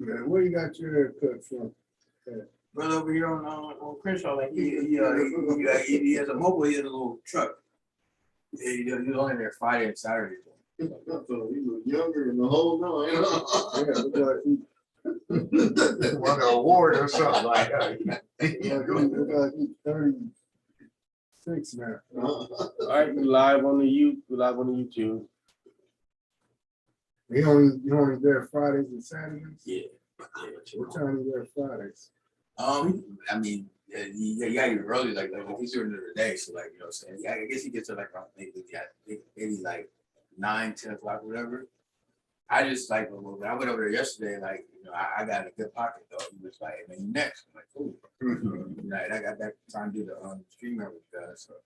Man, where you got your haircut from? Brother over here on Crenshaw, like he has a mobile, he has a little truck. Yeah, he was only there Friday and Saturday. He was younger than the whole nine. Yeah, look like he Won an award or something like that. look like he's 36 now. All right, we live on the YouTube. He only there Fridays and Saturdays? Yeah. What time he there Fridays? I mean, you got here early, like he's during the day, so like you know what I'm saying. Yeah, I guess he gets to like around maybe like 9, 10 o'clock, whatever. I just like when I went over there yesterday, like you know, I got in a good pocket though. He was like, "Man, you next?" I'm like, "Cool." Right, I got that time to do the stream with guys. So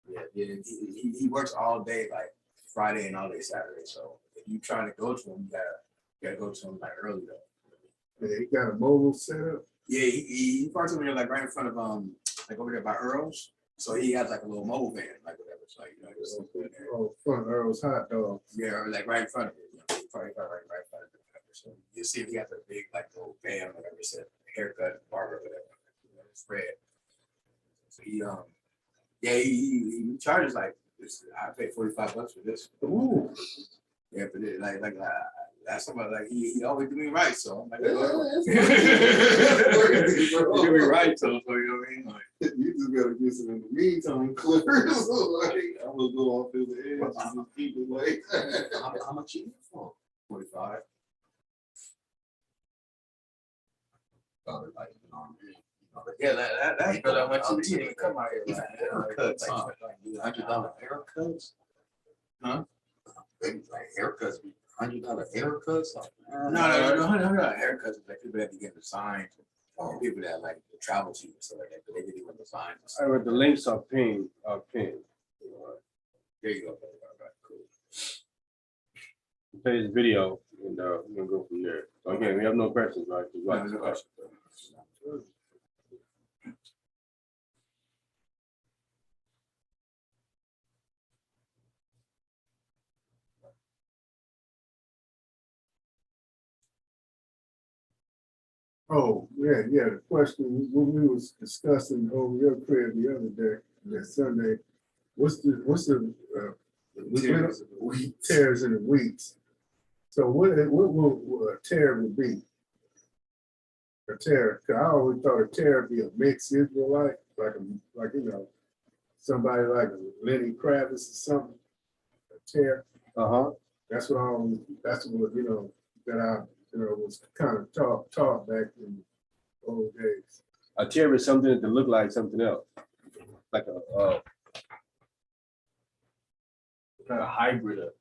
yeah, he works all day, like Friday and all day Saturday. So if you trying to go to him, you gotta go to him like early though. Yeah, he got a mobile setup. Yeah, he parks over there like right in front of like over there by Earl's. So he has like a little mobile van, like whatever. It's like you know, just in there. Oh, front of Earl's hot dogs. Yeah, or like right in front of it. You know, probably right in front of it. So you see if he has a big like little van, whatever. It said haircut, barber, whatever. You know, it's red. So he charges like this. I paid $45 for this. Ooh. Yeah, but it, like that's somebody like he always do me right, so I'm like, Yeah, do me right, so you know what I mean? Like, you just gotta get some in the meantime clears. Like, I will go off his edge and just keep it away. How much you need for? 45. Like, Yeah, that brother went to he didn't come out here. Even Like, haircuts, huh? like, $100 haircuts? Huh? Like haircuts, $100 haircuts? No, haircuts is like people that be getting the signs. Or people that like travel to and stuff like that, but they really want the signs. All right, the links are pinned. There you go. Right, cool. Play this video and we're gonna go from there. So again, we have no questions, right? No, no question. Oh, yeah, the question when we was discussing over your crib the other day, that Sunday, what's the tears in the weeds? So what will a tear would be? A tear, 'cause I always thought a tear would be a mixed Israelite, like you know, somebody like Lenny Kravitz or something. A tear. That's what you know that I was kind of taught back in the old days. A tear is something that look like something else, like a kind of hybrid of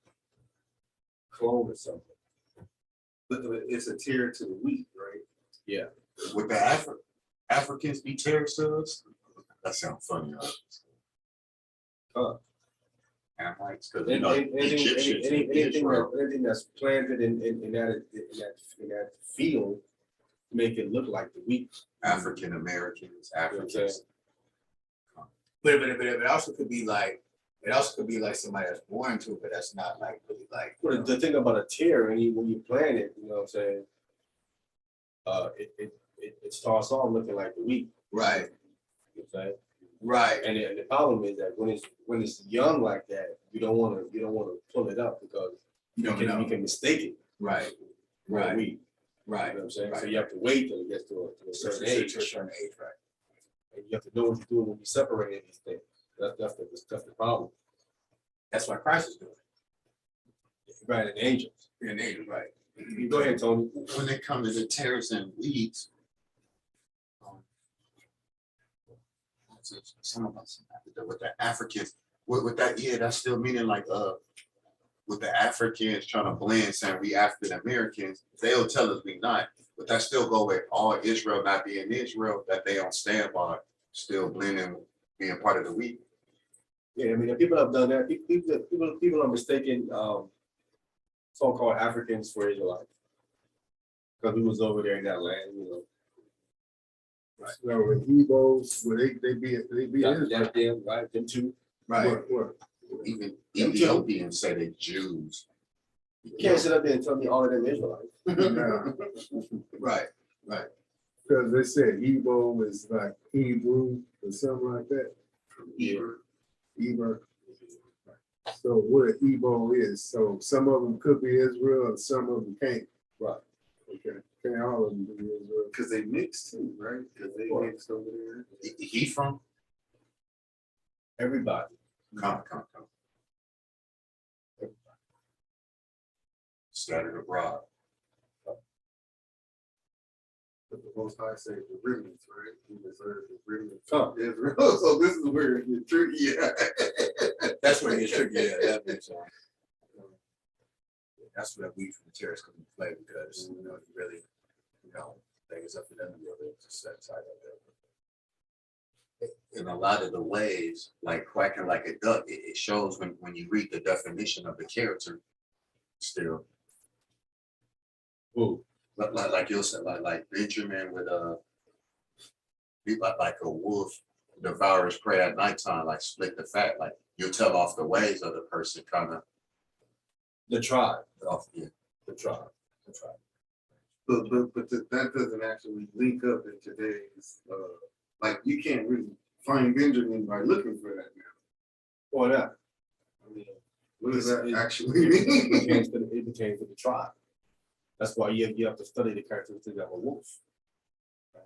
clone or something. But it's a tear to the wheat, right? Yeah. Would the Africans be tears to us? That sounds funny. Amorites, because you know, Egyptians in Israel. Anything that's planted in that field, make it look like the wheat. African Americans, Africans. But it also could be like somebody that's born to it, but that's not like really like. Well, the thing about a tear, when you plant it, you know what I'm saying? It starts off looking like the wheat. Right. You know what I'm saying? Right. And the problem is that when it's young like that, you don't want to pull it up because you can mistake it. Right. For a wheat. Right. You know what I'm saying? Right. So you have to wait till it gets to a certain age. To a certain age, right. And you have to know what you're doing when you separate these things. That's the problem. That's what Christ is doing. Right, and angels. An angel, right. Go ahead, Tony. When it comes to the tears and weeds, with the Africans, with that, yeah, that's still meaning like with the Africans trying to blend, saying we African Americans, they'll tell us we not, but that still go with all Israel not being Israel, that they on standby, still blending, being part of the wheat. Yeah, I mean, people have done that. People are mistaking so-called Africans for Israelites because we was over there in that land, you know. Right. No, the Hebrews, where they be That them, right? Them too. Right. What? Even Ethiopians say they Jews. You can't sit up there and tell me all of them Israelites. Nah, Right. because they said Igbo is like Hebrew or something like that. Eber. So what an Igbo is, so some of them could be Israel and some of them can't. Right. Okay, can't all of them be Israel. Cause they mixed too, right? Cause they What? mixed over there. He from? Everybody. Come. Scattered abroad. But the most high say the remnants, right? He reserved the remnants. Come. Israel. So this is where it gets tricky. Yeah. That's where it gets tricky. Yeah, that makes sense. That's where that weed from the terrorists come into play because you know you really, you know, think it's up to them to be able to set aside that. In a lot of the ways, like quacking like a duck, it shows when you read the definition of the character still. Who? Like you'll say, like Benjamin would be like a wolf devours prey at nighttime, like split the fat, like you'll tell off the ways of the person kind of The tribe. off, yeah. The tribe. But that doesn't actually link up in today's, like you can't really find Benjamin by looking for that now. Or that. I mean, What does that It- actually it mean? pertains to the tribe. That's why you have to study the characteristics of a wolf.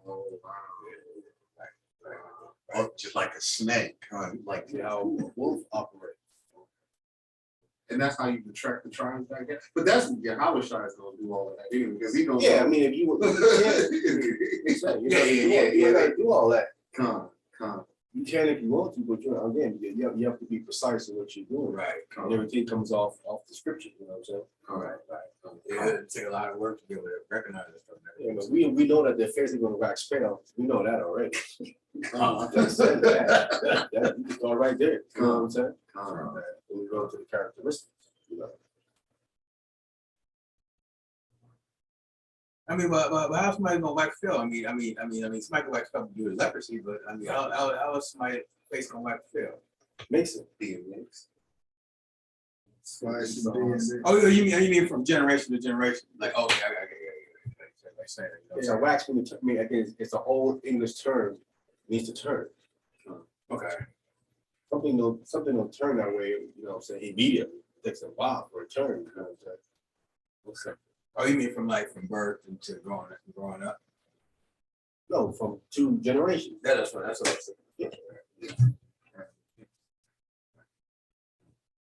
Oh, wow. Or just like a snake, like See how a wolf operates. And that's how you attract the tribes back in. But that's what Yahweh is gonna do all of that anyway, because he don't. Yeah, I mean, if you would, you gotta do all that. Come. You can if you want to, but again, you have to be precise in what you're doing. Right. And everything comes off the scripture, you know what I'm saying? Right. It take a lot of work to be able to recognize this stuff. You know, we know that the affairs are gonna wax spell. We know that already. Come. Just saying that you can go right there. You know what I'm saying? Come. When we go to the characteristics, you know. I mean, but how's somebody gonna wax fill? I mean, somebody can wax fill due to leprosy, but I mean, how is somebody face gonna wax fill? Makes it. Being mixed. Slice and DNA. Oh, you mean from generation to generation? Like, oh, yeah. Like saying, you know, Yeah, wax when I mean, again, it's an old English term, means to turn. okay. Something will turn that way, you know what I'm saying, immediately. It takes a while for a turn, you know what I'm saying? What's that? Oh, you mean from birth to growing up? No, from 2 generations. That's what I'm saying.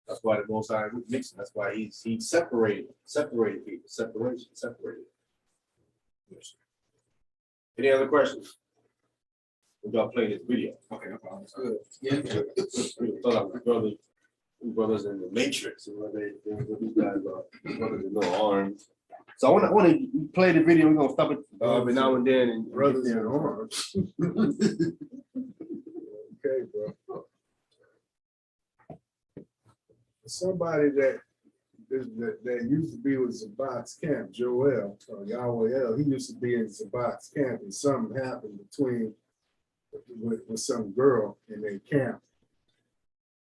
That's why the Most High was mixing. That's why he separated people, separated. Any other questions? We're gonna play this video. Okay, no problem. It's good. Yeah. We thought our brothers in the Matrix, and what these guys are, brothers with no arms. So I want to play the video. We're gonna stop it every now and then and Brothers in arms. Okay, bro. Somebody that used to be with Zabot's camp, Joel, or Yahweh, he used to be in Zabot's camp, and something happened with some girl in their camp.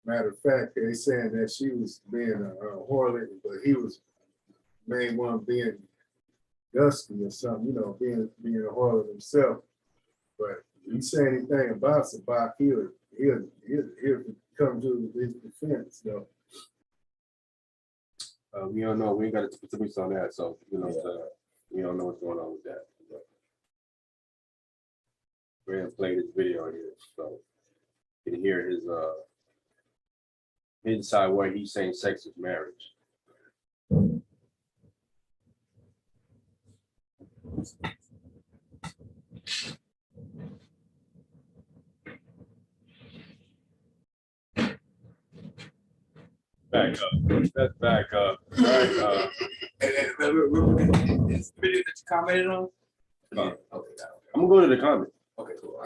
Matter of fact, they saying that she was being a harlot, but he was main one being dusky or something, you know, being a harlot himself. But if you say anything about Zabot, he'll come to his defense, though. we don't know. We ain't got the specifics on that, so you know, we don't know what's going on with that. We're gonna play this video here, so you can hear his inside where he's saying sex is marriage. Back up. Let's back up. Back up. Is the video that you commented on? Yeah. Okay, got it. I'm gonna go to the comment. Okay, cool.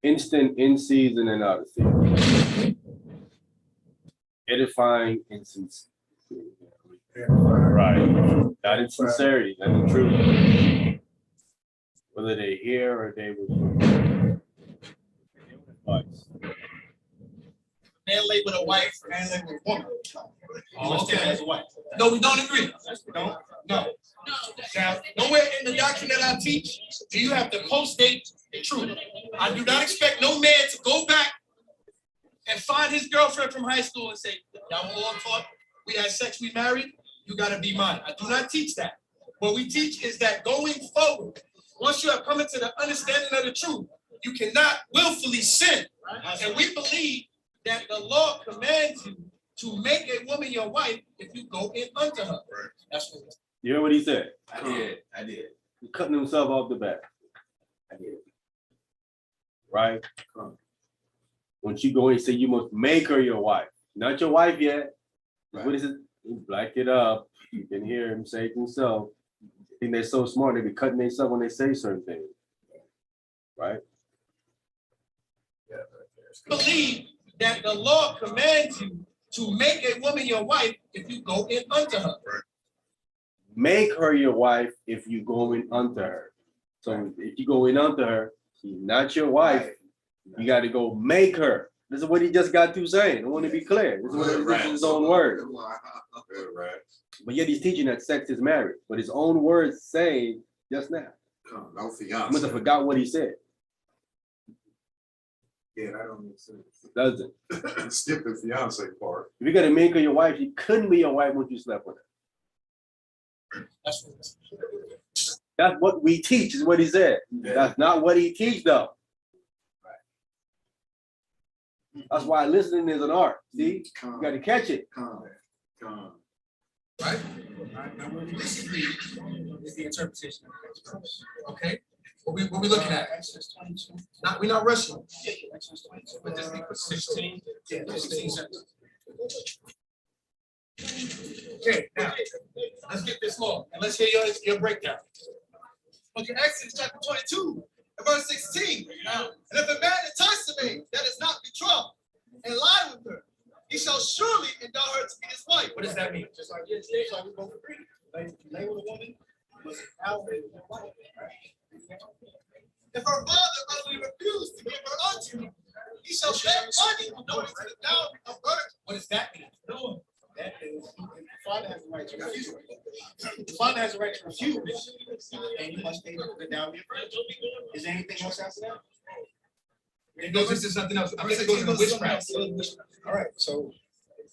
Instant, in season, and out of season. Edifying instance. Right. Not in sincerity, not in truth. Whether they hear or they will. Advice. man labeled a wife, man labeled a woman. Oh, okay. As a wife. No, we don't agree. No, no. Now, nowhere in the doctrine that I teach, do you have to post-date the truth. I do not expect no man to go back and find his girlfriend from high school and say, y'all were all taught, we had sex, we married, you gotta be mine. I do not teach that. What we teach is that going forward, once you have come into the understanding of the truth, you cannot willfully sin. And we believe that the law commands you to make a woman your wife if you go in unto her. That's what. You hear what he said? I did. He's cutting himself off the back. I did. Right? When you go and say you must make her your wife, not your wife yet. Right. What is it? Black it up. You can hear him say it himself. I think they're so smart, they be cutting themselves when they say certain things. Right? Believe that the law commands you to make a woman your wife if you go in unto her. Make her your wife if you go in unto her. So if you go in unto her, she's not your wife. You got to go make her. This is what he just got through saying. I want to be clear. This is what this is his own word. But yet he's teaching that sex is marriage. But his own words say just now. No I must have fiance. forgot what he said. Yeah, that don't make sense. Doesn't. Skip the fiance part. If you got to make her your wife, she couldn't be your wife once you slept with her. That's what. That's what we teach, is what he said. That's not what he teach, though. That's why listening is an art. See, you got to catch it. Right? Now, what we disagree is the interpretation. Okay? What we looking at? We're not rushing. But this be 16. Yeah, 16 seconds. Okay, now, let's get this law, and let's hear your breakdown. Okay, Exodus chapter 22, and verse 16. And if a man entice a maid that is not betrothed and lie with her, he shall surely endow her to be his wife. What does that mean? Just like we both agree. Lay with a woman, must outweigh with a wife. If her father utterly refused to give her unto him, he shall pay money according to the dowry of virgin. What does that mean? No, that is, the father has the right to refuse. The father has the right to refuse, and you must pay the dowry of virgin. Is there anything else after that? It goes into something else. I'm gonna go to witchcraft. All right, so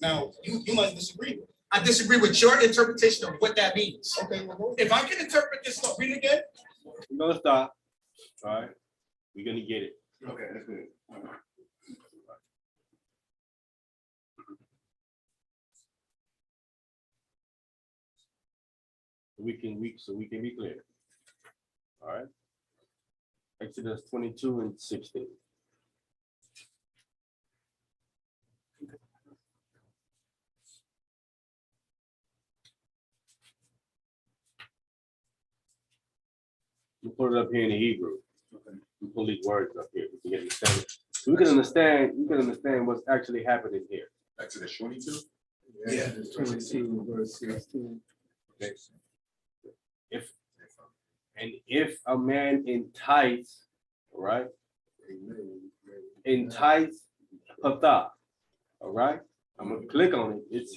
now you must disagree. I disagree with your interpretation of what that means. Okay, well, go. If I can interpret this law, read it again. We're going to stop. All right? We're going to get it. Okay, that's good. So we can be clear. All right? Exodus 22 and 16. We'll put it up here in the Hebrew. We pull these words up here. We can understand it. We can understand what's actually happening here. Exodus 22. Yeah. 22 verse 16. If a man entice, right? Entice pata, all right? I'm gonna click on it.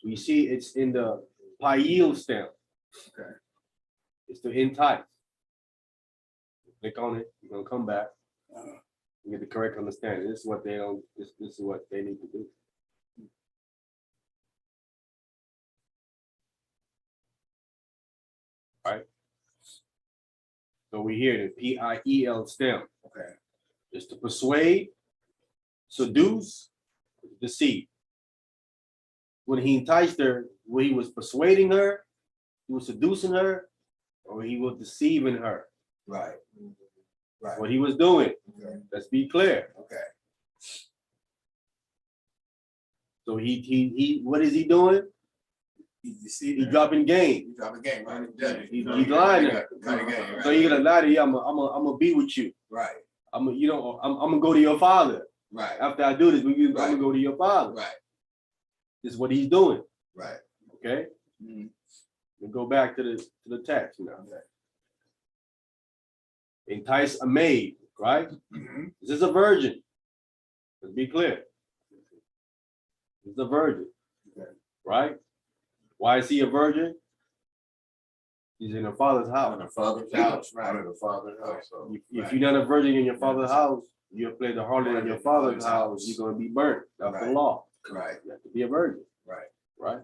We see it's in the payil stem. Okay. It's to entice. Click on it, you're gonna come back. You get the correct understanding. This is what they don't, this is what they need to do. Right? So we hear the P-I-E-L stem. Okay. Is to persuade, seduce, deceive. When he enticed her, when he was persuading her, he was seducing her, or he was deceiving her. Right. Right. What he was doing. Okay. Let's be clear. Okay. So he what is he doing? He's dropping game. You drop a game, right? He's lying to her. Got a game, right? So you're gonna lie to you. I'm gonna be with you. Right. I'm gonna go to your father. Right. After I do this, I'm Right. gonna go to your father. Right. This is what he's doing. Right. Okay. Mhm. We go back to the text now. Okay. Entice a maid, right? Mhm. This is a virgin. Let's be clear. He's a virgin, Okay. right? Why is he a virgin? He's in her father's In house. the father's house, right, in the father's house, so. If you're not a virgin in your father's house, you play the harlot in your father's house, you're gonna be burnt. That's the Right. law. Right. You have to be a virgin, Right. right?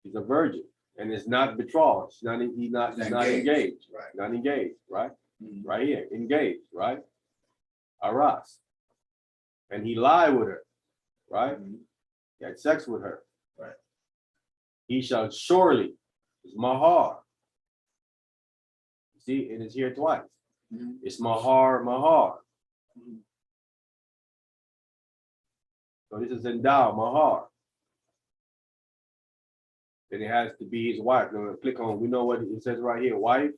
He's a virgin, and it's not betrothed. He's not engaged. Right. Not engaged, right? Mhm. Right here, engaged, right? Aras. And he lied with her, right? Mhm. He had sex with her. Right. He shall surely, it's mahar. See, it is here twice. Mhm. It's mahar, mahar. Mhm. So this is endow, mahar. Then it has to be his wife. Now click on, we know what it says right here, wife.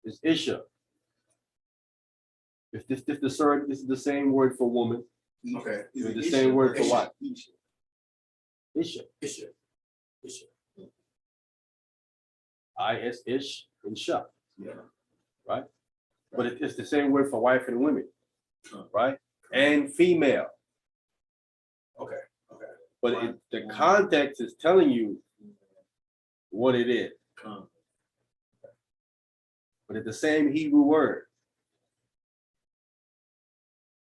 It's Isha. If this is the same word for woman. Okay. It's the same word for wife. Isha. Isha. Isha. Isha. I-S ish and sha. Yeah. Right? But it's the same word for wife and women, right? And female. Okay. Okay. But the context is telling you what it is. But it's the same Hebrew word.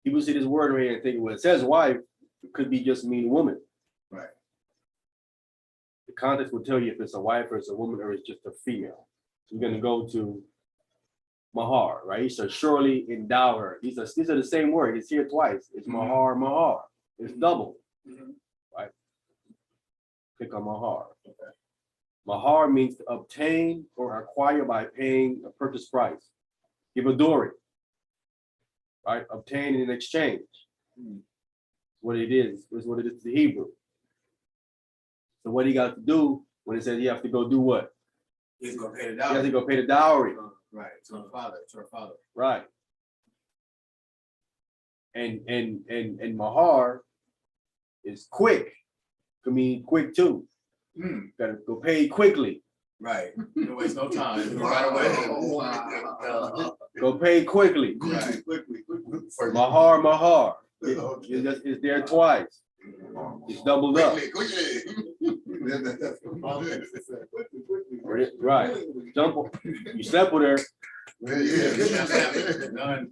People see this word right here and think, well, it says wife, it could be just mean woman. Right. The context will tell you if it's a wife or it's a woman or it's just a female. So you're gonna go to mahar, right? He said, surely endow her. These are the same word. It's here twice. It's mahar, mahar. It's double. Mhm. Right? Click on mahar. Okay. Mahar means to obtain or acquire by paying a purchase price. Give a dowry. Right? Obtain in exchange. What it is what it is to Hebrew. So what he got to do when it says you have to go do what? He's gonna pay the You have dowry. to go pay the dowry. Right. To her father. To her father. Right. And mahar is quick. Could mean quick too. Hmm. Gotta go pay quickly. Right. No waste no time. Right away. Wow. Go pay quickly. Right. Quickly. Mahar, mahar. It's there twice. It's doubled up. Right. Jump. You slept with her. None.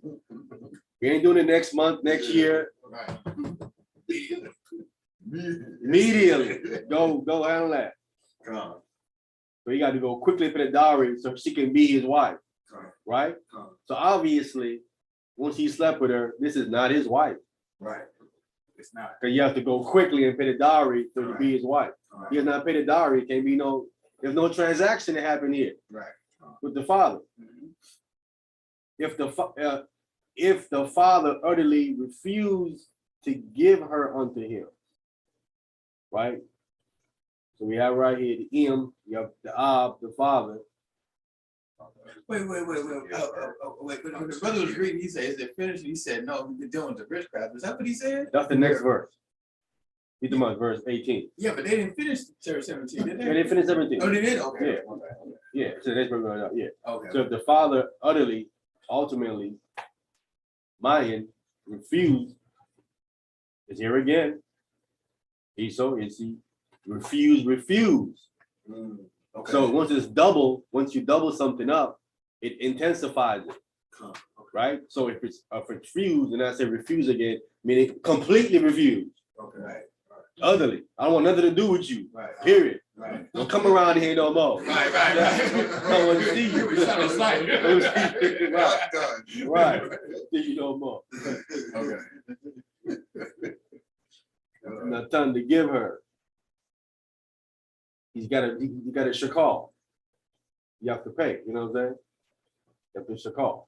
You ain't doing it next month, next year. Right. Immediately. Go handle that. So you got to go quickly for the dowry so she can be his wife. Right? So obviously, once he slept with her, this is not his wife. Right. It's not. Because you have to go quickly and pay the dowry to be his wife. He has not paid the dowry, can't be there's no transaction that happened here Right. with the father. Mhm. If the father utterly refused to give her unto him, right? So we have right here the im, you have the ab, the father. Wait. Wait. When the brother was reading, he said, "Is it finished?" He said, "No, we've been dealing with witchcraft." Is that what he said? That's the next verse. He's talking about verse 18. Yeah, but they didn't finish chapter 17, did Yeah, they? they finished everything. Oh, they did. Okay. Yeah. Okay. Yeah, so that's where we're going. Yeah. Okay. So if the father utterly, ultimately, Mayan refused, is here again. He refuse. Okay. So once it's double, once you double something up, it intensifies it, right? So if it's refuse, and I say refuse again, meaning completely refuse, Okay. Right. utterly. I don't want nothing to do with you. Right. Period. Right. Don't come around here no more. Right. I want to see you. We shot on sight. Right. See you no more. Okay. Nothing to give her. You got a shakal. You have to pay. You know what I'm saying? You have to shakal.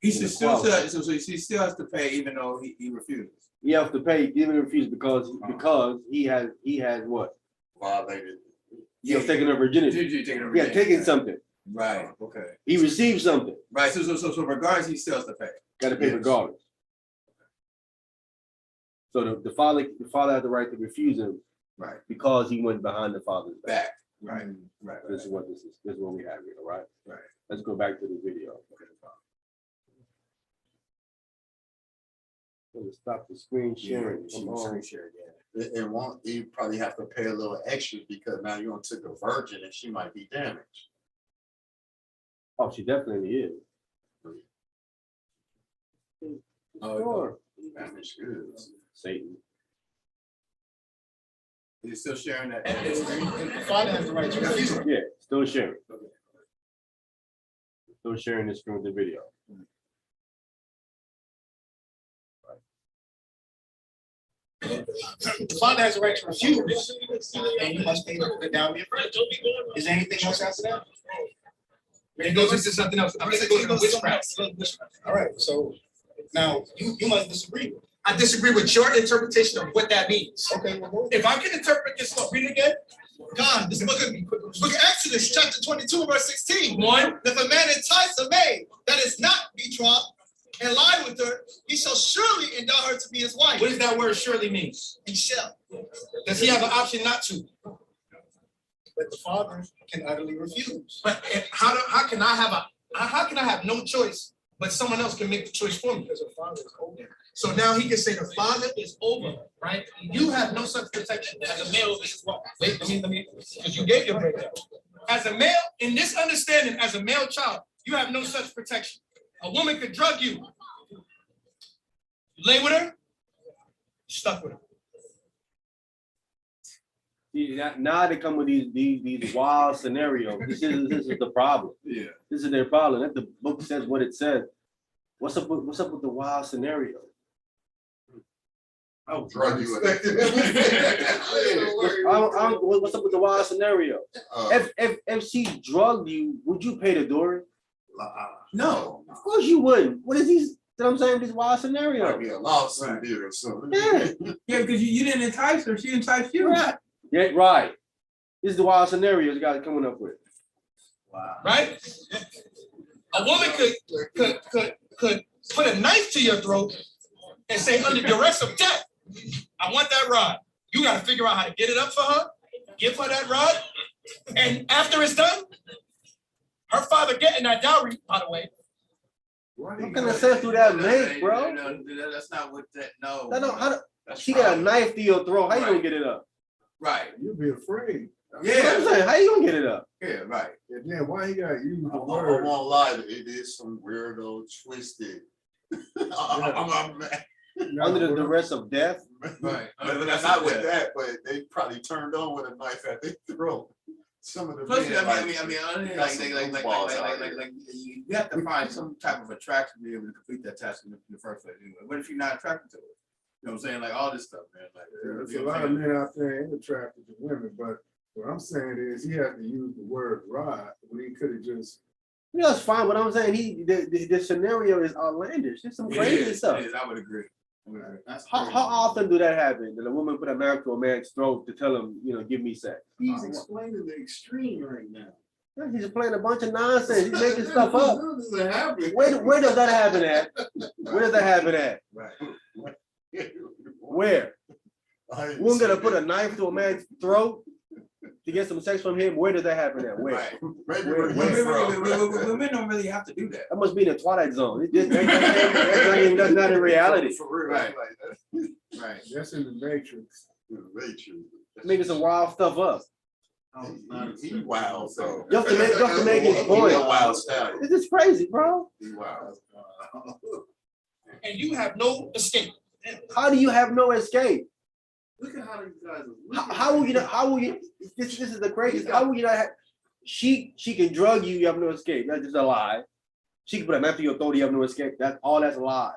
He should still so he still has to pay even though he refuses. You have to pay even if refuse because he has what? Violated. He has taken her virginity. Yeah, taking something. Right. Okay. He received something. Right. So regardless, he still has to pay. Got to pay regardless. So the father had the right to refuse him. Right. Because he went behind the father's back. Back. Right. Right. This is what this is. This is what we have here. All right. Right. Let's go back to the video. Stop the screen sharing. She Come was on. screen sharing, yeah. And won't, you probably have to pay a little extra because now you don't took a virgin and she might be damaged. Oh, she definitely is. Oh, Sure. Damaged goods. Satan. You're still sharing that. And the father has the right to refuse. Yeah, still sharing. Still sharing this screen with the video. The father has the right to refuse, and you must pay the dowry. Is there anything else after that? It goes into something else. I'm gonna go to witchcraft. All right, so now you must disagree. I disagree with your interpretation of what that means. Okay, well, if I can interpret this, law, read it again. God, this book of Exodus, chapter 22, verse 16. One. If a man entice a maid that is not betrothed and lie with her, he shall surely endow her to be his wife. What does that word surely mean? He shall. Does he have an option not to? But the father can utterly refuse. But how can I have no choice, but someone else can make the choice for me? Because the father is over. So now he can say the father is over, right? You have no such protection as a male. This is what. Wait, let me, because you gave your breakdown. As a male, in this understanding, as a male child, you have no such protection. A woman could drug you. You lay with her, you're stuck with her. See, now they come with these wild scenarios. This is the problem. Yeah. This is their problem. If the book says what it says, what's up with the wild scenario? I'll drug you. What's up with the wild scenario? If she drugged you, would you pay the dowry? No. Of course you wouldn't. What is these? You know what I'm saying? This wild Might scenario. be a lawsuit here or something. Yeah. Yeah, because you didn't entice her, she enticed you. Right. Yeah, right. This is the wild scenario you guys are coming up with. Wow. Right? A woman could put a knife to your throat and say, under duress of death, I want that rod. You got to figure out how to get it up for her, give her that rod, and after it's done, her father getting that dowry, by the way. What kind of sense do that make, bro? No, that's not what that. No. No, how That's she got a wrong. knife to your throat? How you gonna Right. get it up? Right. You'd be afraid. You know what I'm saying? How you gonna get it up? Yeah. Right. And then why he gotta use I the won't word? lie, it is some weirdo twisted. I'm mad. Under the duress of death? Right. But that's not with that, but they probably turned on with a knife at their throat. Some of the Plus, men, I mean, got some goofballs out here. like, you have to find some type of attraction to be able to complete that task in the first place. Anyway, what if you're not attracted to it? You know what I'm saying? Like all this stuff, man. Like, There's you a know what lot I'm of saying? men out there ain't attracted to women, but what I'm saying is he had to use the word rod when he could have just. Yeah, that's fine. What I'm saying, the scenario is outlandish. There's some crazy It is, stuff. it is, I would agree. That's How often do that happen? That a woman put a knife to a man's throat to tell him, you know, give me sex? He's explaining the extreme right now. He's playing a bunch of nonsense. He's making stuff up. This doesn't happen. Where does that happen at? Where does that happen at? Right. Where? Woman gonna put a knife to a man's throat to get some sex from him? Where does that happen at? Where? Right. Women Women don't really have to do that. That must be in the Twilight Zone. That's not in reality. For real, Right. like Right. That's in the Matrix. Making some wild stuff up. He wild, so. You have to make his point. He a wild style. This is crazy, bro. He wild. And you have no escape. How do you have no escape? Look at how these guys are. How will you not? How will you? This is the craziest. How will you not have? She can drug you. You have no escape. That's just a lie. She can put a knife to your throat. You have no escape. That's lies.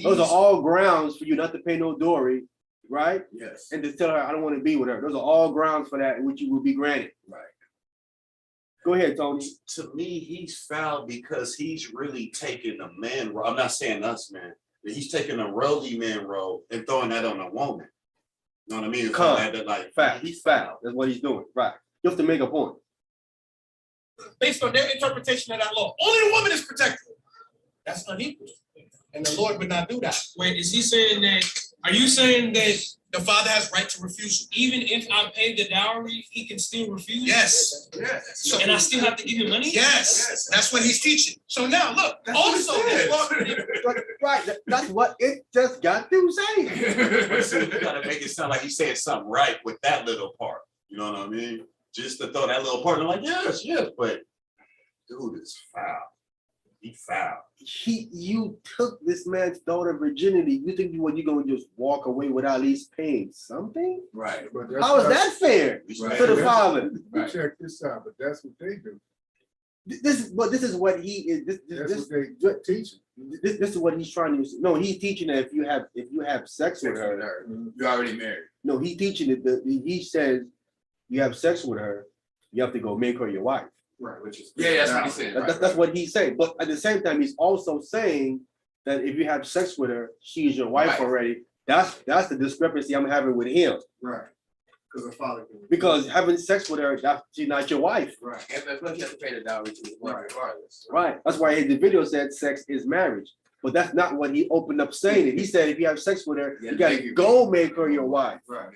Those are all grounds for you not to pay no dowry, right? Yes. And to tell her I don't want to be with her. Those are all grounds for that, which you will be granted. Right. Go ahead, Tony. To me, he's foul because he's really taking a man role. I'm not saying us, man. But he's taking a worldly man role and throwing that on a woman. You know what I mean? Come. That, like, Fact. He's foul. That's what he's doing. Right. You have to make a point. Based on their interpretation of that law, only the woman is protected. That's unequal. And the Lord would not do that. Wait, is he saying that, are you saying that The father has right to refuse. even if I pay the dowry, he can still refuse? Yes. Yes. So, And I still have to give him money? yes, that's what he's teaching. So now look, That's what it also, says. Right, that's what it just got through saying. But see, you gotta make it sound like you said something right with that little part. You know what I mean? Just to throw that little part, I'm like, yes, but dude is foul. He foul. You took this man's daughter virginity. You think you're gonna just walk away without at least paying something? Right. But that's How is not- that fair Right. to the father? You check this out, but that's what they do. This is what he is. That's what they teach. This is what he's trying to. No, he's teaching that if you have sex with her. You're already married. No, he's teaching it. He says you have sex with her, you have to go make her your wife. Right, which is. Yeah, that's what he's saying. That's what he's saying. But at the same time, he's also saying that if you have sex with her, she's your wife Right. already. That's the discrepancy I'm having with him. Right. Because the father. Because having sex with her, she's not your wife. Right. And plus you have to pay the dowry to his wife regardless. Right. That's why the video said sex is marriage. But that's not what he opened up saying it. He said if you have sex with her, Yeah, you gotta make it- go make her your wife. Right.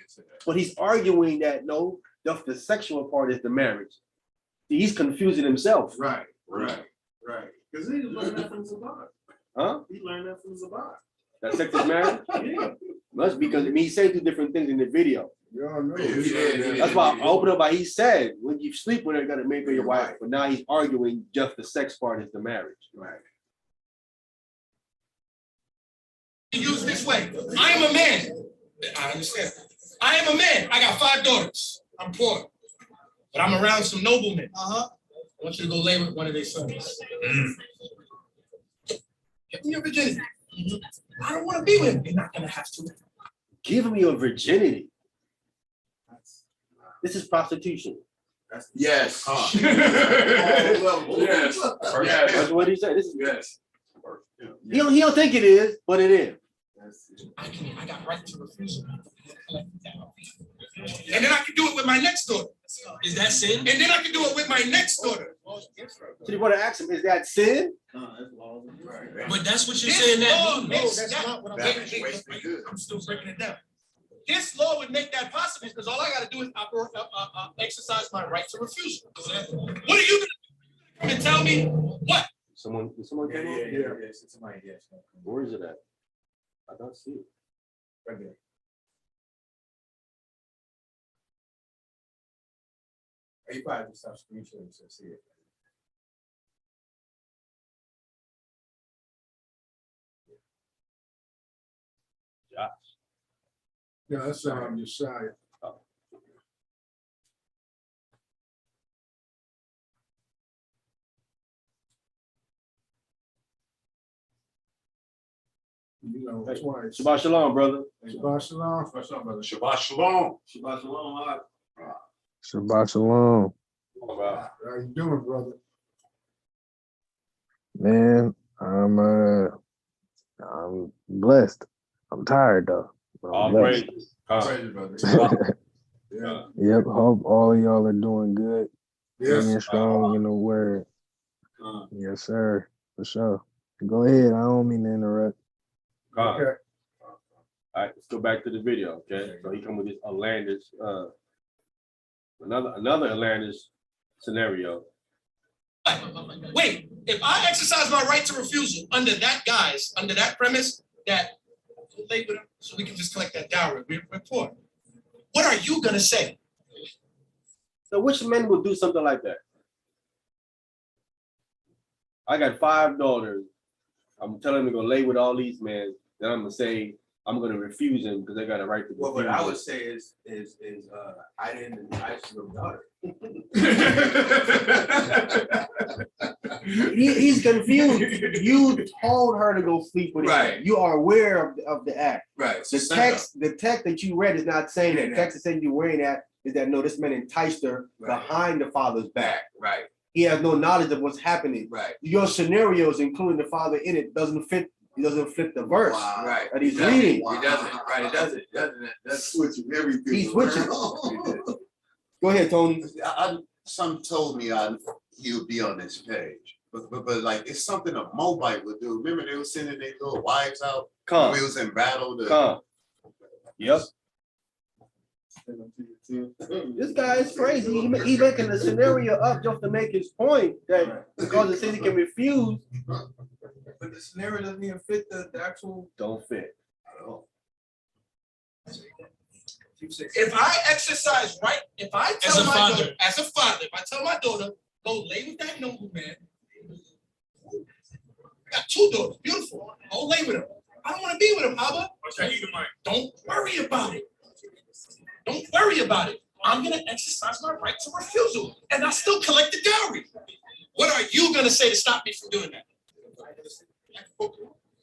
But he's arguing that no, the sexual part is the marriage. He's confusing himself. Right. Because he learned that from Zabot. Huh? He learned that from Zabot. That sex is marriage? Yeah. That's because he's saying two different things in the video. You all know. Yeah. That's why I opened up by he said, when you sleep with her, you gotta make her your wife. But now he's arguing just the sex part is the marriage. Right. Use this way. I am a man. I understand. I am a man. I got 5 daughters. I'm poor. But I'm around some noblemen. I want you to go lay with one of their sons. Give me your virginity. I don't want to be with him. You're not gonna have to. Give him your virginity. This is prostitution. Yes. Yes. That's what he said. This is, Yes. he don't think it is, but it is. I got right to refuse him. And then I can do it with my next daughter. Is that sin? And then I can do it with my next daughter. So you want to ask him, is that sin? But that's what you're This saying law that. makes that's that- not what I'm wait, saying. wait, wait, wait. I'm still breaking it down. This law would make that possible because all I gotta do is exercise my right to refusal. What are you gonna do? Come and tell me what? Someone came up? Somebody, yes. Where is it at? I don't see it. Right there. You probably just stop screenshotting to see it. Yeah, that's Josiah. You know, twice. Shabbat shalom, brother. Shabbat shalom. Shabbat shalom. Shabbat shalom. Shabbat shalom. How you doing, brother? Man, I'm blessed. I'm tired though. I'm All blessed. praises. Praise you, brother. Yeah. Yep, hope all of y'all are doing good. Yes. Being strong in the word. Uh, Yes, sir. For sure. Go ahead. I don't mean to interrupt. Con. Okay. All right, let's go back to the video, okay? So he come with this outlandish, another outlandish scenario. Wait, if I exercise my right to refusal under that premise, that lay with him so we can just collect that dowry, we're poor. What are you gonna say? So which men would do something like that? I got 5 daughters. I'm telling them to go lay with all these men. Then I'm gonna say I'm gonna refuse them because they got a right to. Well, what refuse I them. would say is I didn't entice your daughter. He's confused. You told her to go sleep with him. Right. You are aware of the act. Right. The text that you read is not saying that. Yeah, The text is saying you're wearing that is that no, this man enticed her Right. behind the father's back. Right. He has no knowledge of what's happening. Right. Your scenarios, including the father in it, doesn't fit. He doesn't fit the verse Right. that he's He doesn't. reading. He doesn't. Right. It doesn't. Doesn't. Switching everything. He's switching. around. Go ahead, Tony. some told me he would be on this page, but like it's something a Moabite would do. Remember they were sending their little wives out when Come. we was in battle. Come. Yep. This guy is crazy. He making the scenario up just to make his point that because it says he can refuse, But the scenario doesn't even fit the actual. Don't fit. At all. If I exercise right, if I As tell a my father. daughter, as a father, if I tell my daughter, go lay with that nobleman. I got 2 daughters, beautiful. Go lay with him. I don't want to be with him, Abba. Don't worry about it. Don't worry about it. I'm gonna exercise my right to refusal, and I still collect the dowry. What are you gonna say to stop me from doing that?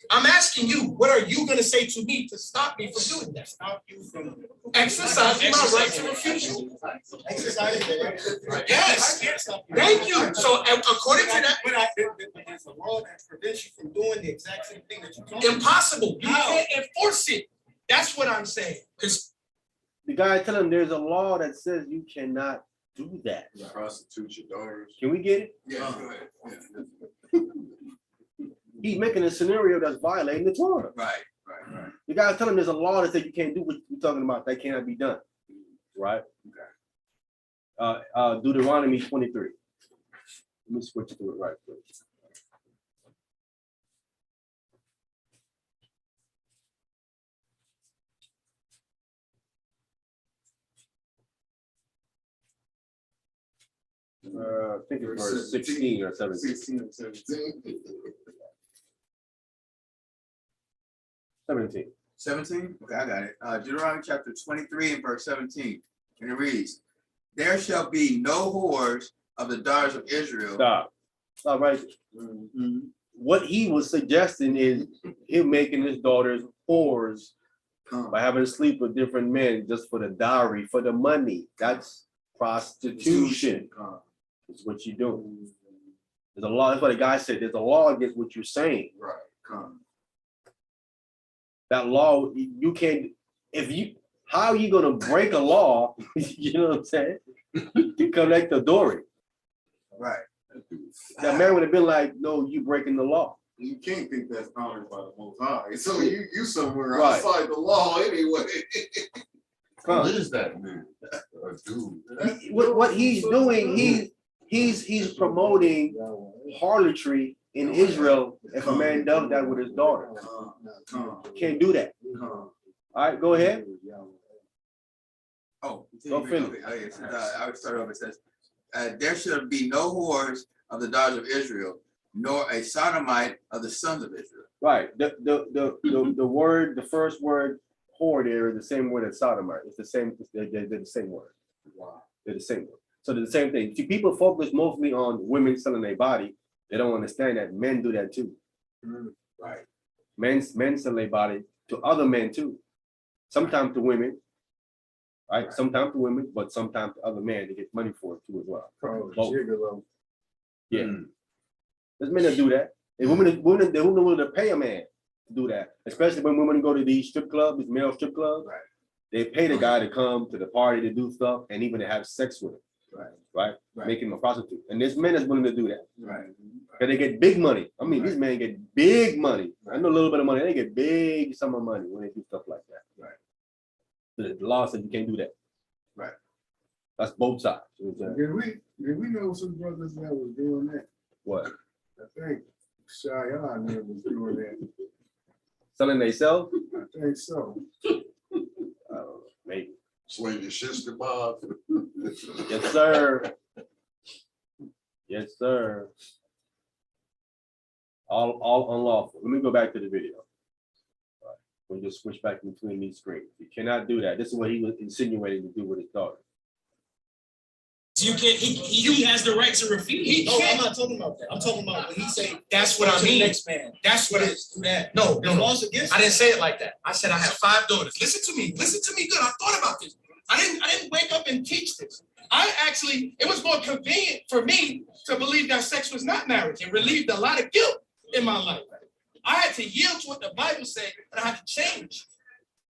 I'm asking you, what are you gonna say to me to stop me from doing that? Stop you from exercising my right to refusal. Yes, thank you. So according to that, There's a law that prevents you from doing the exact same thing that you told me. impossible. You can't enforce it. That's what I'm saying. Because The guy tell him there's a law that says you cannot do that. Prostitute your daughters. Can we get it? Yeah, go ahead. He's making a scenario that's violating the Torah. Right. The guy tell him there's a law that says you can't do what you're talking about. That cannot be done. Right? Deuteronomy 23. Let me switch to it right quick. I think it's verse 16 or 17. 16 and 17. 17. 17? Okay, I got it. Deuteronomy chapter 23 and verse 17. And it reads, there shall be no whores of the daughters of Israel. Stop right there. What he was suggesting is him making his daughters whores by having to sleep with different men just for the dowry, for the money. That's prostitution. It's what you do. There's a law. That's what the guy said. There's a law against what you're saying. Right. That law, you can't. How are you gonna break a law? You know what I'm saying? To collect the dowry. Right. That man would have been like, "No, you breaking the law." You can't think that's honored by the Most High. So you somewhere Right. outside the law anyway. What is that, man? A dude. What he's doing, he's promoting harlotry in Israel. If a man does that with his daughter, can't do that. All right, go ahead. Oh, Go finish. okay. Okay, so, I would start over. It says, there shall be no whores of the daughters of Israel, nor a sodomite of the sons of Israel. Right. The word, the first word, whore there is the same word as sodomite. It's the same. They're the same word. Wow. They're the same word. So they're the same thing. See, people focus mostly on women selling their body. They don't understand that men do that too. Right. Men sell their body to other men too. Sometimes to women. Right. Sometimes to women, but sometimes to other men to get money for it too as well. Gigolo. Yeah. There's men that do that. And women willing to pay a man to do that, especially when women go to these strip clubs, these male strip clubs. Right. They pay the guy to come to the party to do stuff and even to have sex with him. Right. Make him a prostitute. And there's men that's willing to do that. Right. Because they get big money. I mean, these men get big money. I know a little bit of money. They get big sum of money when they do stuff like that. Right. The law says you can't do that. Right. That's both sides. You know what I'm saying? Did we know some brothers that was doing that? What? I think Shia never was doing that. Selling themselves? I think so. I don't know. Maybe. Swing your sister, Bob. Yes, sir. Yes, sir. All unlawful. Let me go back to the video. All right. We'll just switch back between these screens. You cannot do that. This is what he was insinuating to do with his daughter. you can't. He has the right to refuse. No, I'm not talking about that. I'm talking about when he say. That's what I to the mean. Next man. That's what it is. Do that. No, The laws against. I didn't say it like that. I said I have 5 daughters. Listen to me good. I thought about this. I didn't wake up and teach this. It was more convenient for me to believe that sex was not marriage and relieved a lot of guilt in my life. I had to yield to what the Bible said, and I had to change.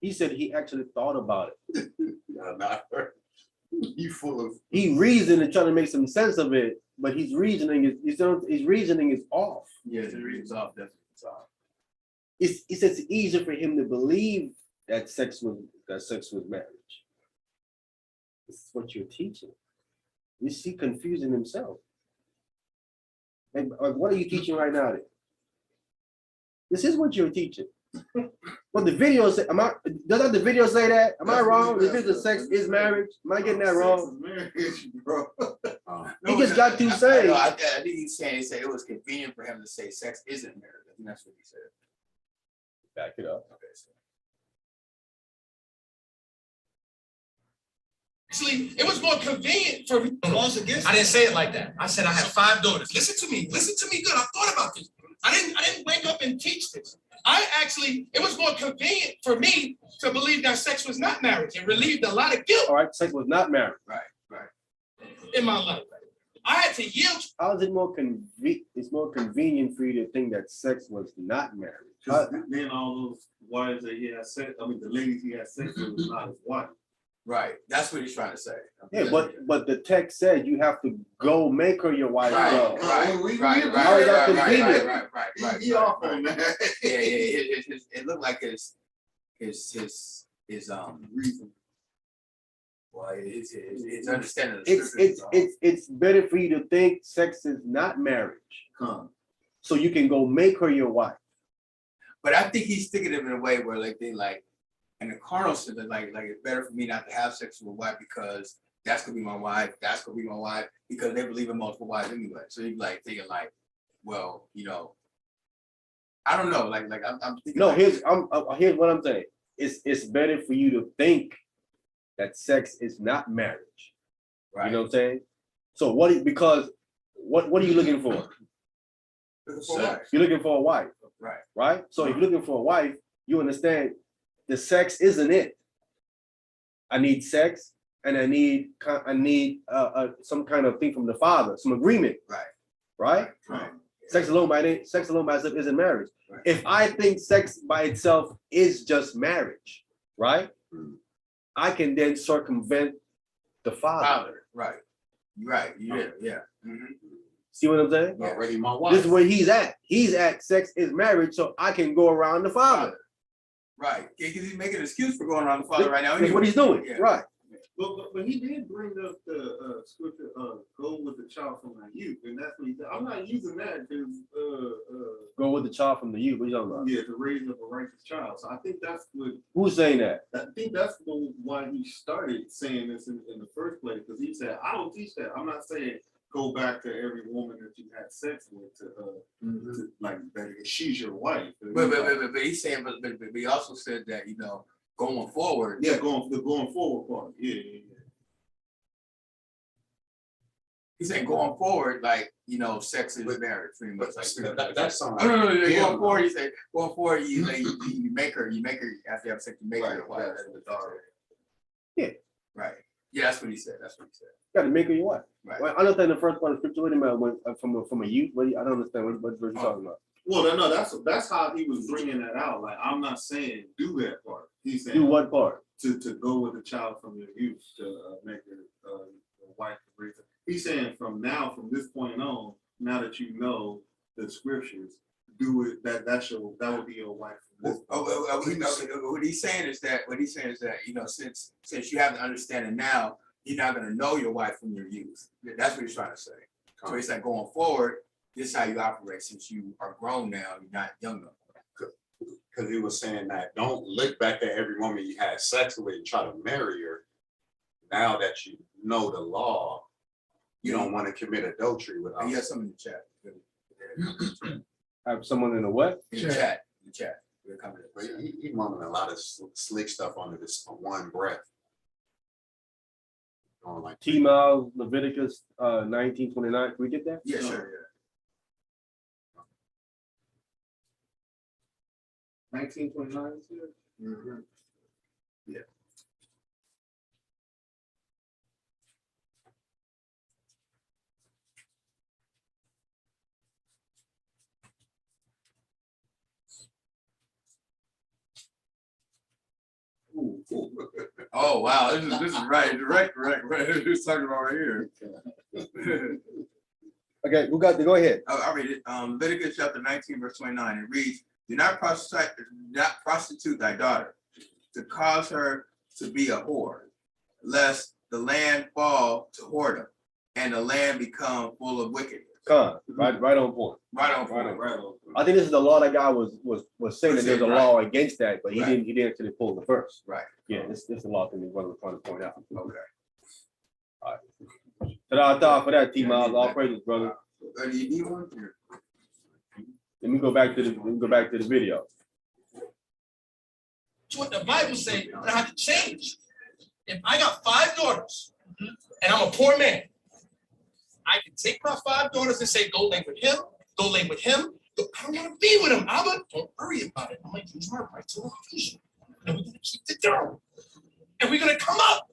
He said he actually thought about it. Not her. You full of. He reasoned and trying to make some sense of it, but his reasoning is off. Yeah, the reason's off, definitely. It's off. It's easier for him to believe that sex was marriage. This is what you're teaching. You see, confusing himself. Like, what are you teaching right now? Then? This is what you're teaching. Well, the video say, doesn't the video say that? Am I wrong? The video sex is marriage? Am I getting that wrong? Marriage, bro. He just got through saying. I think he's saying, he said it was convenient for him to say sex isn't marriage. I think that's what he said. Back it up. Okay, so. Actually, it was more convenient for me. Laws against. I didn't say it like that. I said I have 5 daughters. Listen to me good. I thought about this. I didn't wake up and teach this. It was more convenient for me to believe that sex was not marriage. It relieved a lot of guilt All right, sex was not marriage. in my life. I had to yield. How is it more convenient? It's more convenient for you to think that sex was not marriage. How- Then all those wives that he had sex, I mean, the ladies he had sex with was not his wife. Right, that's what he's trying to say. Yeah, but the text said you have to go make her your wife. Right, though. right. How is that convenient? Right. He off on that. Yeah. It looked like his Reason. well, his understanding of the It's scriptures. it's better for you to think sex is not marriage, Come. so you can go make her your wife. But I think he's thinking of it in a way where like they like in the carnal sense, like it's better for me not to have sex with a wife because that's gonna be my wife, that's gonna be my wife, because they believe in multiple wives anyway. So he's like thinking like, well, I don't know, like I'm thinking. No, like, here's what I'm saying. It's better for you to think that sex is not marriage. right. You know what I'm saying? So because what are you looking for? Sex. You're looking for a wife, Right. right? So if you're looking for a wife, you understand the sex isn't it. I need sex and I need some kind of thing from the father, some agreement. Right? Right. Sex alone by itself isn't marriage. Right. If I think sex by itself is just marriage, right? I can then circumvent the father. Father. Right. Yeah. Mhm. See what I'm saying? Already my wife. This is where he's at. He's at sex is marriage, so I can go around the father. Right. Because he's making an excuse for going around the father right now. That's what he's doing, Yeah. right? But he did bring up the scripture, go with the child from my youth, and that's what he said. I'm not using that because Go with the child from the youth. What are you talking about? yeah, the raising of a righteous child. So I think that's what Who's saying that? why he started saying this in the first place, because he said, I don't teach that. I'm not saying go back to every woman that you had sex with to like that she's your wife. But he's saying, but he also said that, going forward. Yeah, the going forward part. Yeah. He's saying going forward, like, sex is marriage, pretty much. Like, That's no, something. going forward, he said, going forward, you make her after you have sex, you make her your wife. Right, That's what he said. Yeah. Right. Yeah, that's what he said. You gotta make her your wife. Right. Well, I understand the first part of scripture. What do you mean from a youth? I don't understand what verse you're talking about. Well, no, that's how he was bringing that out. Like, I'm not saying do that part. He's saying Do what part? to go with the child from your youth to make her a wife. He's saying from this point on, now that you know the scriptures, do it. That would be your wife. From this point. What he's saying is that, since you have the understanding now, you're not gonna know your wife from your youth. That's what he's trying to say. So he's like, going forward, this is how you operate since you are grown now, you're not young enough. Because he was saying that don't look back at every woman you had sex with and try to marry her. Now that you know the law, you don't want to commit adultery with And you have us. some in the chat. Have someone in the what? In the chat. We're coming to But the chat. he mumbling a lot of slick stuff under this one breath. Going like, T-Miles, Leviticus 19:29. Can we get that? Yeah, sure, 1929. yeah. Yeah. Oh, wow, this is right, direct, who's talking about right here. Okay, who got the? Go ahead. I'll read it. Leviticus chapter 19, verse 29. It reads, do not prostitute thy daughter, to cause her to be a whore, lest the land fall to whoredom, and the land become full of wickedness. Right on point. Right on, Right, point. right. on. I think this is the law that guy was saying that there's a Right. law against that, but he Right. didn't actually pull the verse. Right. Yeah, this is the law thing what we're trying to point out. Okay. Ta-da for that, T Miles. All praises, brother. Do you need one? Let me go back to the video. It's what the Bible says, and I have to change. If I got 5 daughters and I'm a poor man, I can take my 5 daughters and say, go lay with him, go lay with him. I don't want to be with him. Abba, don't worry about it. I'm going to use my right to refuse. And we're going to keep the down. And we're going to come up.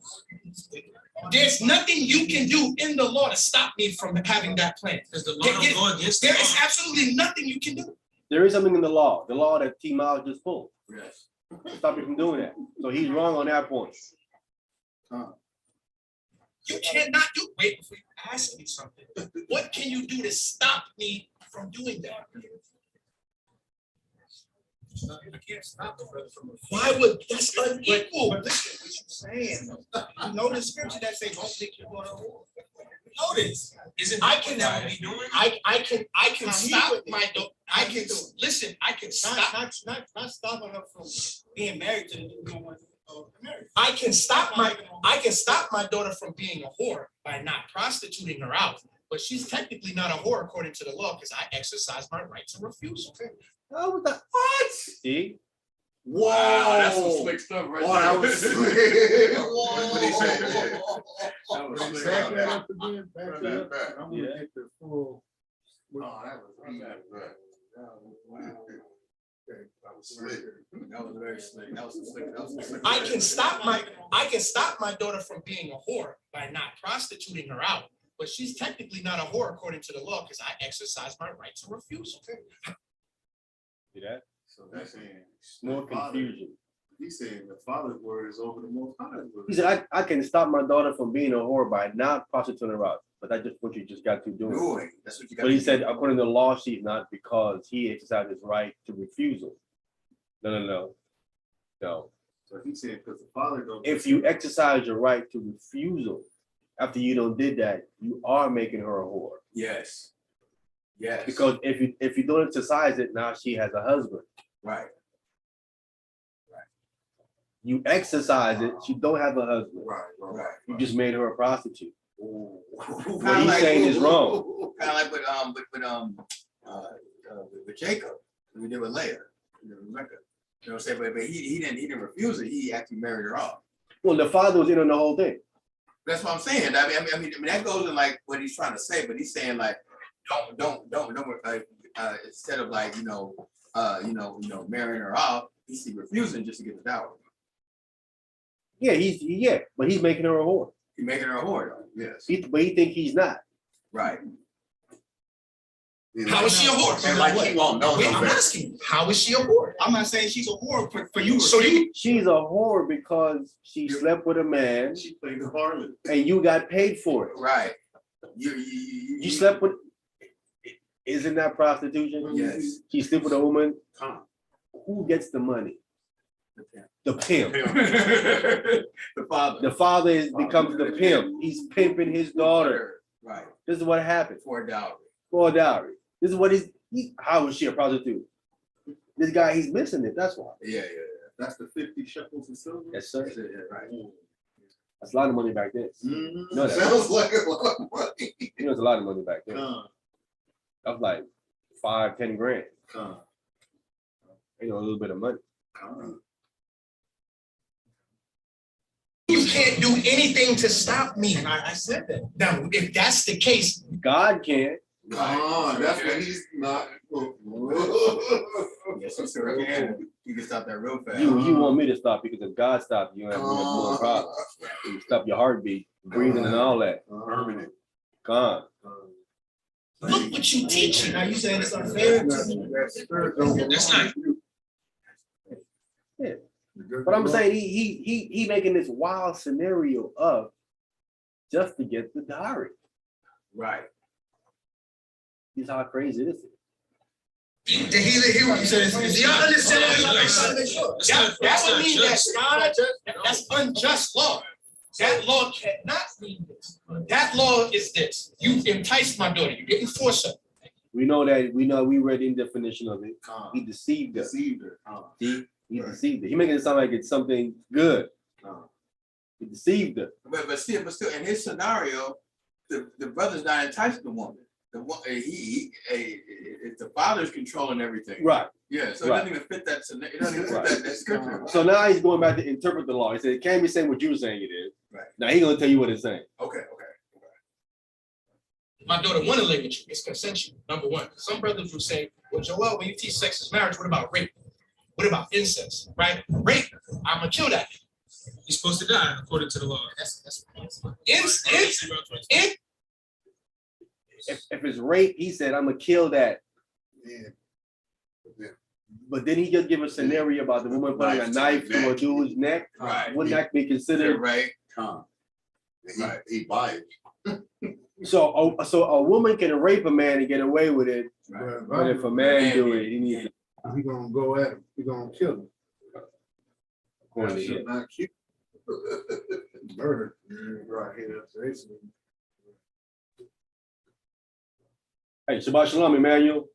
There's nothing you can do in the law to stop me from having that plan. Does the law don't go against the There is law? absolutely nothing you can do. There is something in the law that T Miles just pulled. Yes. Stop you from doing that. So he's wrong on that point. You cannot do, wait, before you ask me something, what can you do to stop me from doing that? I can't stop the brother from. Why would, that's unequal. But listen, what you saying, you know the scripture that say, don't make your daughter a whore. Notice, Isn't I that can, what that would be doing? I can Now, he stop would- my, I can, listen, I can stop, Not stopping her from being married to the new woman of marriage. I can stop my daughter from being a whore by not prostituting her out. But she's technically not a whore according to the law, because I exercise my right to refuse. Oh, what? See? Wow, that's some slick stuff right Wow, that there. was slick. What he say? That was slick. Back that up again, back that up. Back. I'm gonna get the full. Oh, that was Okay, That was slick. That was very slick. That was some slick. That was some slick. I can stop my daughter from being a whore by not prostituting her out. But she's technically not a whore according to the law, because I exercise my right to refuse. See that? So that's saying. More the father- confusion. He's saying the father's word is over the most high's word. He said, I can stop my daughter from being a whore by not prostituting her out. But that's just what you just got to do. Doing. That's what you got. But he said, according to the law, she's not because he exercised his right to refusal. No. So he's saying because the father don't. If you exercise your right to refusal, after you don't did that, you are making her a whore. Yes. Yes. Because if you don't exercise it, now she has a husband. Right. You exercise it, she don't have a husband. Right. You just made her a prostitute. What he's saying is wrong. Kind of like with Jacob, we did with Leah, Rebecca. You know what I'm saying? But he didn't refuse it. He actually married her off. Well, the father was in on the whole thing. That's what I'm saying. I mean that goes in like what he's trying to say, but he's saying like don't instead of like marrying her off, he's refusing just to get the dowry. Yeah, but he's making her a whore. He's making her a whore, though. Yes. But he think he's not. Right. How is she a whore? And like he won't know Wait, no I'm better. asking, how is she a whore? I'm not saying she's a whore for you. So you, She's a whore because she slept with a man She played the harlot. and you got paid for it. Right. You slept with. Isn't that prostitution? Yes. She slept with a woman. Come. Who gets the money? The pimp. The pimp. The father. The father becomes the pimp. He's pimping his daughter. Right. This is what happens For a dowry. for a dowry. This is what how is she a prostitute? This guy, he's missing it. That's why. Yeah. That's the 50 shekels of silver. Yes, sir. That's it, right. That's a lot of money back then. Mhm. No, that- Sounds like a lot of money. You know, it's a lot of money back then. Come, That was like 5-10 grand. come, You know, a little bit of money. come. you can't do anything to stop me. I said that. Now, if that's the case, God can. That's what he's not. Yes, sir. Yeah. You can stop that real fast. You want me to stop because if God stopped you, you have more problems. You stop your heartbeat, breathing, and all that. Permanent. God. look what you teaching. Now you saying it's unfair. That's not. Yeah. But I'm saying he making this wild scenario up just to get the dowry. Right. This is how crazy this is. Did he hear what you said? Do y'all understand? That would mean that God, that's unjust law. That law cannot mean this. That law is this. You enticed my daughter. You didn't force her. We know that, we read the definition of it. Con. He deceived us. Deceived her. He Right. deceived her. He making it sound like it's something good. Con. He deceived her. But still, in his scenario, the brother's not enticing the woman. It's the father's controlling everything. Right. Yeah, so it doesn't even fit that scenario. It doesn't even fit Right. that scripture. So now he's going back to interpret the law. He said, it can't be saying what you were saying it is. Right. Now he's gonna tell you what it's saying. Okay. My daughter want to lay with you. It's consensual. Number one. Some brothers will say, well, Joel, when you teach sex is marriage, what about rape? What about incest? Right? Rape, I'm gonna kill that. He's supposed to die according to the law. If it's rape, he said, I'm gonna kill that. Yeah. But then he just give a scenario about the woman putting a knife to a dude's neck. Right. Wouldn't that be You're considered? right. Con. He biased. So a woman can rape a man and get away with it, but if a man do it, he needs to. He gonna go at him. He gonna kill him. according to Should him. not keep. Murder. Right here. Basically. Hey, Shabbat Shalom, Emmanuel.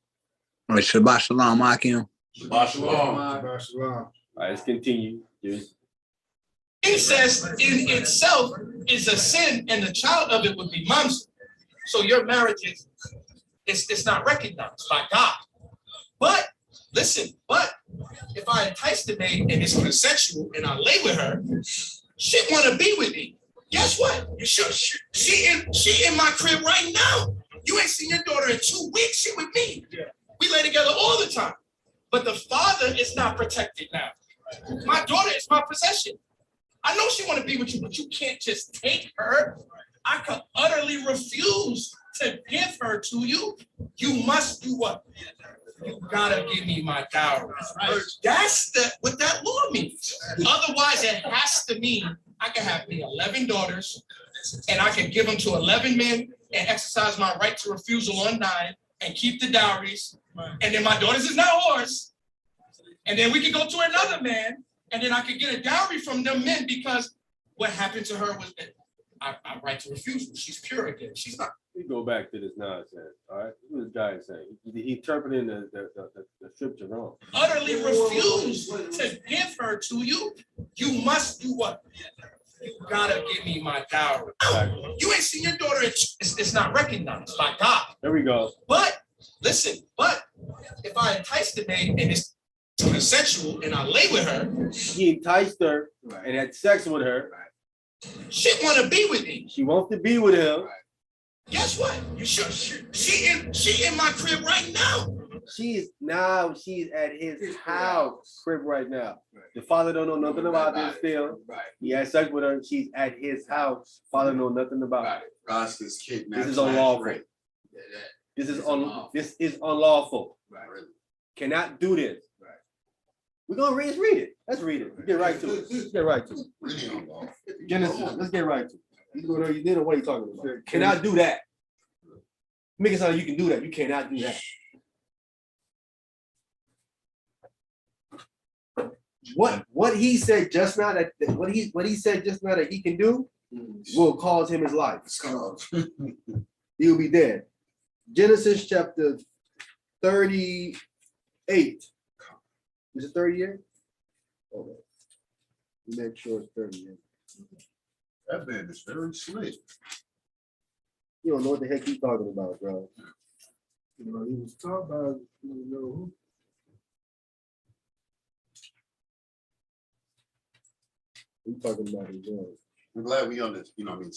All right, Shabbat Shalom, Akim. Shabbat shalom. Shabbat shalom. All right, let's continue. Just- Incest in itself is a sin, and the child of it would be mamzer. So your marriage is it's not recognized by God. But listen, if I entice the maid and it's consensual and I lay with her, she want to be with me. Guess what? She in my crib right now. You ain't seen your daughter in 2 weeks. She with me. We lay together all the time. But the father is not protected now. My daughter is my possession. I know she want to be with you, but you can't just take her. I could utterly refuse to give her to you. You must do what? You gotta give me my dowry. That's what that law means. Otherwise, it has to mean I can have me 11 daughters, and I can give them to 11 men and exercise my right to refusal on 9 and keep the dowries. And then my daughters is not ours. And then we can go to another man, and then I could get a dowry from them men because what happened to her was that I right to refusal. She's pure again. She's not. We go back to this nonsense, all right? What this guy is saying? He interpreting the scripture wrong. Utterly refuse to give her to you. You must do what? You gotta give me my dowry. You ain't seen your daughter. It's not recognized by God. There we go. But listen, if I entice the maid and it's consensual and I lay with her, He enticed her and had sex with her. she want to be with me. She wants to be with him. Guess what? She in my crib right now. She's at his house, crib right now. The father don't know nothing about this still. Right. He had sex with her. She's at his house. Father know nothing about it. Roscoe's kidnapped. This is unlawful. This is unlawful. Right. Cannot do this. Right. We're gonna read it. Let's read it. Let's get right to it. Let's get right to it. Really unlawful. Genesis, let's get right to it. You go there, you did it. What are you talking about? Cannot do that. Make it sound like you can do that. You cannot do that. What he said just now that what he said just now that he can do will cause him his life. He'll be dead. Genesis chapter 38. Is it 38? Hold on. Make sure it's 38. That man is very slick. You don't know what the heck he's talking about, bro. You know, he was talking about, you know, who. He's talking about his own. I'm glad we on this,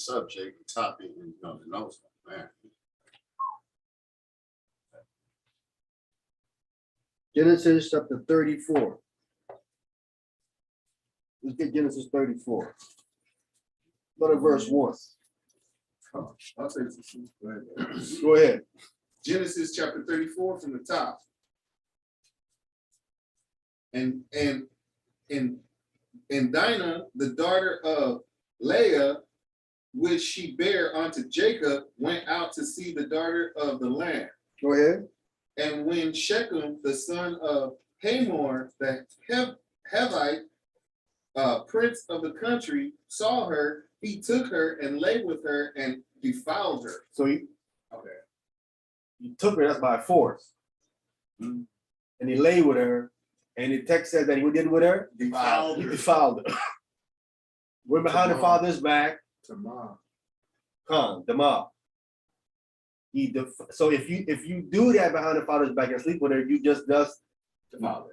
subject, topic, and the notes, man. Genesis chapter 34. Let's get Genesis 34. Go to verse 1. I'll take some. Go ahead. Genesis chapter 34 from the top. And Dinah, the daughter of Leah, which she bare unto Jacob, went out to see the daughter of the land. Go ahead. And when Shechem, the son of Hamor, the Hevite, prince of the country saw her, he took her and lay with her and defiled her. So he Okay. took her, that's by force. And he lay with her, and the text says that he did with her, Defiled he her. defiled her. We're behind the father's back, Tamar. the mob. So if you do that behind the father's back and sleep with her, you just Defiled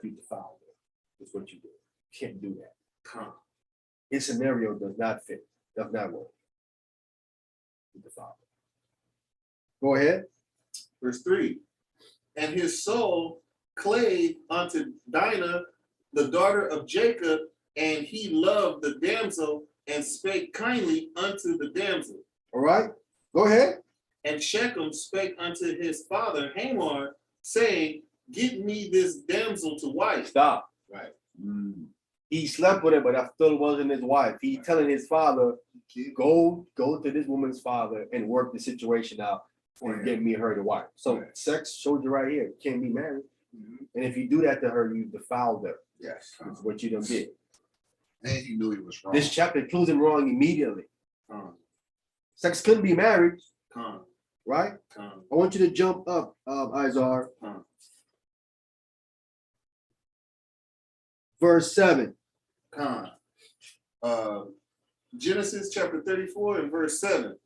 her. you defiled her. That's what you do. Can't do that. His scenario does not fit, does not work. You defiled her. Go ahead. Verse 3. And his soul clave unto Dinah, the daughter of Jacob, and he loved the damsel and spake kindly unto the damsel. All right. Go ahead. And Shechem spake unto his father Hamor, saying, Give me this damsel to wife. Stop. Right. He slept with her, but that still wasn't his wife. He telling his father, go to this woman's father and work the situation out and get me her to wife. So Right. sex showed you right here. Can't be married. Mhm. And if you do that to her, you defiled her. Yes. That's what you done did. And he knew he was wrong. This chapter proves him wrong immediately. Come, Sex couldn't be married, come, right? come, I want you to jump up, Izar. Verse 7. come. Genesis chapter 34 and verse 7.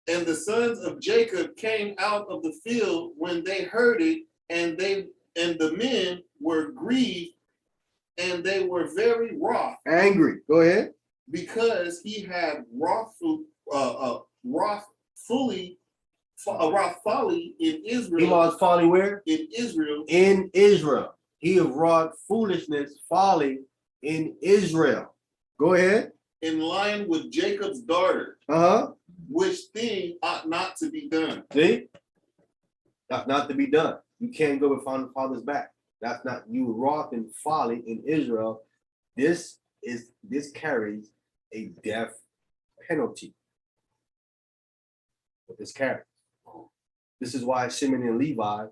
And the sons of Jacob came out of the field when they heard it, and the men were grieved, and they were very wroth, Angry. Go ahead. because he had wrought folly in He Israel. was folly where? In Israel, In Israel. He have wrought foolishness, folly in Israel. Go ahead. in line with Jacob's daughter, Uh-huh. which thing ought not to be done. See? That's not to be done. You can't go with father's back. That's not you wrought in folly in Israel. This carries a death penalty. What this carries. This is why Shimon and Levi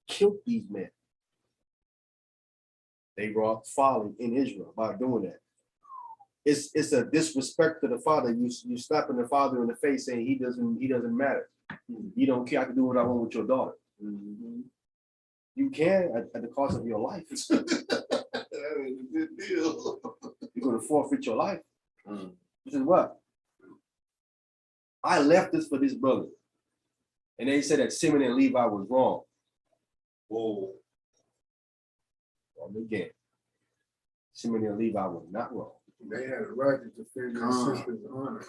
killed these men. They wrought folly in Israel by doing that. It's a disrespect to the father. You slapping the father in the face saying he doesn't matter. You don't care. I can do what I want with your daughter. You can at the cost of your life. That is a good deal. You're going to forfeit your life. This is what? I left this for this brother. And they said that Shimon and Levi was wrong. Whoa. Wrong again. Shimon and Levi were not wrong. They had a right to defend their sister's honor.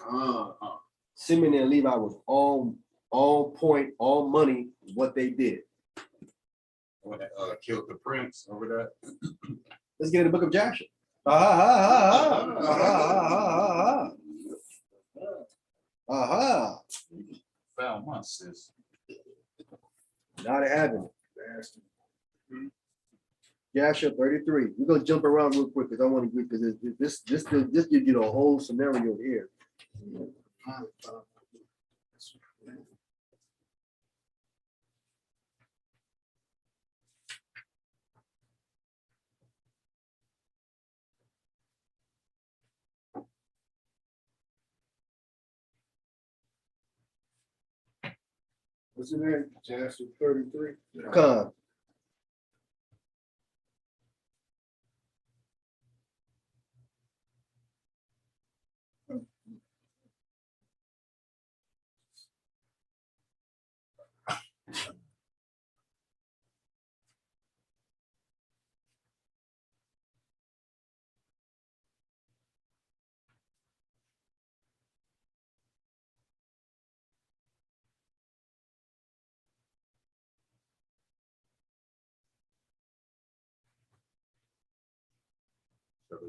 Shimon and Levi was on point, on money, what they did. When they killed the prince over that. Let's get in the book of Joshua. Found my sis. Now they having it. Nasty. Joshua 33. We're gonna jump around real quick because I want to agree because this gives you the whole scenario here. What's your name? Joshua 33. Come.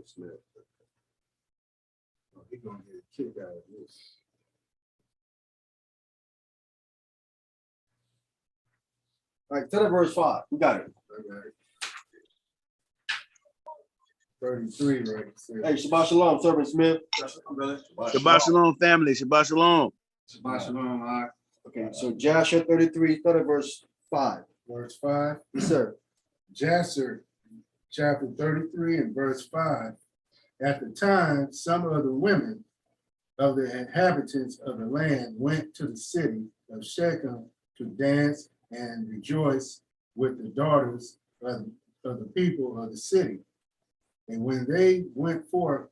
Smith. Oh, he's gonna get a kick out of this. All right, tell verse 5. We got it. Okay. 33, right? Hey, Shabbat Shalom, Servant Smith. Shabbat Shalom, family. Shabbat Shalom. Shabbat shalom, all right. Okay, so Joshua 33, start at verse 5. Verse 5. Yes, sir. Joshua chapter 33 and verse 5. At the time, some of the women of the inhabitants of the land went to the city of Shechem to dance and rejoice with the daughters of the people of the city. And when they went forth,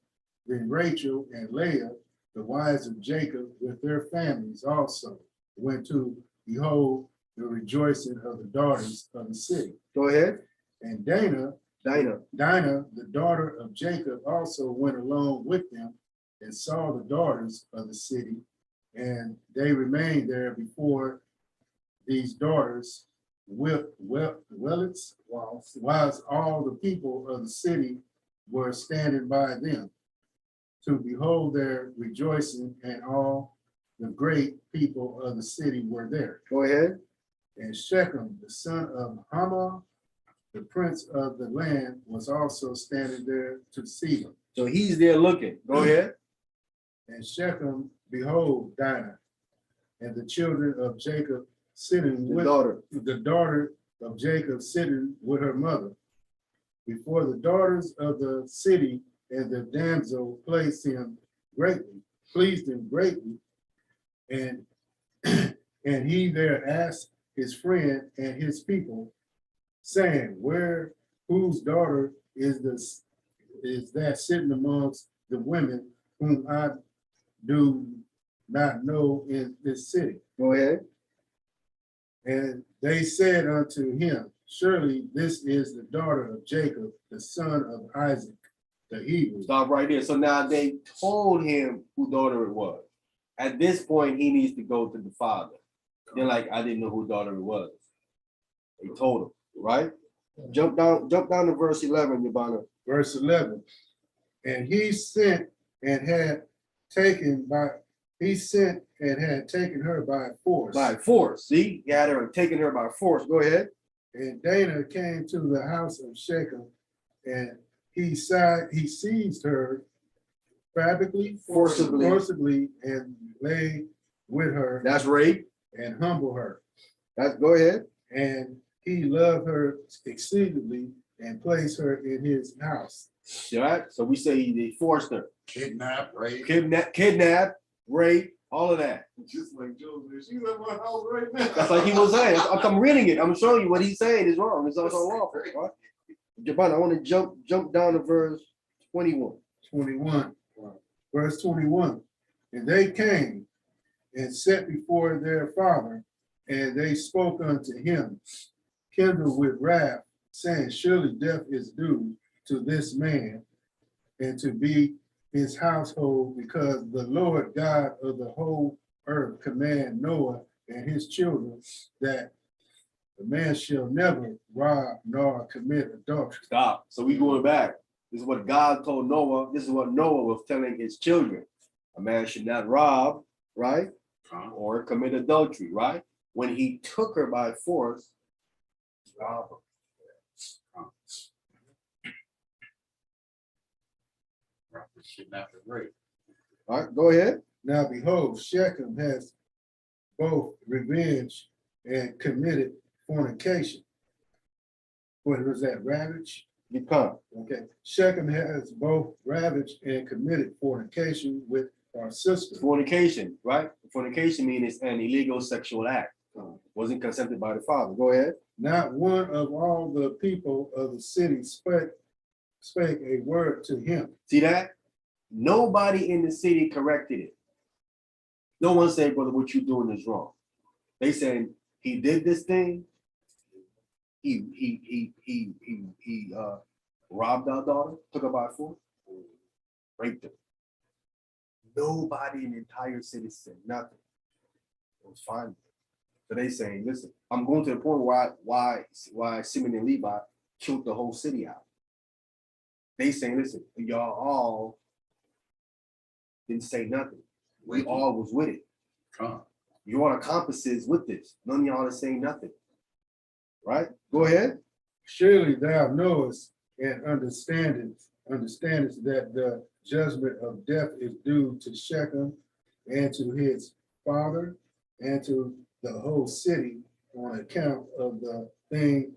then Rachel and Leah, the wives of Jacob, with their families also went to behold the rejoicing of the daughters of the city. Go ahead. And Dinah, the daughter of Jacob, also went along with them and saw the daughters of the city, and they remained there before these daughters whilst all the people of the city were standing by them to behold their rejoicing, and all the great people of the city were there. Go ahead. And Shechem, the son of Hamor, the prince of the land, was also standing there to see them. So he's there looking. Go ahead. And Shechem, behold, Dinah, and the children of Jacob sitting with the daughter of Jacob sitting with her mother. Before the daughters of the city, and the damsel pleased him greatly, and and he there asked his friend and his people, saying, whose daughter is that sitting amongst the women whom I do not know in this city? Go ahead. And they said unto him, surely this is the daughter of Jacob, the son of Isaac, the Hebrew. Stop right there. So now they told him who daughter it was. At this point, he needs to go to the father. They're like, I didn't know who daughter it was. They told him, right? Jump down to verse 11, Yabana. Verse 11. And he sent and had taken her by force. By force. See, he had her taken her by force. Go ahead. And Dinah came to the house of Shechem, and he seized her forcibly, and lay with her. That's rape. And humble her. Go ahead. And he loved her exceedingly and placed her in his house. Right? So we say they forced her. Kidnap, rape. Kidnap, rape, all of that. Just like Joseph, she's at my house right now. That's like he was saying. I'm reading it. I'm showing you what he's saying is wrong. It's also wrong. Right? Japan, I want to jump down to verse 21. 21. Verse 21. And they came and sat before their father, and they spoke unto him, kindled with wrath, saying, surely death is due to this man, and to be his household, because the Lord God of the whole earth command Noah and his children that the man shall never rob nor commit adultery. Stop. So we going back. This is what God told Noah. This is what Noah was telling his children. A man should not rob, right? Or commit adultery, right? When he took her by force, rob her. All right, go ahead. Now behold, Shechem has both revenge and committed fornication. What was that, ravage? Become. Okay, Shechem has both ravaged and committed fornication with our sister. Fornication, right? Fornication means it's an illegal sexual act. Wasn't consented by the father. Go ahead. Not one of all the people of the city spake a word to him. See that? Nobody in the city corrected it. No one said, brother, what you doing is wrong. They saying he did this thing. He robbed our daughter, took her by force, raped her. Nobody in the entire city said nothing. It was fine. So they saying, listen, I'm going to the point why Simeon and Levi killed the whole city out. They saying, listen, y'all all didn't say nothing. We all was with it. You are accomplices with this. None of y'all are saying nothing. Right? Go ahead. Surely thou knowest and understandest that the judgment of death is due to Shechem and to his father and to the whole city on account of the thing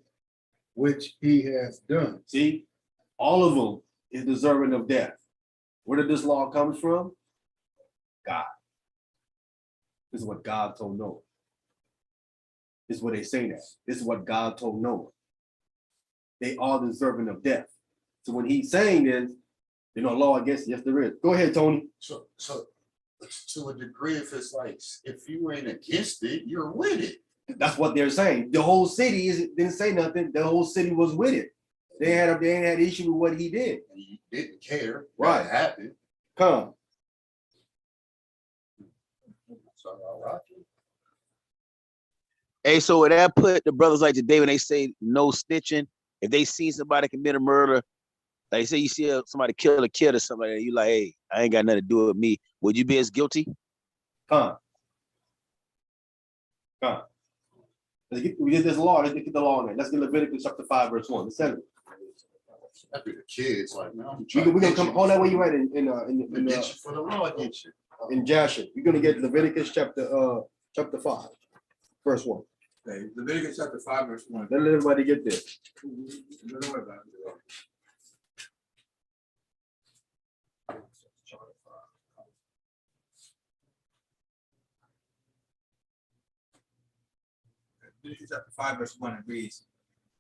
which he has done. See, all of them is deserving of death. Where did this law comes from? God. This is what God told Noah. This is what they say that. This is what God told Noah. They are deserving of death. So when he's saying this, you know, law against it. Yes, there is. Go ahead, Tony. So to a degree, if it's like, if you ain't against it, you're with it. That's what they're saying. The whole city didn't say nothing. The whole city was with it. They ain't had issue with what he did. And you didn't care. Right. That happened. Come. So, all right. Hey, so would that put the brothers like today when they say no snitching? If they see somebody commit a murder, like say you see somebody kill a kid or something like that, you like, hey, I ain't got nothing to do with me. Would you be as guilty? Come. We did this law. Let's get the law in there. Let's get Leviticus chapter 5, verse 1. Let's send it. That'd be the kids, like, man, I'm We're trying gonna to come. Hold that way you at in get you for the law, get you. in Jasher. We're gonna get Leviticus chapter 5, verse 1. Okay, Leviticus chapter 5, verse 1. Let everybody get there. Don't worry about it. Leviticus chapter 5, verse 1, it reads,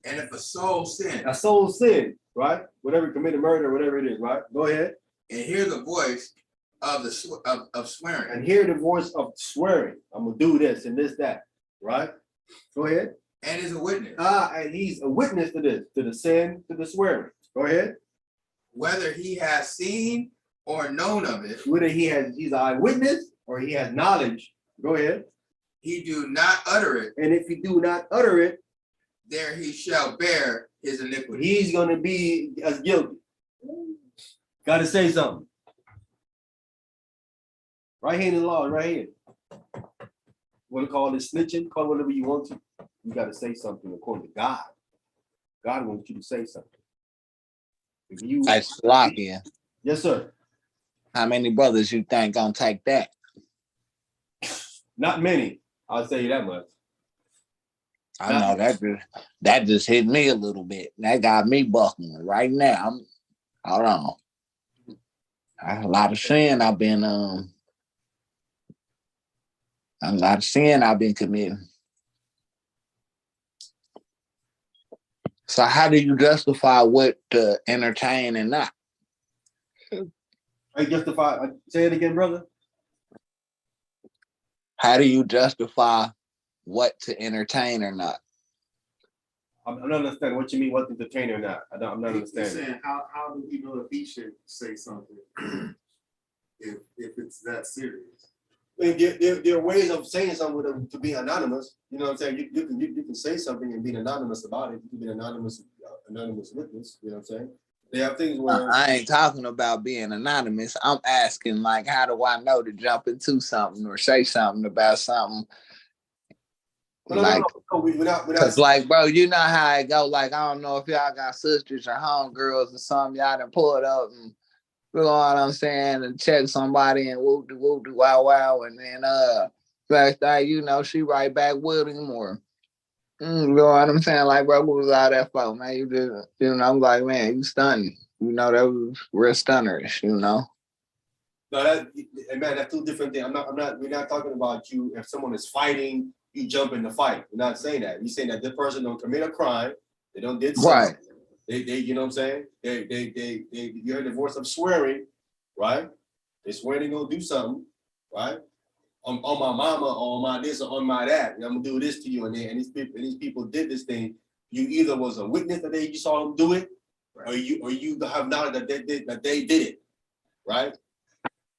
and if a soul sin A soul sin, right? Whatever committed murder, whatever it is, right? Go ahead. and hear the voice of the of swearing, And hear the voice of swearing. I'm gonna do this and this, that, right? Go ahead. and is a witness, And he's a witness to this, to the sin, to the swearing. Go ahead. whether he has seen or known of it, Whether he's an eyewitness or he has knowledge. Go ahead. he do not utter it, And if he do not utter it, there he shall bear his iniquity. he's gonna be as guilty. Gotta say something. Right here in the law, right here. Want to call it snitching? Call it whatever you want to. You gotta say something according to God. God wants you to say something. If you, That's Slovakia. yes, sir. How many brothers you think gonna take that? Not many. I'll tell you that much. I know that just hit me a little bit. That got me buckling right now. Hold on. A lot of sin I've been committing. So how do you justify what to entertain and not? I justify. Say it again, brother. How do you justify what to entertain or not? I'm not understanding what you mean. What entertain or not? I'm not He's understanding. saying, how do we know if he should say something if it's that serious? I mean, there are ways of saying something to be anonymous. You know what I'm saying? You can say something and be anonymous about it. You can be an anonymous witness. You know what I'm saying? There are things where I ain't talking about being anonymous. I'm asking, like, how do I know to jump into something or say something about something? Like, we're not. cause like, bro, you know how it go. Like, I don't know if y'all got sisters or homegirls or something. Y'all done pulled up and, you know what I'm saying, and check somebody and whoop de wow wow, and then first thing you know, she right back with him or. You know what I'm saying? Like, bro, what was all that for, man? You just, you know, I'm like, man, you stunning. You know, that was real stunnerish, you know? No, that, man, that's two different things. We're not talking about you. If someone is fighting, you jump in the fight. We're not saying that. We're saying that this person don't commit a crime. They don't did something. Right. They, you know what I'm saying? They you heard the voice of swearing, right? They swear they gonna do something, right? On my mama, or on my this, or on my that. I'm gonna do this to you, and these people did this thing. You either was a witness that you saw them do it, right, or you have knowledge that they did it, right?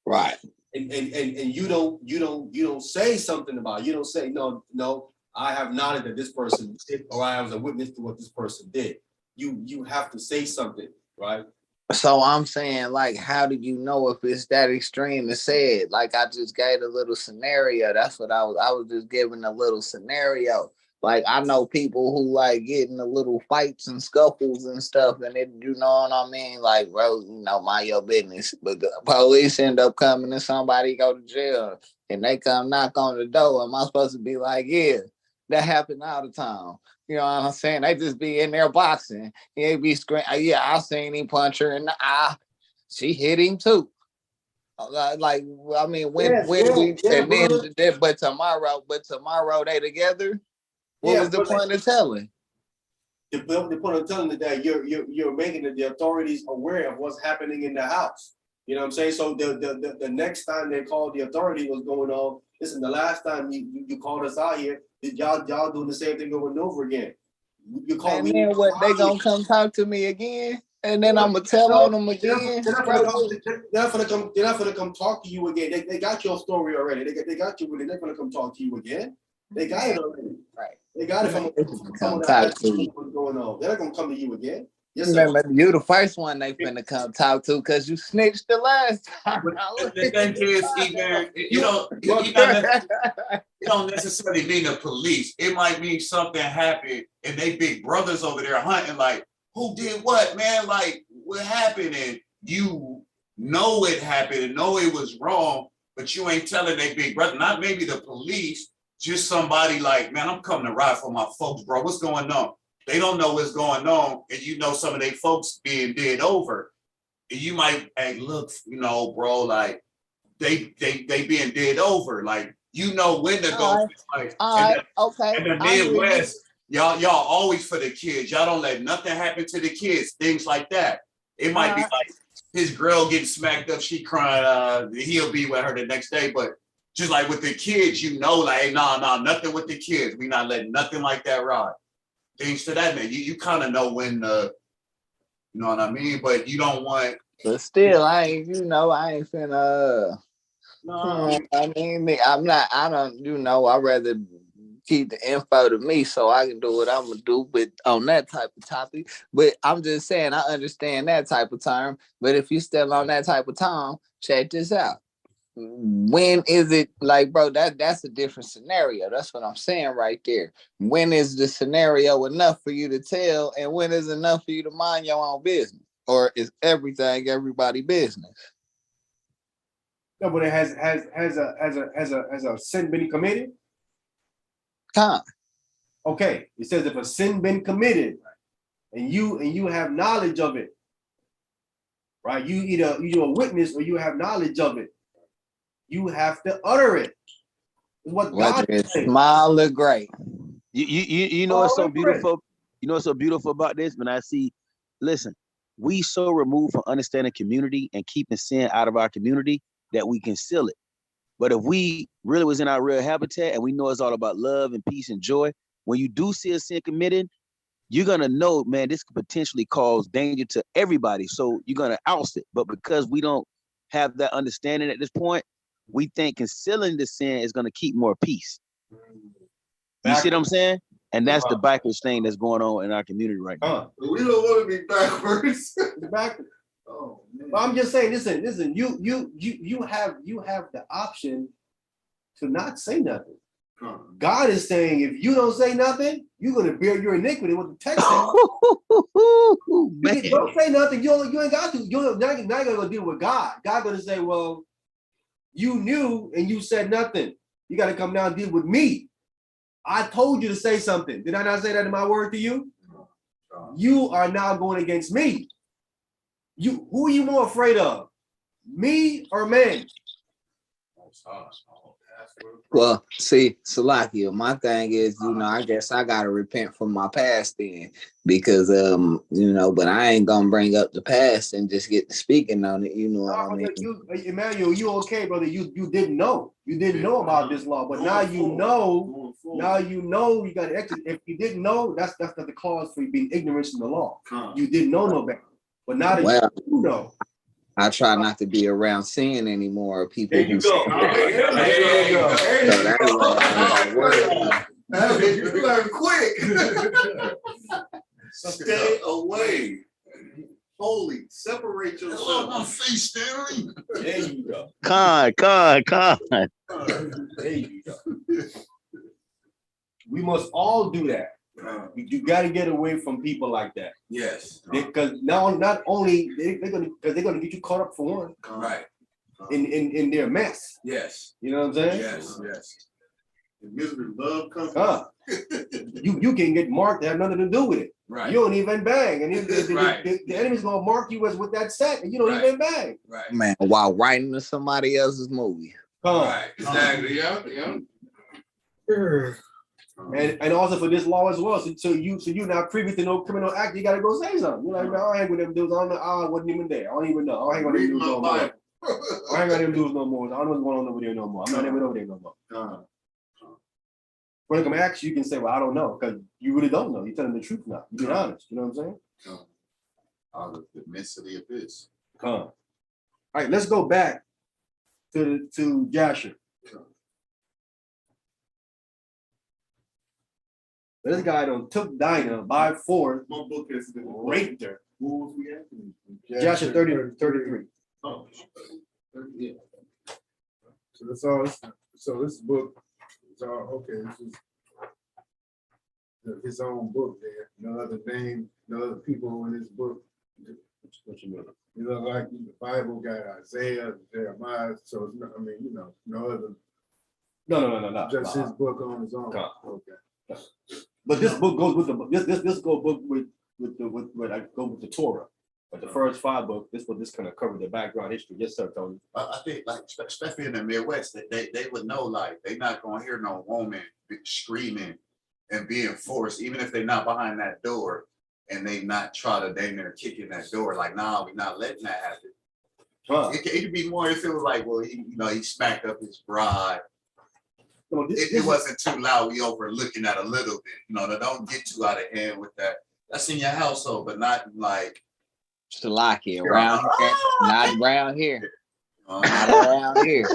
Right. And you don't say something about it. You don't say no. I have knowledge that this person did, or I was a witness to what this person did. You have to say something, right? So I'm saying, like, how do you know if it's that extreme to say it? Like, I just gave a little scenario. That's what I was just giving a little scenario. Like, I know people who like getting the little fights and scuffles and stuff, and it, you know what I mean? Like, bro, you know, mind your business. But the police end up coming and somebody go to jail, and they come knock on the door. Am I supposed to be like, yeah, that happened all the time? You know what I'm saying? They just be in there boxing. They be screaming, yeah, I seen him punch her in the eye. She hit him too. Like, I mean, when Yes, when yeah, we yeah, and then brother. but tomorrow they together. What Yeah, was the but point of telling? the point of telling it that you're making the authorities aware of what's happening in the house. You know what I'm saying? So the next time they called the authority was going on. Listen, the last time you called us out here, y'all doing the same thing over and over again. You called And me. then what? They gonna come talk to me again, and then I'm gonna tell on them again, They're not bro. gonna come. They're not gonna come. They're not gonna come talk to you again. They got your story already. They got you with it. They're gonna come talk to you again. They got it already. Right. They got it from They gonna come someone that talk has to you. what's going on. They're not gonna come to you again. Yes, sir. Remember, you the first one they finna come talk to because you snitched the last time. The thing is, even it don't necessarily mean the police. It might mean something happened and they big brothers over there hunting, like, who did what, man? Like, what happened? And you know it happened and know it was wrong, but you ain't telling they big brother, not maybe the police, just somebody like, man, I'm coming to ride for my folks, bro. What's going on? They don't know what's going on, and you know some of their folks being dead over. And you might, hey, look, you know, bro, like they being dead over. Like, you know when to go. Like, Okay. in the Midwest, y'all always for the kids. Y'all don't let nothing happen to the kids, things like that. It might be like his girl getting smacked up, she crying, he'll be with her the next day. But just like with the kids, you know, like, hey, nah, nothing with the kids. We not letting nothing like that ride. Things to that man. You kind of know when you know what I mean? But you don't want. But still, I ain't finna. No. I mean, I'm not. I don't. I'd rather keep the info to me so I can do what I'm gonna do. But on that type of topic, but I'm just saying I understand that type of term. But if you still on that type of time, check this out. When is it like, bro? That's a different scenario. That's what I'm saying right there. When is the scenario enough for you to tell, and when is enough for you to mind your own business, or is everything everybody business? No, but it has a sin been committed? Time. Okay, it says if a sin been committed, and you have knowledge of it, right? You're a witness or you have knowledge of it. You have to utter it. It's what God is small or great. You know what's so beautiful? You know what's so beautiful about this? When I see, listen, we so removed from understanding community and keeping sin out of our community that we conceal it. But if we really was in our real habitat and we know it's all about love and peace and joy, when you do see a sin committed, you're gonna know, man, this could potentially cause danger to everybody. So you're gonna oust it. But because we don't have that understanding at this point, we think concealing the sin is gonna keep more peace. You see what I'm saying? And that's the backwards thing that's going on in our community right now. We don't want to be backwards. Backwards. Oh, man. But I'm just saying, listen. You have the option to not say nothing. God is saying, if you don't say nothing, you're gonna bear your iniquity. With the text saying, don't say nothing. You ain't got to. You're not gonna go deal with God. God gonna say, well, you knew and you said nothing. You got to come down and deal with me. I told you to say something. Did I not say that in my word to you? You are now going against me. Who are you more afraid of? Me or man? Well, see, Salakia, my thing is, I guess I gotta repent from my past then, because but I ain't gonna bring up the past and just get to speaking on it. You know what I mean? Emmanuel, you okay, brother? You didn't know. You didn't know about this law, but now you know. Now you know you got to exit. If you didn't know, that's not the clause for being ignorant in the law. You didn't know no better, but now that you know. I try not to be around sin anymore. People who go. There you go. You learn quick. Stay away. Holy, separate yourself. My face, Stanley. There you go. Con. There you go. We must all do that. You got to get away from people like that. Yes. Because not only they're gonna get you caught up for one. Right. In their mess. Yes. You know what I'm saying? Yes. and misery love company. You can get marked, that have nothing to do with it. Right. You don't even bang, and Right. the enemy's gonna mark you as with that set, and you don't Right. even bang. Right. Man, while writing to somebody else's movie. Right. Exactly. Yeah. Yeah. And also for this law as well. So you not privy to no criminal act, you gotta go say something. You're like, man, I ain't with them dudes. I wasn't even there. I don't even know. I ain't gonna Read even my know more. Bible. I ain't got them dudes no more. I don't know what's going on over there no more. I'm not even over there no more. When they come ask you, you can say, well, I don't know, because you really don't know. You're telling the truth now. You're being honest. You know what I'm saying? Out of the immensity of this. All right, let's go back to Jasher. This guy done took Dinah by force, My book has been raped her. Who was we at? Jasher 33. Oh, yeah. So that's all. So this book is all okay. This is his own book. There, no other name, no other people in his book. What you mean? You know, like the Bible got Isaiah, Jeremiah. So it's not, I mean, you know, no other. No. Just his book on his own. No. Okay. But this book goes with this go book with I go with the Torah. But the first 5 books, this kind of covered the background history. Yes, sir, Tony. I think, like, especially in the Midwest, that they would know, like, they not gonna hear no woman screaming and being forced, even if they're not behind that door and they not try to dang near kicking that door. Like, nah, we're not letting that happen. It could be more if it was like, well, he smacked up his bride. No, It wasn't too loud. We overlooking that a little bit. Don't get too out of hand with that. That's in your household, but not like. Salaki around here, not around here. Not around here.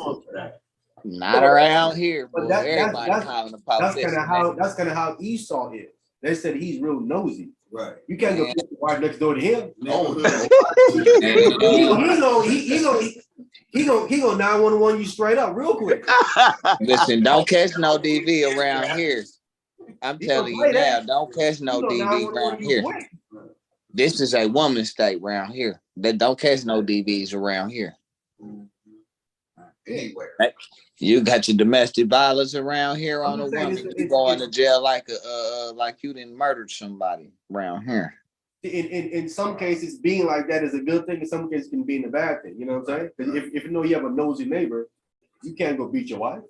Not around here. But Boy. Everybody calling the politician. That's kind of how Esau is. They said he's real nosy. Right. You can't go right next door to him. Oh, He gonna 911 you straight up real quick. Listen, don't catch no DV around here. I'm telling you now, don't catch no DV around here. This is a woman's state around here. They don't catch no DVs around here. Anywhere. You got your domestic violence around here on a woman. You going to jail like you didn't murdered somebody around here. In some cases, being like that is a good thing. In some cases, it can be a bad thing. You know what I'm saying? Because if you know you have a nosy neighbor, you can't go beat your wife.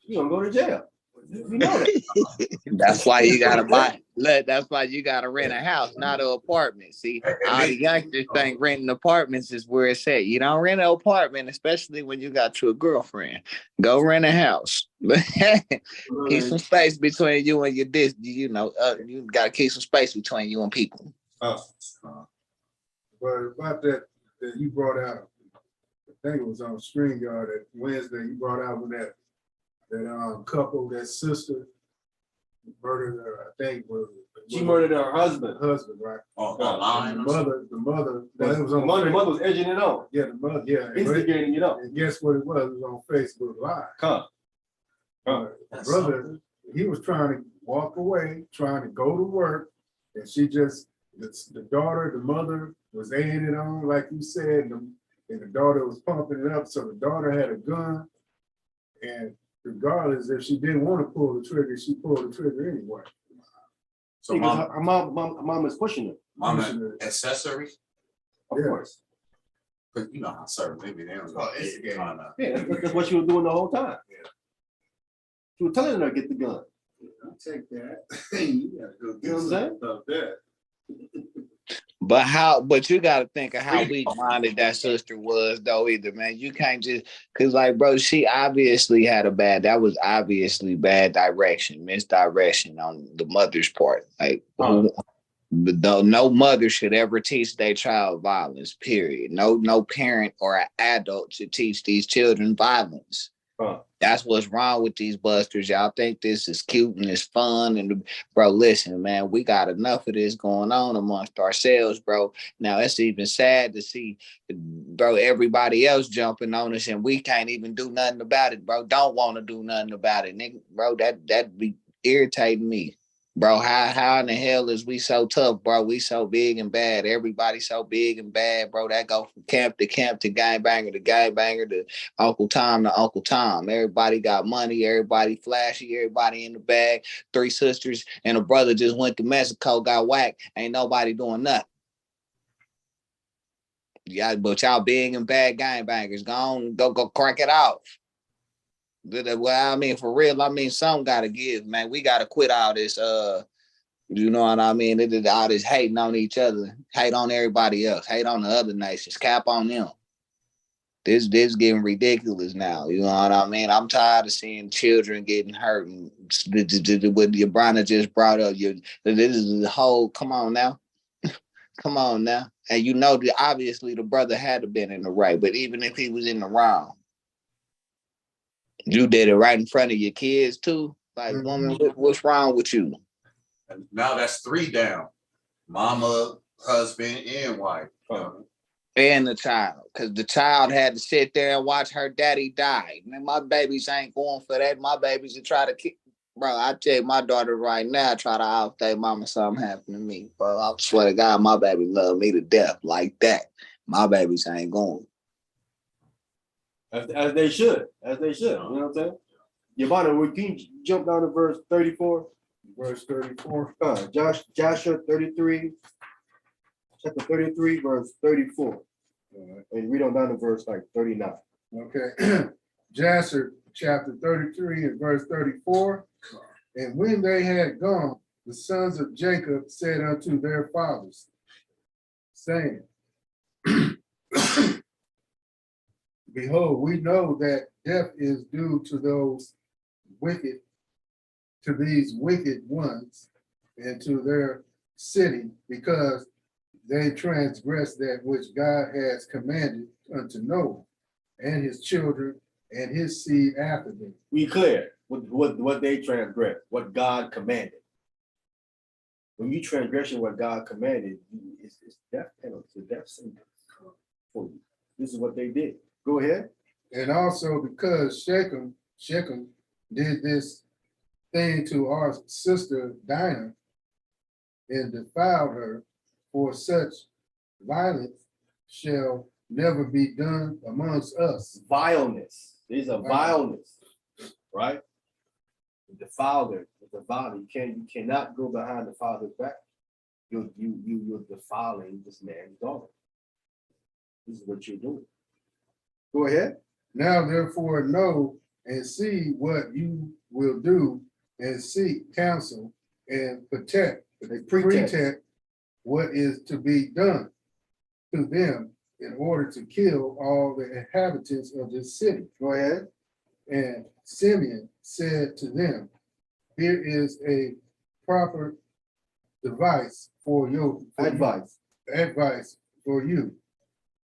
You're gonna go to jail. You know that. That's why you gotta buy. That's why you gotta rent a house, not an apartment. See, all the youngsters think renting apartments is where it's at. You don't rent an apartment, especially when you got you a girlfriend. Go rent a house. Keep some space between you and your disc. You gotta keep some space between you and people. But about that you brought out, I think it was on StreamYard that Wednesday. You brought out when that couple, that sister murdered her. I think she murdered her husband. Right? Online. The mother. That was the on mother was edging it on. Yeah, the mother. Yeah, instigating it up. And guess what it was? It was on Facebook Live. Brother, he was trying to walk away, trying to go to work, and she just the daughter, the mother was egging it on, like you said, and the daughter was pumping it up. So the daughter had a gun, and regardless if she didn't want to pull the trigger, she pulled the trigger anyway. So mom is pushing it. Mama accessory? Of course. Because you know how certain maybe they don't know. Yeah, that's what she was doing the whole time. Yeah. She was telling her to get the gun. I'll take that. You gotta go You know what I'm saying? stuff there. But you got to think of how weak-minded that sister was, though. Either, man, you can't just like, bro, she obviously had that was obviously bad misdirection on the mother's part. Like, no mother should ever teach their child violence. Period. No parent or an adult should teach these children violence. That's what's wrong with these busters. Y'all think this is cute and it's fun. And bro, listen, man, we got enough of this going on amongst ourselves, bro. Now it's even sad to see, bro, everybody else jumping on us and we can't even do nothing about it, bro. Don't want to do nothing about it, nigga. Bro, that be irritating me. Bro, how in the hell is we so tough, bro? We so big and bad. Everybody so big and bad, bro. That go from camp to gangbanger to gangbanger to Uncle Tom to Uncle Tom. Everybody got money, everybody flashy, everybody in the bag. 3 sisters and a brother just went to Mexico, got whacked. Ain't nobody doing nothing. Yeah, but y'all big and bad gangbangers. Go crack it off. Well, I mean, for real, I mean, some gotta give, man. We gotta quit all this, you know what I mean? All this hating on each other, hate on everybody else, hate on the other nations, cap on them. This getting ridiculous now. You know what I mean? I'm tired of seeing children getting hurt. And what your Brana just brought up, this is the whole. Come on now, come on now. And you know that obviously the brother had to been in the right, but even if he was in the wrong. You did it right in front of your kids too. Like, woman, what's wrong with you? And now that's 3 down. Mama, husband, and wife. And the child. Because the child had to sit there and watch her daddy die. Man, my babies ain't going for that. My babies will try to kick. Bro, I tell you, my daughter right now try to outstay mama something happened to me. Bro, I swear to God, my baby love me to death like that. My babies ain't going. As they should, you know what I'm saying? Yvonne, can you jump down to verse 34? Verse 34. Joshua 33, chapter 33, verse 34. And read on down to verse like 39. Okay. Joshua chapter 33 and verse 34. And when they had gone, the sons of Jacob said unto their fathers, saying, Behold, we know that death is due to those wicked, to these wicked ones, and to their city, because they transgressed that which God has commanded unto Noah and his children and his seed after them. We clear what they transgressed, what God commanded. When you transgression what God commanded, it's death penalty, it's death sentence for you. This is what they did. Go ahead. And also because Shechem did this thing to our sister Dinah and defiled her, for such violence shall never be done amongst us. Vileness. These are vileness, right? Defile it, defile. You cannot go behind the father's back. You're defiling this man's daughter. This is what you're doing. Go ahead. Now therefore know and see what you will do, and seek counsel and protect what is to be done to them in order to kill all the inhabitants of this city. Go ahead. And Simeon said to them, here is a proper device for you. Advice for you.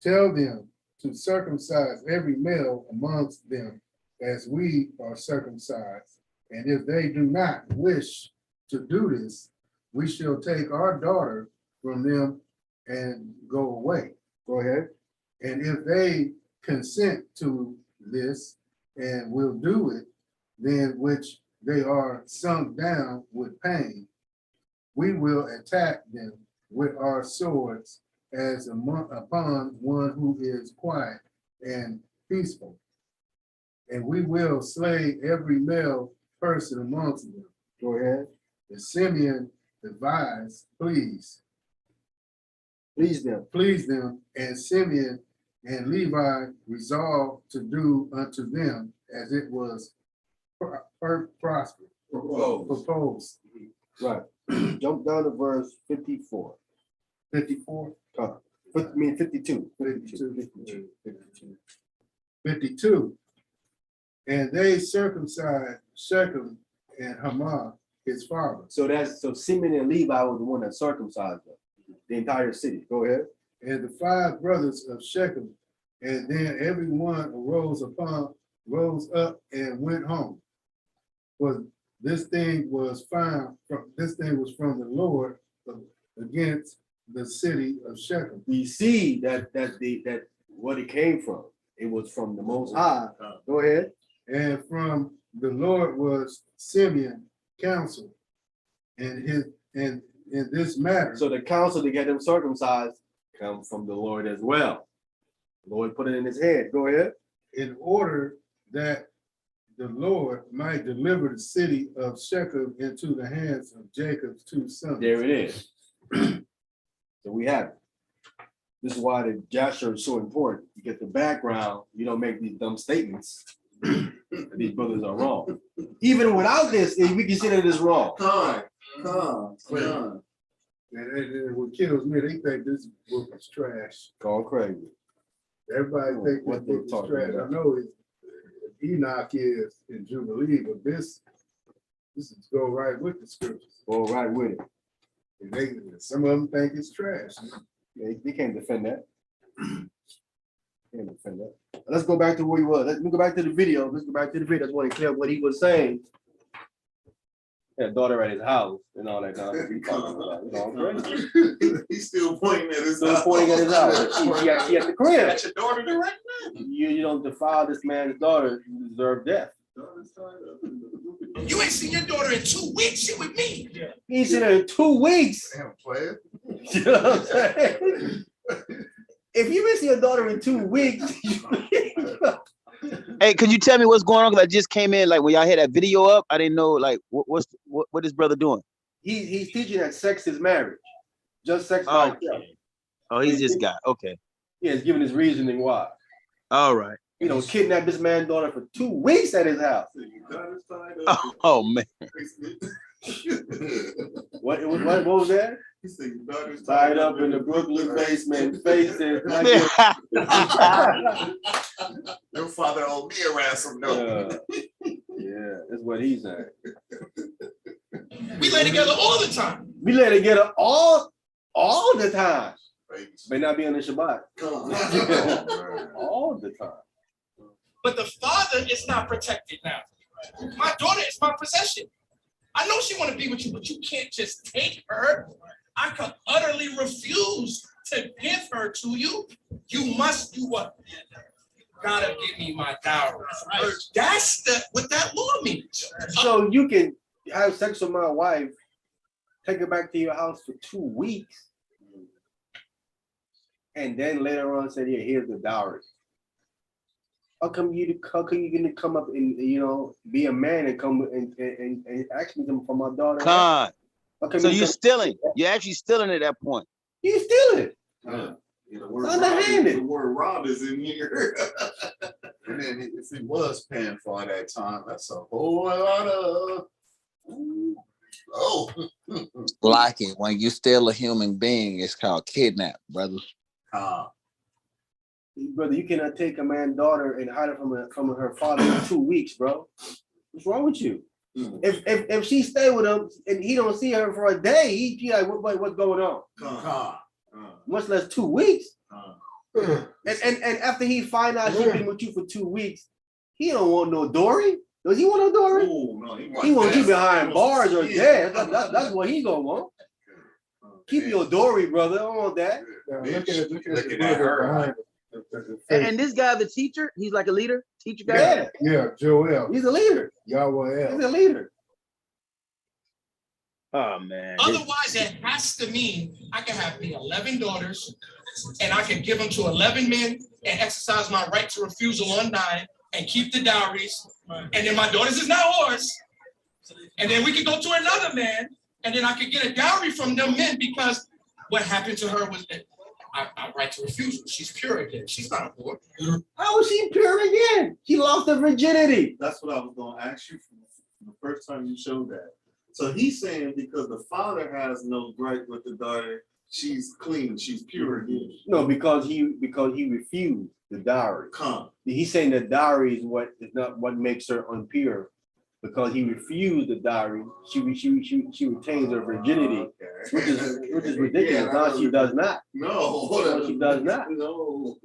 Tell them to circumcise every male amongst them as we are circumcised. And if they do not wish to do this, we shall take our daughter from them and go away. Go ahead. And if they consent to this and will do it, then which they are sunk down with pain, we will attack them with our swords as upon one who is quiet and peaceful. And we will slay every male person amongst them. Go ahead. And Simeon advised, please them, and Simeon and Levi resolved to do unto them as it was proposed. Right. Jump down to verse 54. 54? I mean 52. 52. And they circumcised Shechem and Hamah, his father. So Simeon and Levi was the one that circumcised them, the entire city. Go ahead. And the 5 brothers of Shechem, and then everyone rose up and went home. For this thing was from the Lord against the city of Shechem. We see that what it came from. It was from the Most High. Go ahead. And from the Lord was Simeon counsel in this matter, So the counsel to get him circumcised comes from the Lord as well. The Lord put it in his head. Go ahead. in order that the Lord might deliver the city of Shechem into the hands of Jacob's 2 sons. There it is. So we have it. This is why the Joshua is so important. You get the background, you don't make these dumb statements. that these brothers are wrong. Even without this, we consider this wrong. Con. And what kills me, they think this book is trash. Going crazy. Everybody think this What they book is talking trash. about? I know it's Enoch is in Jubilee, but this is go right with the scriptures. Go right with it. And some of them think it's trash. They can't defend that. Can't defend that. Let's go back to where he was. Let's go back to the video. Let's go back to the video. That's what he clear what he was saying. Had a daughter at his house and all that kind of stuff. He's still pointing at his Still pointing at his house. She at the crib. That's your daughter direct man. You don't defile this man's daughter, you deserve death. You ain't seen your daughter in 2 weeks. She with me. He said in 2 weeks. Damn, player. You know what I'm saying? If you miss your daughter in 2 weeks, Hey, could you tell me what's going on? Because I just came in, like when y'all had that video up, I didn't know like what this brother doing. he's teaching that sex is marriage. Just sex by itself. Oh, he's just got okay. Yeah, he's giving his reasoning why. All right. You know, kidnap this man's daughter for 2 weeks at his house. Oh man. What was that? He said your daughter's Tied up in the Brooklyn basement, facing. Your father owed me a ransom note. Yeah, that's what he's saying. We lay together all the time. We lay together all the time. May not be on the Shabbat. All the time. But the father is not protected now. My daughter is my possession. I know she want to be with you, but you can't just take her. I could utterly refuse to give her to you. You must do what? Gotta give me my dowry. That's what that law means. So you can have sex with my wife, take her back to your house for 2 weeks, and then later on say, yeah, here's the dowry. How come you gonna come up and be a man and come and ask me for my daughter? Con. So you're stealing. You're actually stealing at that point. You stealing. The word Underhanded. The word rob is in here. And then if he was paying for it that time, that's a whole lot of. Like it when you steal a human being, it's called kidnap, brother. Brother, you cannot take a man's daughter and hide it from her father for 2 weeks, bro. What's wrong with you? If she stay with him and he don't see her for a day, he like, what's going on? Much less 2 weeks. And after he find out she's been with you for 2 weeks, he don't want no Dory. Does he want no Dory? No, he want you behind bars or dead. That's what he gonna want. Keep your Dory, brother. I don't want that. Look at her. And this guy, the teacher, he's like a leader, teacher guy. Yeah, Joel. He's a leader. Yahweh. He's a leader. Oh man. Otherwise, it has to mean I can have the 11 daughters and I can give them to 11 men and exercise my right to refusal on 9 and keep the dowries. And then my daughters is not yours. And then we can go to another man and then I could get a dowry from them men because what happened to her was that I right to refusal. She's pure again. She's not a whore. How is she pure again? She lost her virginity. That's what I was going to ask you from the first time you showed that. So he's saying because the father has no gripe with the daughter, she's clean, she's pure again. No, because he refused the dowry. He's saying the dowry is what makes her impure. Because he refused the dowry, she retains her virginity, which is ridiculous. No, she does not. No, she does not. No.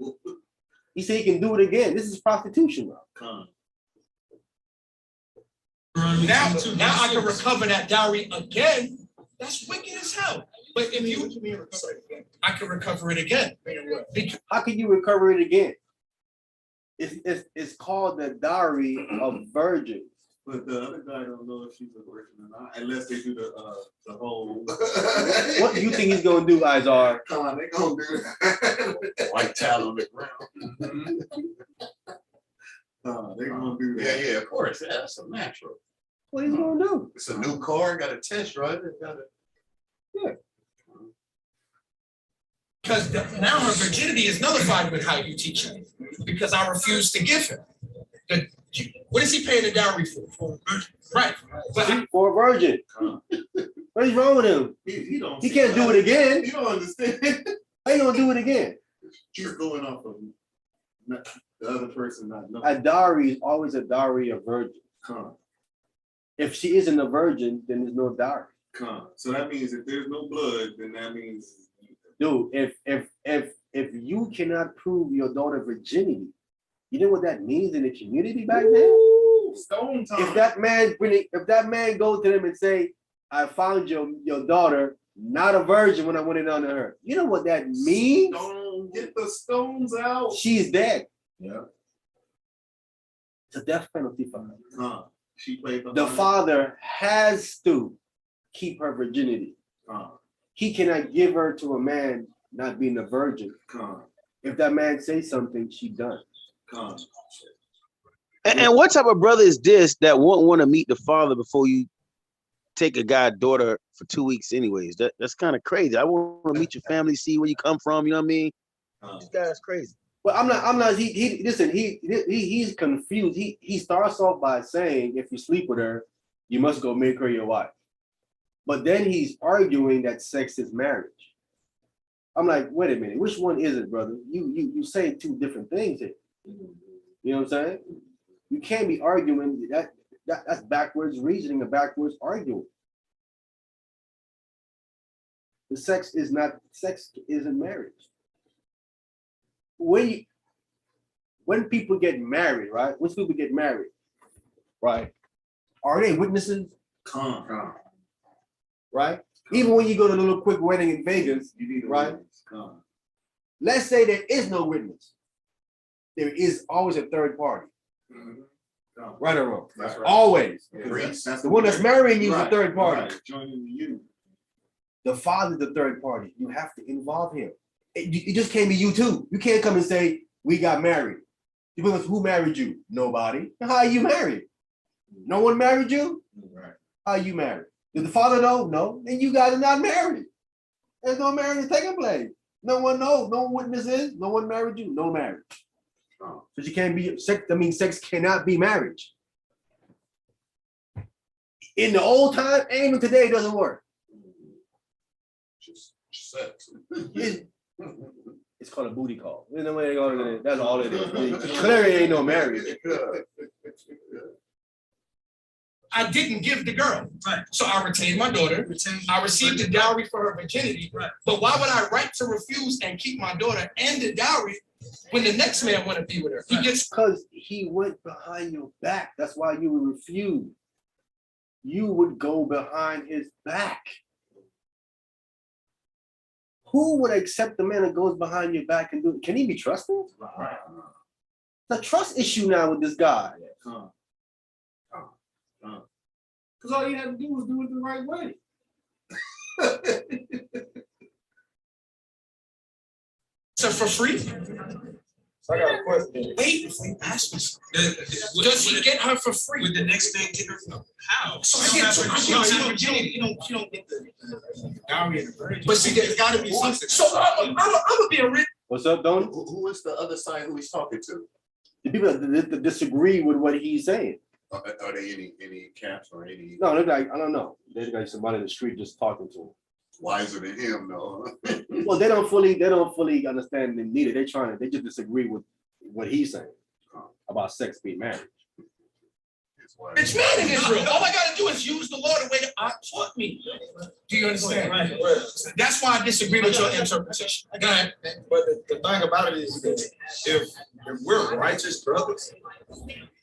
He said he can do it again. This is prostitution. Now I can recover that dowry again. That's wicked as hell. But if you, I can recover it again. How can you recover it again? It's called the dowry of virgins. But the other guy don't know if she's a virgin or not, unless they do the whole. What do you think he's gonna do, Izar? Come on, they gonna do that. White towel on the ground. They gonna do Yeah, that. yeah, of course. Yeah, that's a natural. What he's gonna do? It's a new car, got a test, right? It got a- Because now her virginity is nullified with how you teach her, because I refuse to give her. What is he paying the dowry for? Right, but For a virgin. What is wrong with him? He don't. He can't do it again. You don't understand. How you gonna do it again? He's going off of the other person not knowing. A dowry is always a dowry of virgin. Come, If she isn't a virgin, then there's no dowry. come. So that means if there's no blood, then that means. Dude, if you cannot prove your daughter virginity, you know what that means in the community back then? Stone time. If that man goes to them and say, I found your daughter not a virgin when I went in on her. You know what that means? Stone, get the stones out. She's dead. Yeah. It's a death penalty for her. She played The father has to keep her virginity. He cannot give her to a man not being a virgin. If that man says something, she done. And what type of brother is this that won't want to meet the father before you take a guy's daughter for 2 weeks anyways? That's kind of crazy. I want to meet your family, see where you come from, you know what I mean? This guy's crazy. Well, I'm not, he's confused. He starts off by saying, if you sleep with her, you must go make her your wife. But then he's arguing that sex is marriage. I'm like, wait a minute, which one is it, brother? You saying two different things here. You know what I'm saying? You can't be arguing that's backwards reasoning and backwards arguing. The sex isn't marriage. When people get married, right? When people get married, right? Are they witnesses? Right? Even when you go to a little quick wedding in Vegas, You need a right? witness. Let's say there is no witness. There is always a third party. Right or wrong? That's right. Always. That's The one that's marrying you is the Right, third party. right. Joining the union. The father's the third party. You have to involve him. It just can't be you two. You can't come and say, we got married. You go, who married you? Nobody. How are you married? No one married you? Right. How are you married? Did the father know? No. Then you guys are not married. There's no marriage taking place. No one knows. No witnesses. No one married you. No marriage. So you can't be sex. I mean, sex cannot be marriage. In the old time, and even today, it doesn't work. Just sex. It's called a booty call. You know what they call it? That's all it is. Clearly ain't no marriage. I didn't give the girl. Right. So I retained my daughter. I received the dowry for her virginity. Right. But why would I right to refuse and keep my daughter and the dowry when the next man want to be with her? He gets Because he went behind your back. That's why you would refuse. You would go behind his back. Who would accept the man that goes behind your back and do it? Can he be trusted? Right. It's a trust issue now with this guy. Because all you had to do was do it the right way. her for free. So I got a question. Wait, ask me. Does he get her for free? With the next man get her from how? So You don't get the dowry and the virgin. But see, there's gotta be something. So I'm gonna be a rich. What's up, Don? Who is the other side who he's talking to? The people that disagree with what he's saying. Are they any camps or any No, they're like, I don't know. They're like somebody in the street just talking to him. wiser than him? No. Well, they don't fully understand the need. They just disagree with what he's saying about sex being marriage. It's man in Israel. All I gotta do is use the law the way that I taught me. Do you understand? Right. That's why I disagree with your interpretation. Go ahead. But the thing about it is that if we're righteous brothers,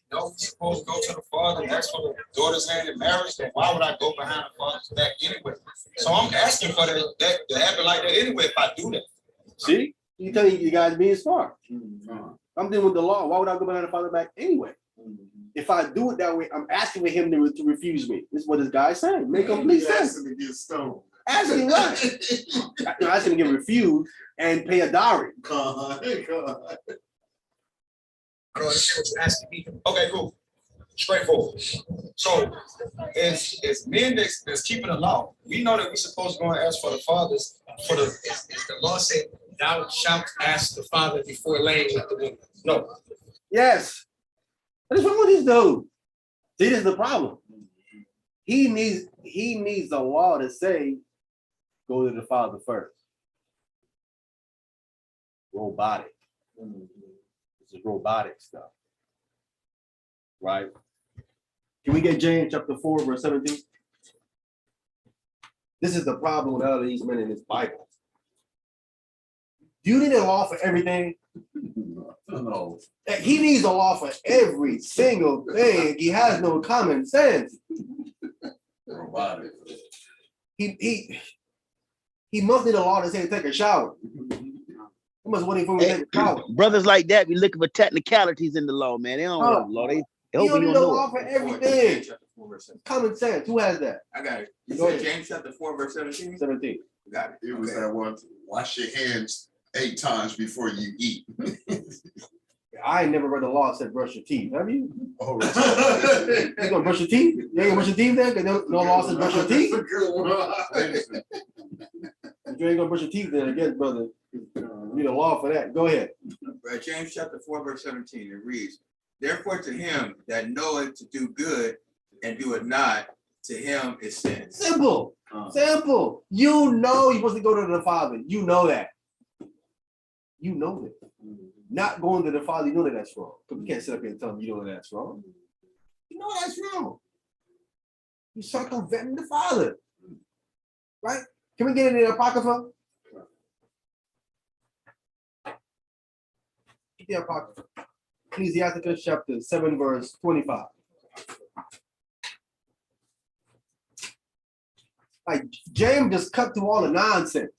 we're supposed to go to the father and ask for the daughter's hand in marriage, then why would I go behind the father's back anyway? So I'm asking for that to happen like that anyway if I do that. See? You tell you guys being smart. I'm dealing with the law. Why would I go behind the father back anyway? If I do it that way, I'm asking for him to refuse me. This is what this guy's saying. Make complete sense. To get stoned. Asking what? You're asking to get refused and pay a dowry. God. I don't understand what you're asking me. Okay, cool. Straightforward. So, as men that's keeping the law, we know that we're supposed to go and ask for the fathers for the. Is the law said, thou shalt ask the father before laying with the woman? No. Yes. What is wrong with this dude? See, this is the problem. He needs the law to say, go to the father first. Robotic. This is robotic stuff. Right? Can we get James chapter 4, verse 17? This is the problem with all of these men in this Bible. Do you need a law for everything? No. He needs a law for every single thing. He has no common sense. Robotic. He must need a law to say take a shower. He must wait for him to take a shower. Brothers like that be looking for technicalities in the law, man. They don't know the law. They You hope don't you need don't a know law it. for everything. Chapter 4, verse 17. Common sense. Who has that? I got it. You Go said ahead. James chapter 4, verse 17? 17. Got it. It was Okay. that one, wash your hands 8 times before you eat. I ain't never read the law that said brush your teeth. Have you? Oh, You gonna brush your teeth? You ain't gonna brush your teeth then? 'Cause no law says brush your teeth. If you ain't gonna brush your teeth, then I guess, brother, you need a law for that. Go ahead. Right, James chapter 4, verse 17, it reads, therefore to him that knoweth to do good and do it not, to him is sin. Simple. Simple. You know you're supposed to go to the Father. You know that. You know that. Not going to the Father, you know that that's wrong. Because we can't sit up here and tell him you know that's wrong. You know that's wrong. You circumventing the Father. Right? Can we get it in the Apocrypha? Get the Apocrypha. Ecclesiasticus chapter 7, verse 25. Like James just cut through all the nonsense.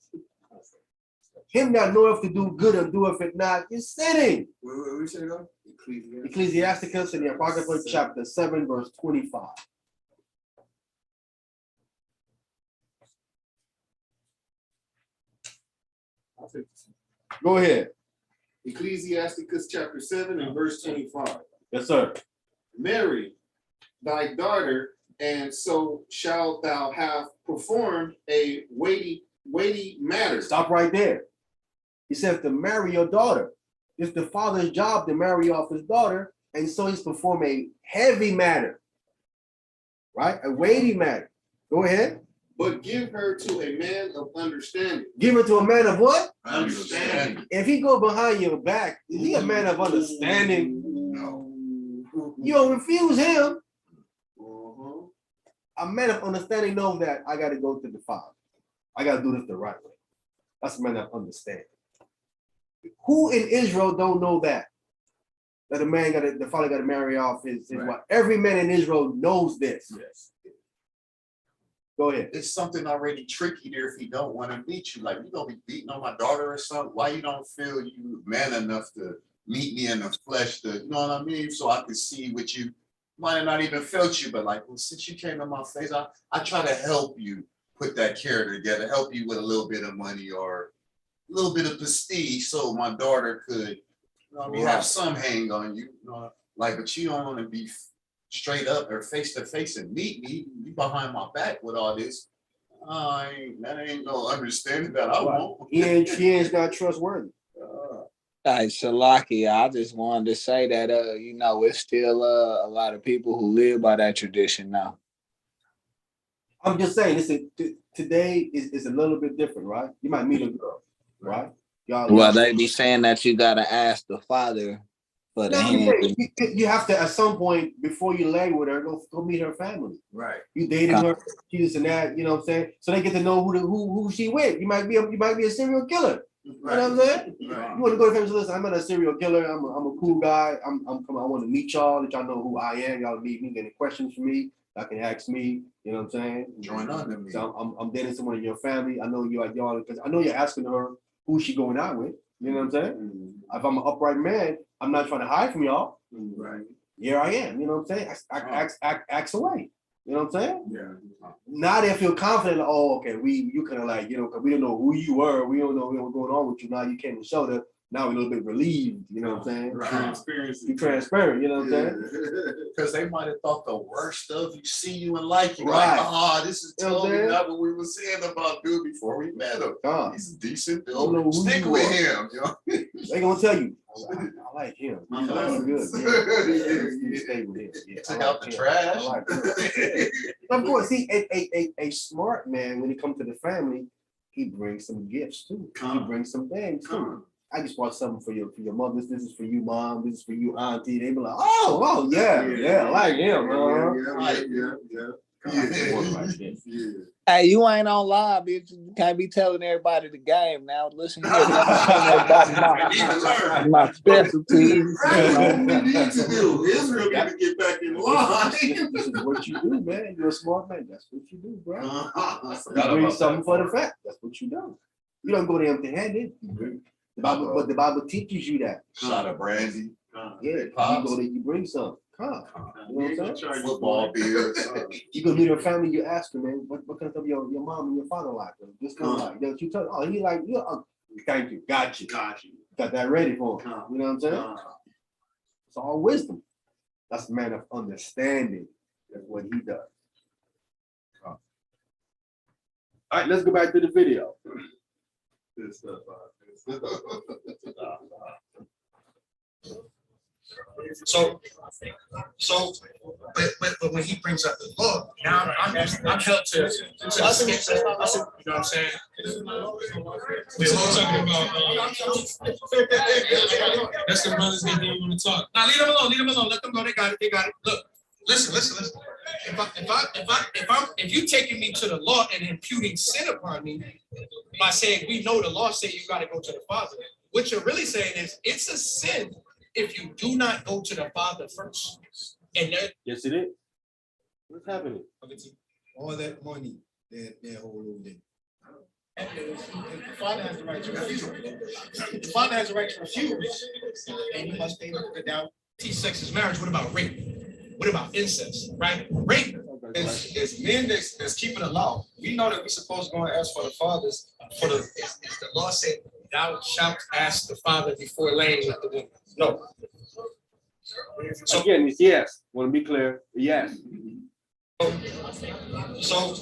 Him that knoweth to do good and doeth it not is sinning. Where we should go? Ecclesiasticus in the Apocrypha chapter 7, verse 25. Go ahead. Ecclesiasticus chapter 7 and verse 25. Yes, sir. Marry thy daughter, and so shalt thou have performed a weighty matter. Stop right there. He says to marry your daughter. It's the father's job to marry off his daughter, and so he's performed a heavy matter. Right? A weighty matter. Go ahead. But give her to a man of understanding. Give it to a man of what? Understanding. If he go behind your back, is he a man of understanding? No. You don't refuse him. A man of understanding knows that I got to go to the Father. I got to do this the right way. That's a man of understanding. Who in Israel don't know that? That the father got to marry off his Right. wife. Every man in Israel knows this. Yes. Go ahead. It's something already tricky there if he don't want to meet you. Like, you gonna be beating on my daughter or something. Why you don't feel you man enough to meet me in the flesh to, you know what I mean? So I can see what you might have not even felt you, but like, well, since you came to my face, I try to help you put that character together, help you with a little bit of money or a little bit of prestige so my daughter could, you know what I mean, have some hang on you, you know, like, but you don't want to be straight up or face to face and meet me. You behind my back with all this. That ain't no understanding that I want. He ain't not trustworthy. Hey, Shalaki, I just wanted to say that it's still a lot of people who live by that tradition now. I'm just saying, listen, today is a little bit different, right? You might meet a girl, right? Well, they be saying that you gotta ask the father for the No, hand. you have to at some point before you lay with her, go meet her family. Right. You dating her, this and that, you know what I'm saying? So they get to know who she with. You might be a serial killer. You know what I'm saying? Right. You want to go to family, listen, I'm not a serial killer. I'm a cool guy. I want to meet y'all, let y'all know who I am. Y'all meet me, get any questions for me. Y'all can ask me, you know what I'm saying? Join on to me. So I'm dating someone in your family. I know you like y'all because I know you're asking her who she going out with. You know what I'm saying? If I'm an upright man, I'm not trying to hide from y'all. Right. here I am. You know what I'm saying? Act away. You know what I'm saying? Yeah. Now they feel confident. Oh, okay, you kind of like, you know, because we don't know who you were. We don't know what's going on with you. Now you came and showed up. Now we're a little bit relieved. You know what I'm saying? Transparency. Be transparent. You know what I'm saying? Because they might have thought the worst of you, see you and like you. Right. Like, oh, this is You know what I'm totally saying? not what we were saying about dude before we met him. He's a decent Don't know dude. who Stick you with are. him. You know? They gonna tell you. I like him. He's good. Yeah. Stay with him. Yeah, Take I out like the him. trash. I like him. Of course, a smart man, when it comes to the family, he brings some gifts too. He brings some things too. I just bought something for your mother. This is for you, mom. This is for you, auntie. They be like, oh, yeah, I like him. Hey, you ain't on live, bitch. You can't be telling everybody the game now. Listen here. My specialty. What we need to do. Israel got to get back in line. This is what you do, man. You're a smart man. That's what you do, bro. Forgot You bring about something that for the part. fact. That's what you do. You don't go there empty-handed. But the Bible teaches you that. Shot of brandy. Yeah, you Pops. go there, you bring some. Come. You know what I'm saying? Football beers. You go meet her family, you ask her, man, what kind of stuff your mom and your father like? This kind of like that you tell, oh, he like, yeah, thank you, got you. Got that ready for him. You know what I'm saying? It's all wisdom. That's a man of understanding. That's what he does. All right, let's go back to the video. Good stuff. So, but when he brings up the law, now I'm held to the scripture. You know what I'm saying? We're all talking about. That's the brothers that don't want to talk. Now leave them alone. Let them go. They got it. Look, listen. If you taking me to the law and imputing sin upon me by saying we know the law say you got to go to the Father, what you're really saying is it's a sin if you do not go to the Father first. And there, Yes, it is. What's happening? All that money that hold over there. the Father has the right to refuse. The Father has the right to refuse, and you must pay the down. T-sex is marriage. What about rape? What about incest? Right? Rape. As men that's keeping the law, we know that we're supposed to go and ask for the fathers. Is the law said thou shalt ask the Father before laying with the woman? No. So again, it's yes. Want to be clear? Yes. So,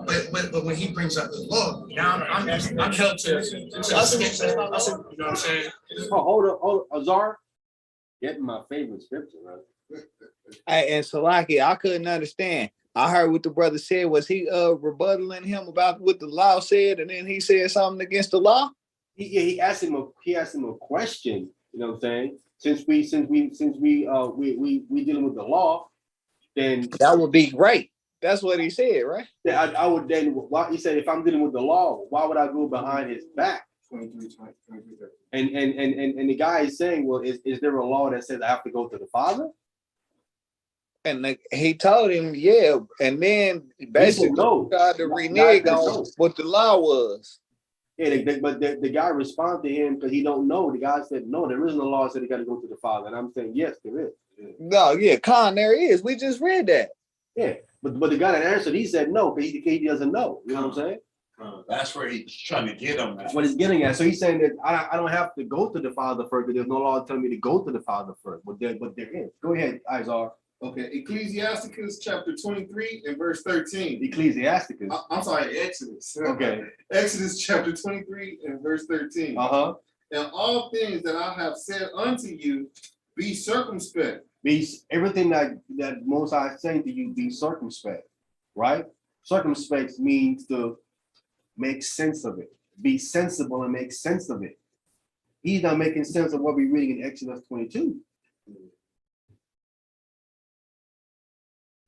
but when he brings up the law, now I'm held to the scripture. You know what I'm saying? Oh, hold on, Azar. Getting my favorite scripture, right? Hey, and Salaki, I couldn't understand. I heard what the brother said. Was he rebuttaling him about what the law said, and then he said something against the law? He asked him a question. You know what I'm saying? Since we dealing with the law, then that would be great. That's what he said, right? Yeah, I would then. Why he said if I'm dealing with the law, why would I go behind his back? And the guy is saying, well, is there a law that says I have to go to the Father? And he told him, yeah, and then basically tried to renege on what the law was. Yeah, but the guy responded to him because he don't know. The guy said, no, there isn't a law that said he got to go to the Father. And I'm saying, yes, there is. No, yeah, Con, there is. We just read that. Yeah, but the guy that answered, he said no, because he doesn't know. You know what I'm saying? That's where he's trying to get him. That's what he's getting at. So he's saying that I don't have to go to the Father first, but there's no law telling me to go to the Father first. But there is. Go ahead, Izar. Okay, Ecclesiasticus chapter 23 and verse 13. Ecclesiasticus. I'm sorry, Exodus. Okay. Exodus chapter 23 and verse 13. And all things that I have said unto you, be circumspect. Be everything that Most High is saying to you, be circumspect, right? Circumspect means to make sense of it. Be sensible and make sense of it. He's not making sense of what we're reading in Exodus 22.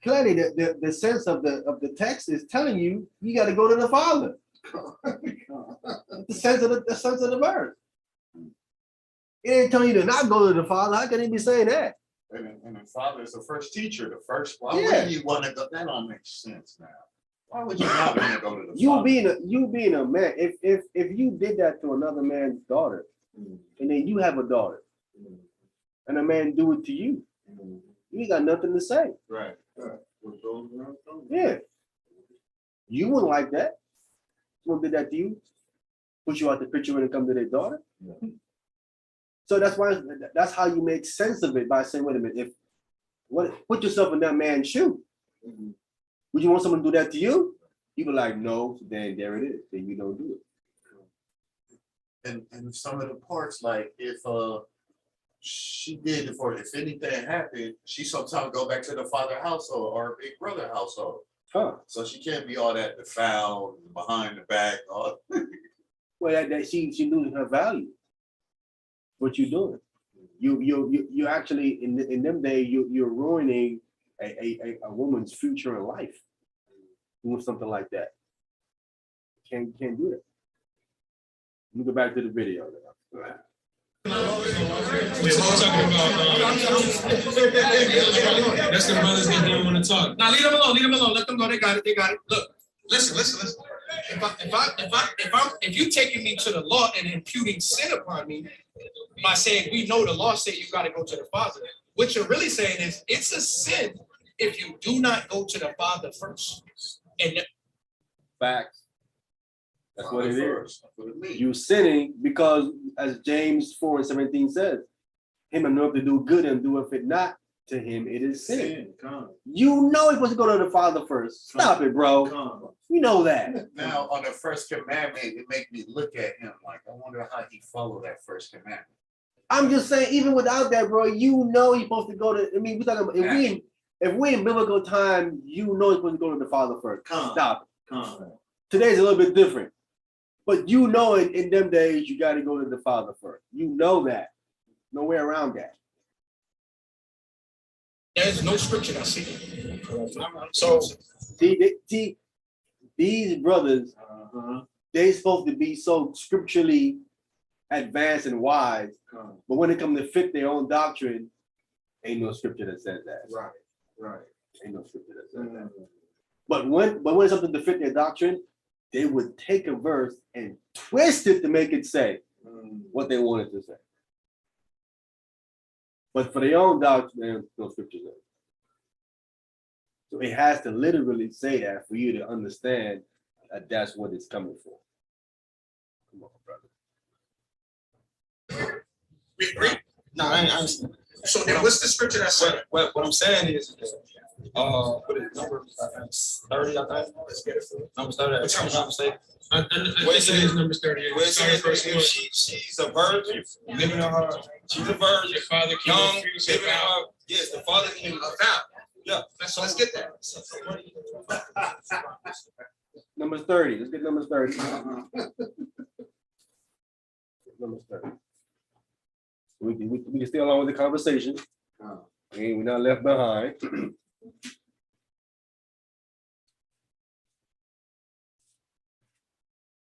Clearly, the sense of the text is telling you got to go to the Father. the sense of the verse. It ain't telling you to not go to the Father. How can he be saying that? And the Father is the first teacher, the first. Why would you want to go? That don't make sense now. Why would you not want to go to the Father? You being a man, if you did that to another man's daughter, and then you have a daughter, and a man do it to you, you ain't got nothing to say. Right. What goes around comes around. Yeah. You wouldn't like that. Someone did that to you, put you out the picture when it comes to their daughter. So that's how you make sense of it by saying, wait a minute, put yourself in that man's shoe. Would you want someone to do that to you? You be like, no, then there it is. Then you don't do it. And some of the parts, like if she did if anything happened, she sometimes go back to the father household or big brother household. Huh. So she can't be all that the foul behind the back. Well, that she losing her value. What you doing? You actually in them days you're ruining a woman's future in life doing something like that. Can't do it. Let me go back to the video. We're talking about that's the brothers that don't want to talk. Now leave them alone. Let them go. They got it. Look, listen. If you taking me to the law and imputing sin upon me by saying we know the law said you got to go to the Father, what you're really saying is it's a sin if you do not go to the Father first. And Facts. That's what it is. You sinning because, as James 4:17 says, him enough to do good and do if it not to him, it is sin. You know he's supposed to go to the Father first. Stop it, bro. You know that. Now, on the first commandment, it make me look at him like, I wonder how he followed that first commandment. I'm just saying, even without that, bro, you know he's supposed to go to. I mean, we're talking about if we in biblical time, you know he's supposed to go to the Father first. Stop it. Today's a little bit different. But you know in them days, you got to go to the Father first. You know that. No way around that. there's no scripture that says it. So See, these brothers, they supposed to be so scripturally advanced and wise, but when it comes to fit their own doctrine, ain't no scripture that says that. Right. Ain't no scripture that says that. But when it's something to fit their doctrine, they would take a verse and twist it to make it say what they wanted to say. But for their own doctrine, there's no scripture there. So it has to literally say that for you to understand that that's what it's coming for. Come on, brother. we agree. No, I ain't. So then what's the scripture that said it? What I'm saying is, what is it, number 30, I think. Let's get it. Number 30, if I'm not mistaken. I think it is number 38. Where it says if she's a virgin, living on her, she's a virgin, Your father can young, refuse living your on vow. her, yes, the father can Vow. Yeah. So let's get that. Number 30. Let's get number 30. Number 30. We can stay along with the conversation. We're not left behind.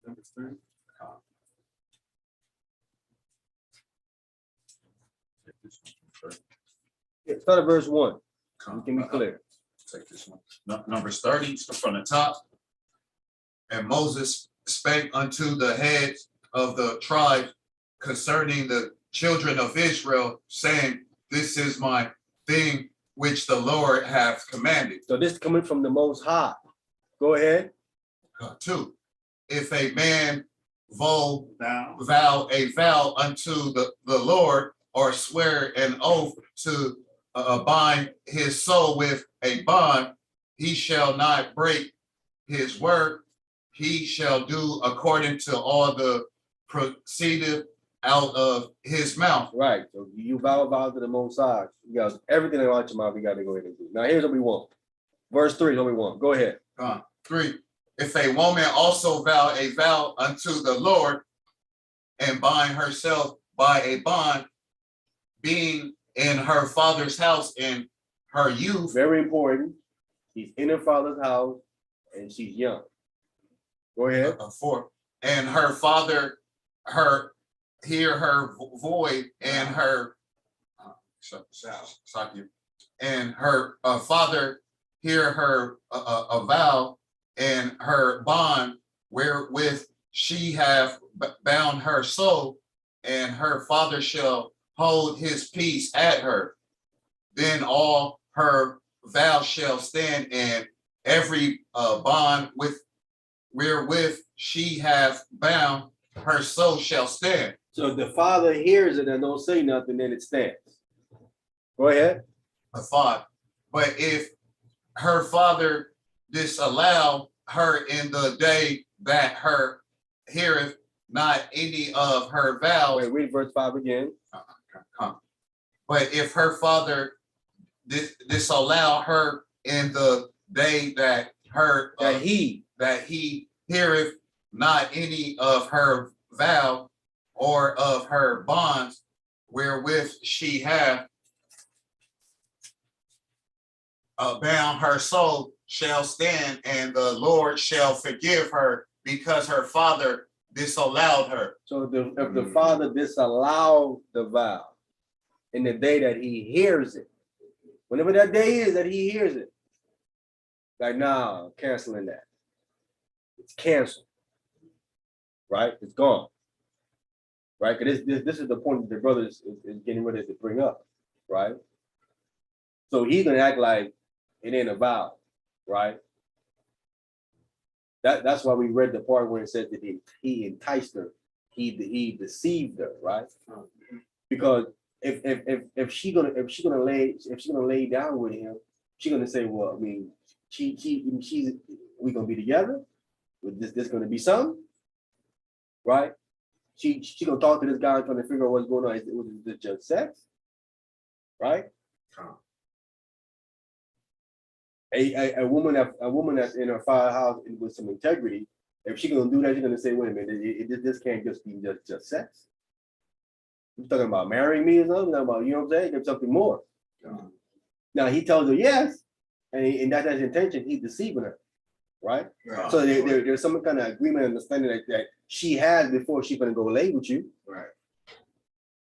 Number 30. Yeah, start at verse 1. We can be clear. Take this one. Numbers 30 from the top. And Moses spake unto the heads of the tribe concerning the children of Israel, saying, this is my thing which the Lord hath commanded. So this is coming from the Most High. Go ahead. 2. If a man vow a vow unto the Lord, or swear an oath to bind his soul with a bond, he shall not break his word. He shall do according to all the proceeded out of his mouth. Right. So you vow to the Most High. You got everything out your mouth. You got to go ahead and do. Now here's what we want. Verse 3 is what we want. Go ahead. 3. If a woman also vow a vow unto the Lord and bind herself by a bond, being in her father's house in her youth. Very important. She's in her father's house and she's young. Go ahead. 4. And her father, hear her void and her and her father hear her a vow and her bond wherewith she have bound her soul, and her father shall hold his peace at her. then all her vows shall stand, and every bond wherewith she hath bound her soul shall stand. So if the father hears it and don't say nothing, then it stands. Go ahead. The father. But if her father disallow her in the day that her heareth not any of her vows. Wait, read verse 5 again. But if her father disallow her in the day that her That he heareth not any of her vow or of her bonds wherewith she hath bound her soul shall stand, and the Lord shall forgive her because her father disallowed her. So if the father disallowed the vow in the day that he hears it, whenever that day is that he hears it, like, nah, canceling that. It's canceled. Right? It's gone. Right? Because this is the point that the brother is getting ready to bring up. Right? So he's gonna act like it ain't a vow. Right? That's why we read the part where it said that he enticed her, he deceived her, right? Because if she's gonna lay down with him, she's gonna say, well, I mean, we gonna be together? With this gonna be something, right? She gonna talk to this guy trying to figure out what's going on. Was it just sex, right? A woman that's in her father's house with some integrity, if she's gonna do that, she's gonna say, wait a minute, this can't just be just sex. You're talking about marrying me or something, about, you know what I'm saying? There's something more. Now he tells her yes, and that's his intention, he's deceiving her, right? So there's some kind of agreement, understanding that she has before she's gonna go lay with you. Right.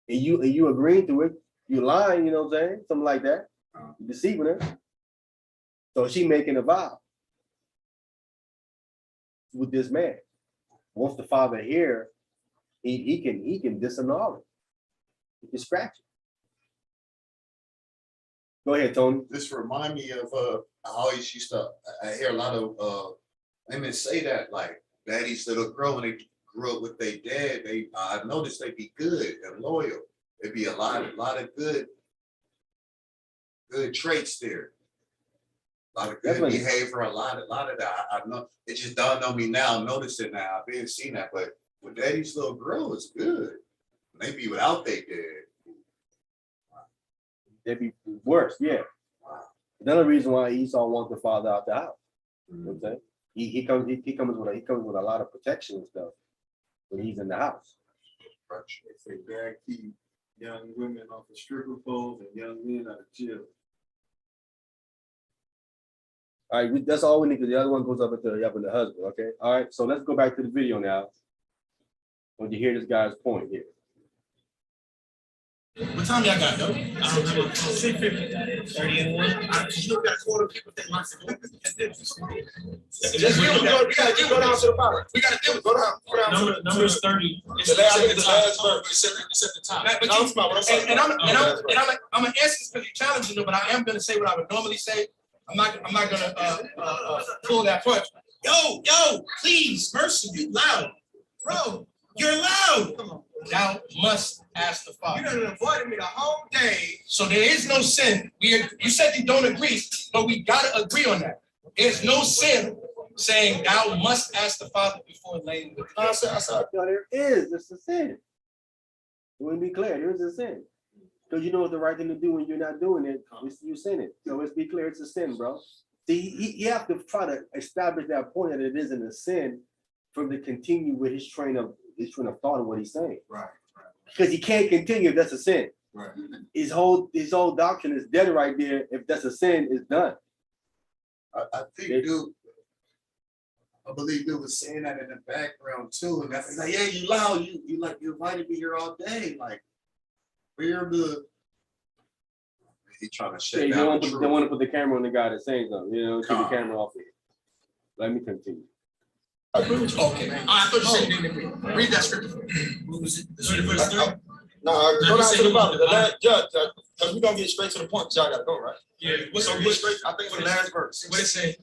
And you agreeing to it, you lying, you know what I'm saying? Something like that. You're deceiving her. So she making a vow with this man. Once the father here, he can disannul it. He can scratch it. Go ahead, Tony. This remind me of I always used to, I hear a lot of women say that, like, daddy's little girl, when they grew up with their dad, I noticed they be good and loyal. It'd be a lot of good traits there. A lot of good behavior, a lot of that. I know it just dawned on me now. Notice it now. I've been seeing that, but with daddy's little girl, it's good. Maybe without they dad, They'd be worse, yeah. Another reason why Esau wants the father out the house. You know what I'm saying? He comes with a lot of protection and stuff when he's in the house. They say dad keep young women off the stripper poles and young men out of jail. All right, that's all we need, because the other one goes up into the husband, okay? All right, so let's go back to the video now. When you hear this guy's point here. What time y'all got, though? I don't know. 6:50. 30 and 1. You know, got a quarter people think my we gotta go down to the bottom. We gotta deal with go down. Numbers 30. It's the last verse. Set the time. I'm an essence because you're challenging them, but I am gonna say what I would normally say. I'm not gonna pull that punch. Yo, please, Mercy, you loud. Bro, you're loud. Come on. Thou must ask the Father. You done avoided me the whole day. So there is no sin. You said you don't agree, but we gotta agree on that. There's no sin saying thou must ask the Father before laying with the No, there is. It's a sin. Let me be clear. There is a sin. Because you know it's the right thing to do when you're not doing it. You sin it. So let's be clear. It's a sin, bro. See, you have to try to establish that point that it isn't a sin for him to continue with his train of thought of what he's saying. Right. Because he can't continue if that's a sin. Right. His whole doctrine is dead right there. If that's a sin, it's done. I think, dude, I believe dude was saying that in the background too. And that's like, yeah, you loud, you like, you invited me here all day. Like, we're the he trying to shut down. They want to put the camera on the guy that's saying something, you know, keep the camera off it. Let me continue. Okay. I thought you said you didn't agree. Read that scripture for me. What was it? Verse 3? No, go down to the bottom. The last judge, Cause we gonna get straight to the point, 'cause y'all gotta go, right? Yeah. What's So get straight, I think it's the last verse. What it say?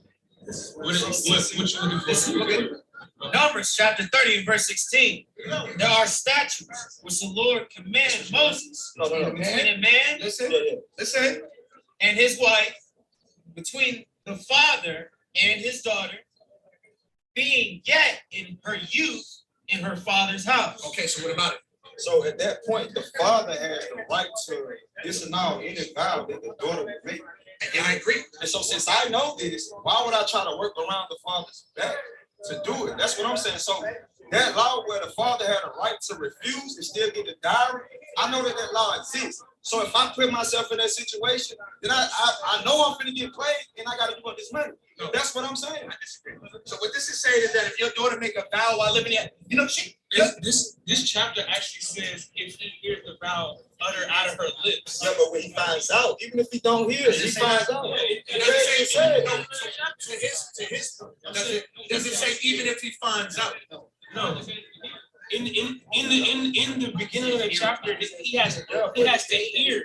What you looking for? Look at Numbers chapter 30 and verse 16. There are statutes which the Lord commanded Moses between a man Listen, and his wife, between the father and his daughter, being yet in her youth in her father's house. okay, so what about it? So at that point, the father has the right to disannul any vow that the daughter would make. And I agree. And so since I know this, why would I try to work around the father's back to do it? That's what I'm saying. So that law where the father had a right to refuse and still get the dowry, I know that that law exists. So if I put myself in that situation, then I know I'm gonna get played and I gotta give up this money. No. That's what I'm saying. I disagree. So what this is saying is that if your daughter make a vow while living there, you know, this chapter actually says if he hears the vow uttered out of her lips. Yeah, but when he finds out, even if he don't hear it, he finds out. Does it say even if he finds out? No. In the beginning of the chapter, he has to hear.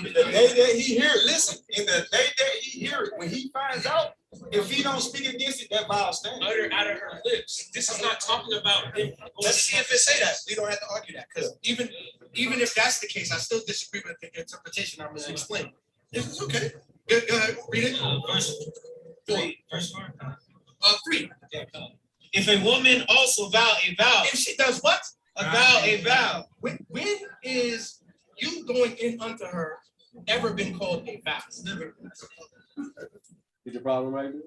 The day that he hear it, listen, in the day that he hear it, when he finds out, if he don't speak against it, that vow stands. Uttered out of her lips. This is not talking about him. Let's see if it say that. We don't have to argue that, because even if that's the case, I still disagree with the interpretation I'm going to explain. It's okay. Go ahead, read it. Verse 4. 3. If a woman also vow a vow. If she does what? A vow. When is you going in unto her ever been called a vow? Never. Is the problem right there?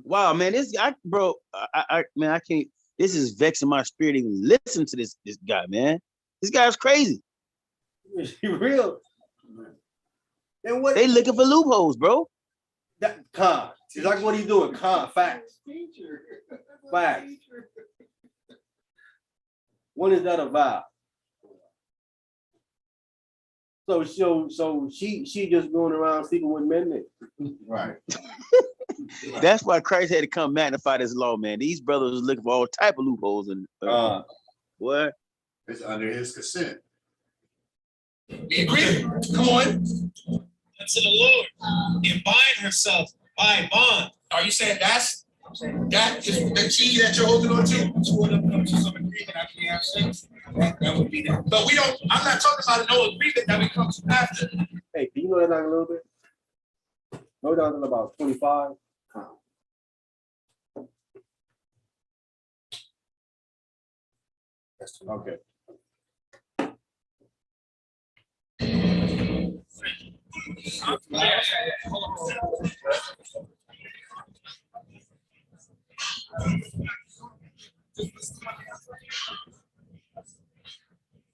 Wow, man, man, I can't. This is vexing my spirit. Even listen to this guy, man. This guy's crazy. You real? Then what? They looking for loopholes, bro. That it's like what he's doing. Facts. Facts. When is that a vow? So she just going around sleeping with men then. Right. That's why Christ had to come magnify this law, man. These brothers was looking for all type of loopholes and what? It's under his consent. We agree. Come on. Unto the Lord and bind herself by bond. Are you saying that is the key that you're holding on to? Two of them come to some agreement after they have sex. That would be that. But we don't. I'm not talking about no agreement that we come to after. Hey, can you go down a little bit? Go down to about 25. Okay.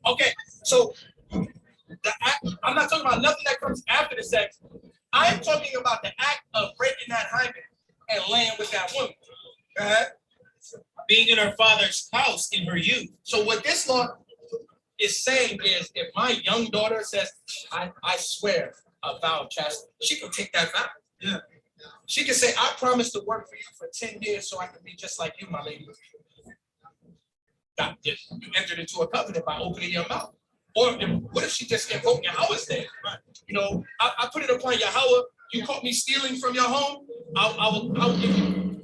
Okay, so I'm not talking about nothing that comes after the sex. I'm talking about the act of breaking that hymen and laying with that woman. Being in her father's house in her youth. So what this law is saying is, if my young daughter says, I swear a vow of chastity, she can take that vow. Yeah. She can say, I promise to work for you for 10 years so I can be just like you, my lady. You entered into a covenant by opening your mouth. Or what if she just invoked Yahweh's name? You know, I put it upon Yahweh. You caught me stealing from your home. I will give you.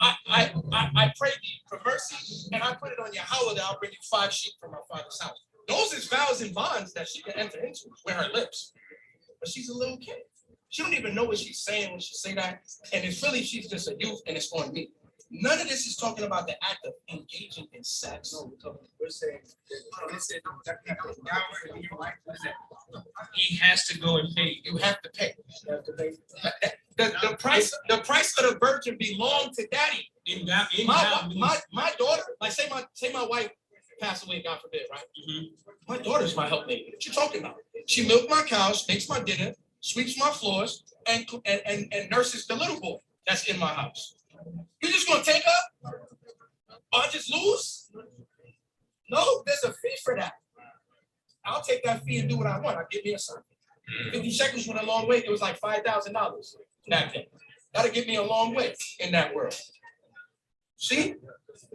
I pray thee for mercy, and I put it on Yahweh that I'll bring you 5 sheep from my father's house. Those is vows and bonds that she can enter into with her lips. But she's a little kid. She don't even know what she's saying when she say that. And it's really, she's just a youth, and it's on me. None of this is talking about the act of engaging in sex. No, we're saying he has to go and pay. You have to pay. You have to pay. The price of the virgin belonged to daddy. My daughter, like say my wife passed away, God forbid, right? Mm-hmm. My daughter's my helpmate. What you talking about? She milked my cows, makes my dinner, sweeps my floors, and nurses the little boy that's in my house. You just gonna take her? Or just lose? No, there's a fee for that. I'll take that fee and do what I want. I'll give me a son. 50 shekels went a long way. It was like $5,000 back then. That'll get me a long way in that world. See?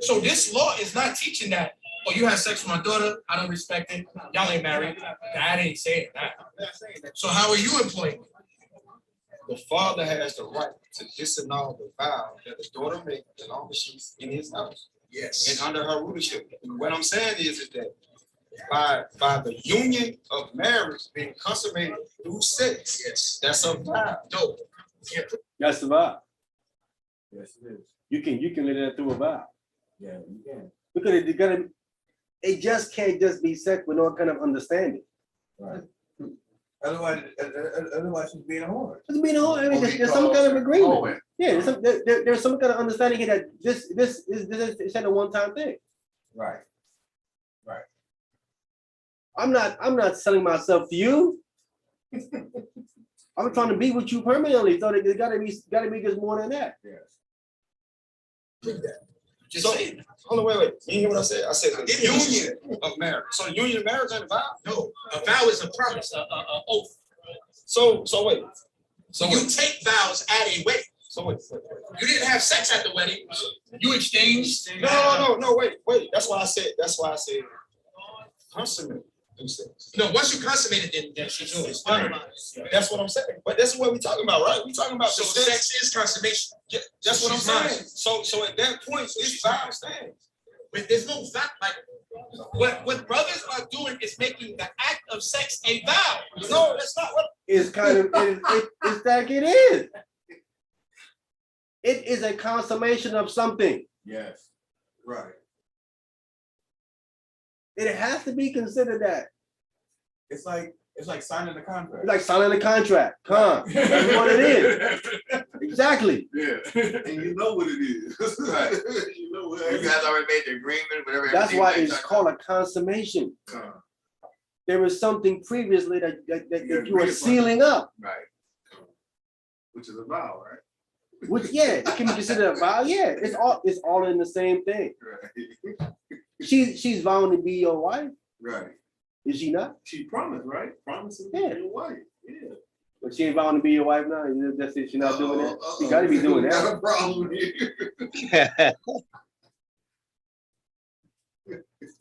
So this law is not teaching that Oh, you had sex with my daughter, I don't respect it. Y'all ain't married. Dad ain't saying that. So how are you employing me? The father has the right to disannul the vow that the daughter makes as long as she's in his house Yes. and under her rulership. And what I'm saying is that by the union of marriage being consummated through sex, Yes. that's a vow. No. That's the vibe. Yes, it is. You can let that through a vibe. Yeah, you can. Because it just can't just be sex with no kind of understanding. Right. Otherwise she's being a whore. It's being a whole, I mean, What we there's some call kind of agreement. Owen. Yeah, there's some kind of understanding here that this is a one-time thing. Right. I'm not selling myself to you. I'm trying to be with you permanently, so there gotta be just more than that. Yes. Just So, saying. hold on, wait. You hear what I said? I said the union of marriage. So the union of marriage ain't a vow? No, a vow is a promise, a oath. So wait. So you take vows at a wedding. So wait. You didn't have sex at the wedding. You exchanged. No, wait. That's why I said consummate through sex. No, once you consummate it, then she's yours. That's what I'm saying. But that's what we're talking about, right? We're talking about So the sex. sex is consummation. Yeah, that's what I'm She's mine. saying. So at that point, it's vow stands. But there's no vow, like, what brothers are doing is making the act of sex a vow. No, that's not what. It's kind of it's like it is. It is a consummation of something. Yes. Right. It has to be considered that. It's like signing the contract. It's like signing a contract. That's what it is. Exactly. Yeah, and you know what it is. Right. You know what You guys already made the agreement, whatever. That's everything why like it's that. called a consummation. There was something previously that you were sealing up. Right. Which is a vow, right? Which, yeah, it can be considered a vow. Yeah, it's all in the same thing. Right. She's vowing to be your wife, Right. is she not? She promised, right? Promising to Yeah. be your wife. Yeah. But she ain't vowing to be your wife now. That's it. She's not doing that. She got to be doing We got that. a problem here.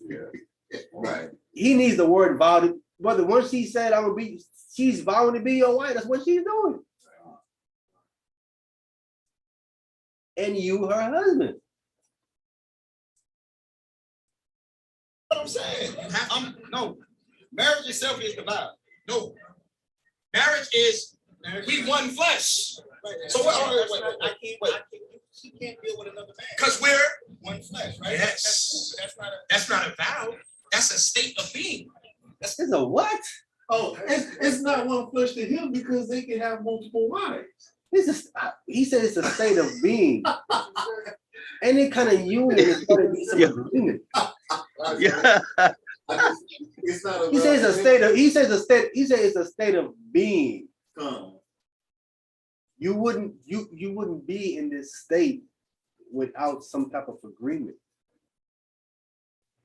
Yeah. Right. He needs the word vow. Brother, once she said she's vowing to be your wife. That's what she's doing. And you, her husband. What I'm saying. No, marriage itself is the vow. No. Marriage is we one flesh. So what? She can't deal with another man. Because we're One flesh, right? yes. That's not That's not a vow. That's a state of being. It's a what? Oh, it's not one flesh to him because they can have multiple wives. He said it's a state of being. Any kind of union is going to be some agreement. Yeah. It's not a He says a state of. He says it's a state of being. Come. You wouldn't be in this state without some type of agreement.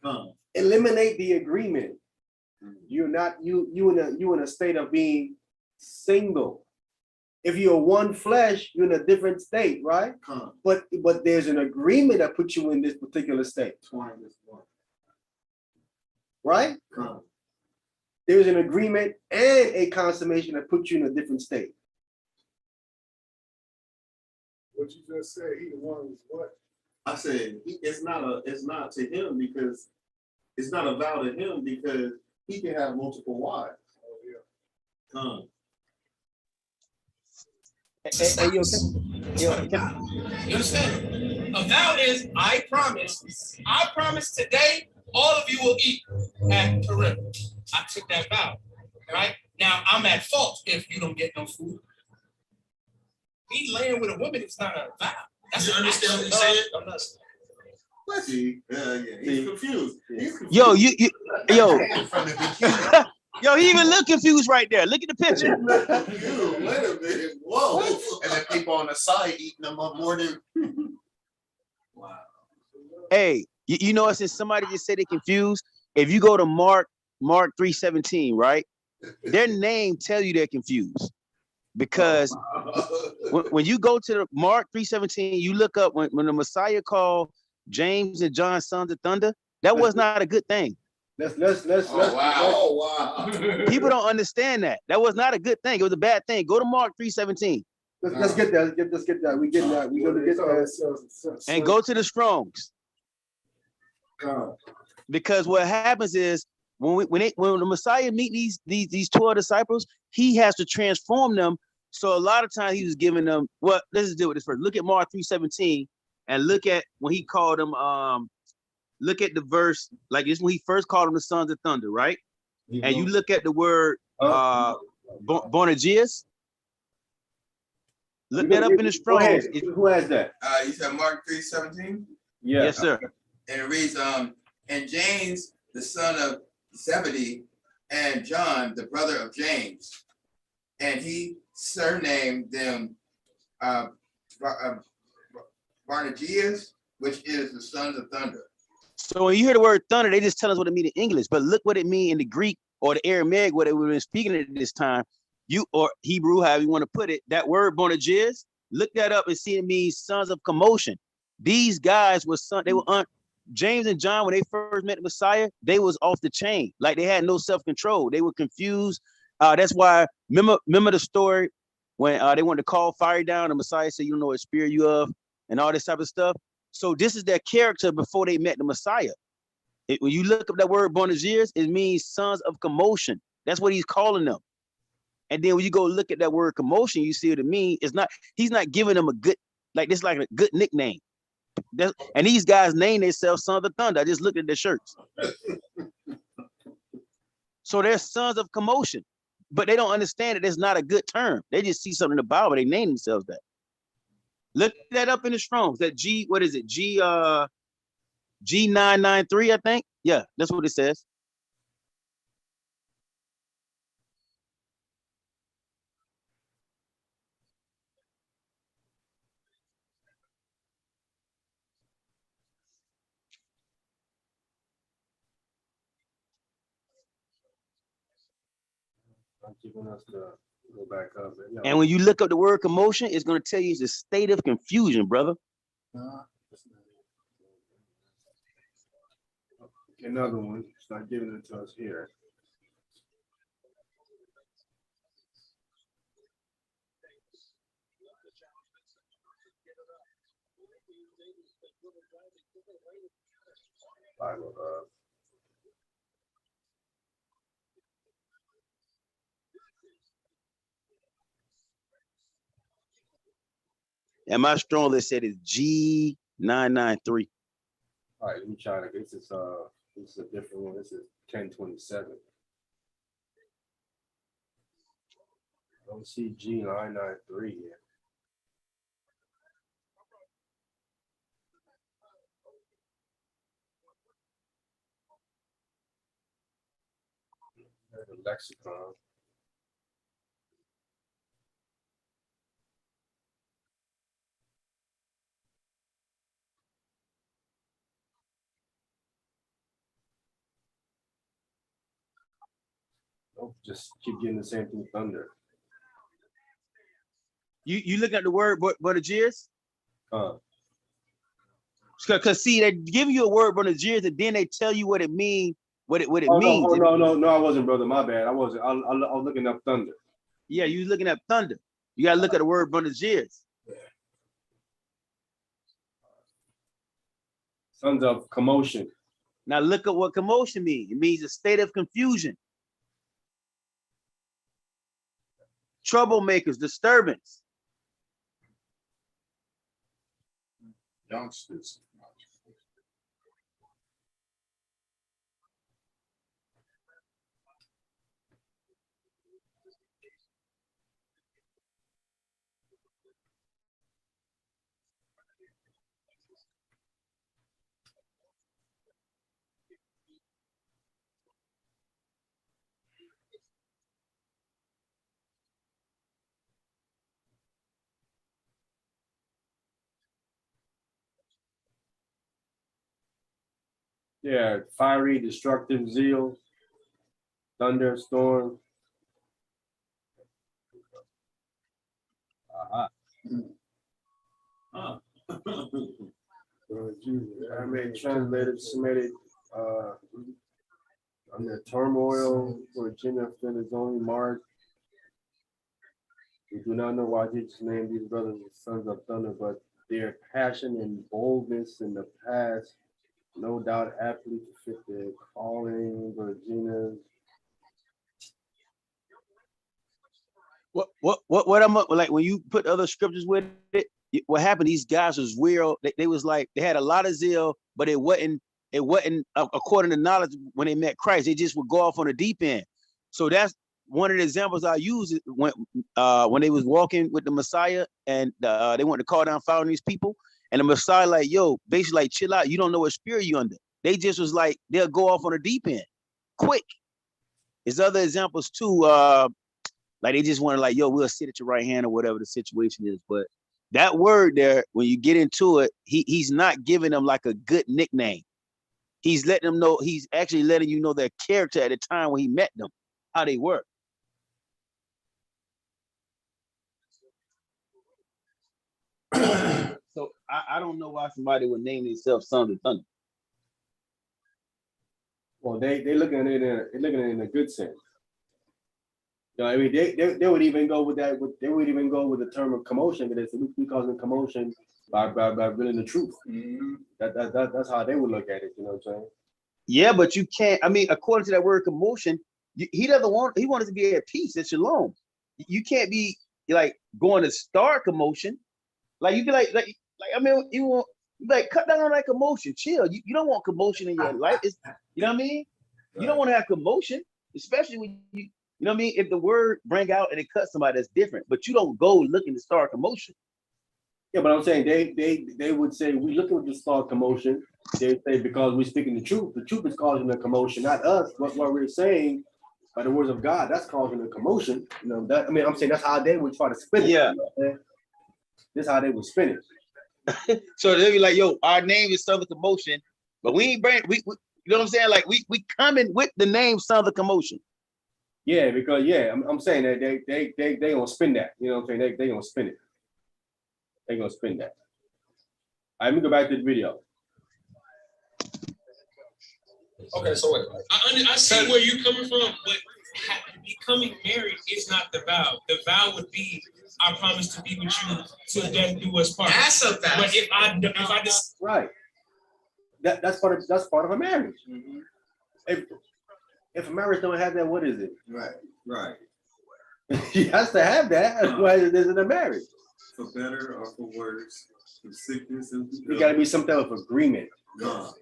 Come. Eliminate the agreement. You're not you in a state of being single. If you're one flesh, you're in a different state, right? Come. But there's an agreement that puts you in this particular state, Twine this one. right? Come. There's an agreement and a consummation that puts you in a different state. What you just said, either one was what? I said it's not to him because it's not a vow to him because he can have multiple wives. Oh, yeah. Come. Hey, You understand? A vow is I promise today all of you will eat at Purim. I took that vow, right? Now I'm at fault if you don't get no food. Me laying with a woman is not a vow. That's You an understand what action. he said? I'm not. Let's see. Yeah. He's confused. He's confused. Yo, yo, From the beginning. yo, he even look confused right there. Look at the picture. Confused. Wait a minute. Whoa. And then people on the side eating them up more than. Hey, you know, since somebody just said they confused, if you go to Mark 3:17, right? Their name tell you they're confused. Because when you go to the Mark 3:17, you look up when the Messiah called James and John sons of thunder, That was not a good thing. Let's Oh, wow. Oh, wow. People don't understand that. That was not a good thing. It was a bad thing. Go to Mark 3:17 let's get that. Let's get that. We getting that. We gonna get that. and go to the Strongs. Uh, Because what happens is when the Messiah meet these 12 disciples, he has to transform them. So a lot of times he was giving them, well, let's just deal with this first. Look at Mark 3:17 and look at when he called them, look at the verse, like this when he first called them the sons of thunder, right? And you look at the word Boanerges. Look that up in the Strongs. Who has that? You said Mark 3:17? Yeah. Yes, sir. And it reads, and James, the son of Zebedee, and John, the brother of James, and he surnamed them Boanerges, which is the sons of thunder. So when you hear the word thunder, they just tell us what it means in English. But look what it means in the Greek or the Aramaic, what they would have been speaking at this time. You or Hebrew, however you want to put it. That word Boanerges, look that up and see it means sons of commotion. These guys were James and John, when they first met the Messiah, they was off the chain. Like they had no self-control. They were confused. That's why, remember the story when they wanted to call fire down, the Messiah said, you don't know what spirit you of, and all this type of stuff. So this is their character before they met the Messiah. When you look up that word Boanerges, it means sons of commotion. That's what he's calling them. And then when you go look at that word commotion, you see what it means. He's not giving them a good, like this, like a good nickname. And these guys name themselves Sons of Thunder. I just looked at their shirts. So they're sons of commotion, but they don't understand that it's not a good term. They just see something in the Bible, they name themselves that. Look that up in the Strongs. That what is it? G993, I think. Yeah, that's what it says. Keeping us to go back up. And when you look up the word commotion, it's going to tell you it's a state of confusion, brother. Another one. It's not giving it to us here. Bible, And my strong list said it's G993. All right, let me try to. This is a different one. This is 1027. I don't see G993 here. There's a lexicon. Nope, just keep getting the same thing, thunder. You looking at the word Boanerges? Because see, they give you a word Boanerges, and then they tell you what it means. What it means. No, I wasn't, brother. My bad. I wasn't. I was looking up thunder. Yeah, you looking at thunder. You gotta look at the word Boanerges. Sons of commotion. Now look at what commotion means. It means a state of confusion. Troublemakers, disturbance. Youngsters. Yeah, fiery, destructive zeal, thunderstorm. Aramaic translated Semitic Under turmoil, Virginia still is only marked. We do not know why Jesus named these brothers the sons of thunder, but their passion and boldness in the past, no doubt aptly to fit their calling, Virginia's. What I'm like when you put other scriptures with it, what happened? These guys was real. They was like they had a lot of zeal, but it wasn't according to knowledge when they met Christ. They just would go off on the deep end. So that's one of the examples I use when they was walking with the Messiah and they wanted to call down fire on these people, and the Messiah like, yo, basically like, chill out. You don't know what spirit you under. They just was like they'll go off on the deep end, quick. There's other examples too. Like they just want to like, yo, we'll sit at your right hand or whatever the situation is. But that word there, when you get into it, he's not giving them like a good nickname. He's letting them know, he's actually letting you know their character at the time when he met them, how they were. So I don't know why somebody would name themselves Sons of Thunder. Well, they looking at it in a good sense. You know, I mean, they would even go with that. They would even go with the term of commotion because we cause it commotion by revealing the truth. Mm-hmm. That's how they would look at it. You know what I'm saying? Yeah, but you can't. I mean, according to that word commotion, he doesn't want. He wants to be at peace, at shalom. You can't be like going to start commotion. Like you be like I mean, you want like cut down on that commotion. Chill. You don't want commotion in your life. It's, you know what I mean? You don't want to have commotion, especially when you know what I mean? If the word bring out and it cuts somebody, that's different. But you don't go looking to start commotion. Yeah, but I'm saying they would say we looking to start commotion. They say because we're speaking the truth. The truth is causing the commotion, not us. What we're saying by the words of God, that's causing the commotion. You know that. I mean, I'm saying that's how they would try to spin it. Yeah, you know this is how they would spin it. So they'll be like, "Yo, our name is Sons of Commotion, but we ain't bring we you know what I'm saying? Like we coming with the name Sons of Commotion." Yeah, because I'm saying that they gonna spin that. You know what I'm saying? They gonna spin it. They gonna spin that. All right, let me go back to the video. Okay, so wait. I see where you're coming from, but becoming married is not the vow. The vow would be, I promise to be with you till death do us part. That's a vow. But if I just right, that's part of a marriage. Mm-hmm. If a marriage don't have that, what is it? Right. He has to have that. Otherwise, it isn't a marriage. For better or for worse, for sickness and there got to be some type of agreement.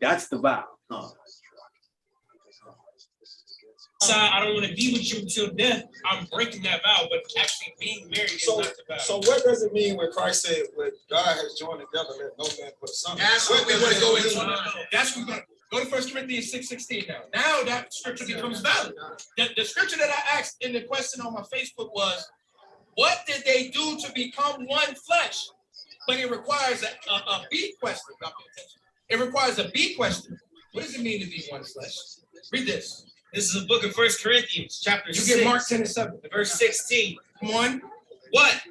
That's the vow. I don't want to be with you until death. I'm breaking that vow, but actually being married is not the vow. So what does it mean when Christ said, "What God has joined together, let no man put asunder"? That's what we want to go into. That's what we're going to go to 1 Corinthians 6:16 now. Now that scripture becomes valid. The scripture that I asked in the question on my Facebook was, what did they do to become one flesh? But it requires a B question. It requires a B question. What does it mean to be one flesh? Read this. This is a book of 1 Corinthians, chapter 6. You get Mark 10:7. Verse 16. Come on. What?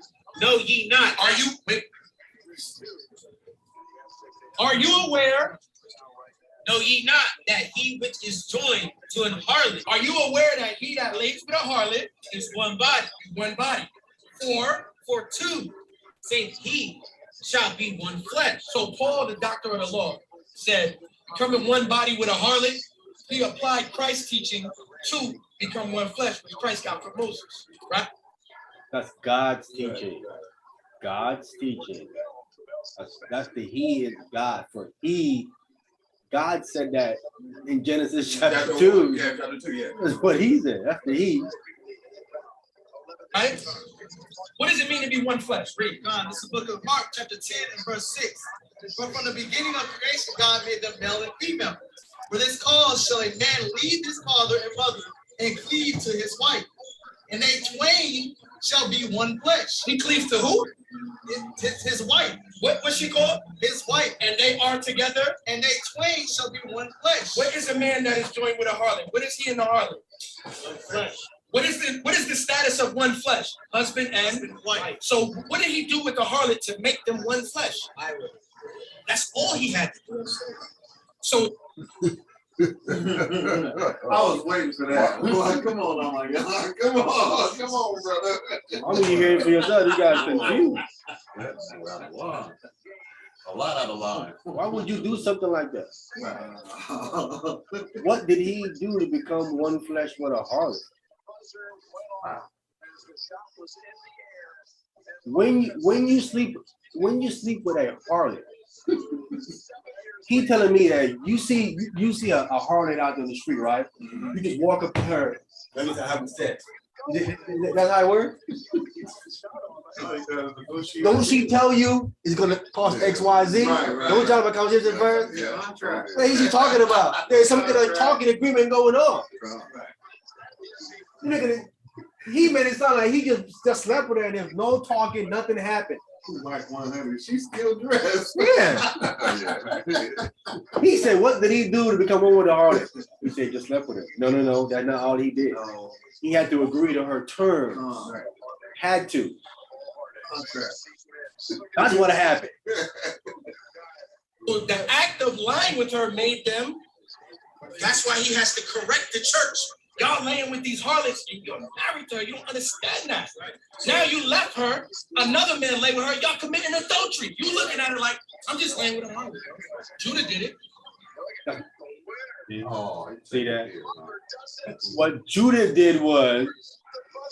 Know ye not? Are you aware? Know ye not that he which is joined to an harlot? Are you aware that he that lays with a harlot is one body? One body. For two, say he shall be one flesh. So Paul, the doctor of the law, said, becoming one body with a harlot, he applied Christ's teaching to become one flesh, which Christ got from Moses, right? That's God's teaching. God's teaching. That's the he is God. For he, God said that in Genesis chapter 2. Yeah, chapter 2, yeah. That's what he said. That's the he. Right? What does it mean to be one flesh? Read. God, this is the book of Mark, chapter 10 and verse 6. But from the beginning of creation, God made them male and female. For this cause shall a man leave his father and mother and cleave to his wife, and they twain shall be one flesh. He cleaves to who? His wife. What's she called? His wife. And they are together? And they twain shall be one flesh. What is a man that is joined with a harlot? What is he in the harlot? One flesh. What is the status of one flesh? Husband and wife. So what did he do with the harlot to make them one flesh? That's all he had to do. So I was waiting for that. I'm like, come on, oh my God, come on, brother. I mean, you hear it for yourself. You guys confused. That's out of line. A lot out of line. Why would you do something like that? What did he do to become one flesh with a harlot? When you sleep with a harlot, he telling me that you see a harlot out in the street, right? You just walk up to her, let me have sex. That's how it works? Don't she tell you it's gonna cost X, Y, Z? Right. Don't y'all have a conversation first? Yeah. What is he talking about? There's some kind of talking agreement going on. He made it sound like he just slept with her and there's no talking, nothing happened. Like 100, she's still dressed. Yeah. He said, what did he do to become one with a harlot? He said, just slept with her. No, that's not all he did. No. He had to agree to her terms. Had to. That's what happened. So the act of lying with her made them. That's why he has to correct the church. Y'all laying with these harlots and you're married to her. You don't understand that. Right? Now you left her, another man lay with her, y'all committing adultery. You looking at her like, I'm just laying with a harlot. Judah did it. Oh, see that? What Judah did was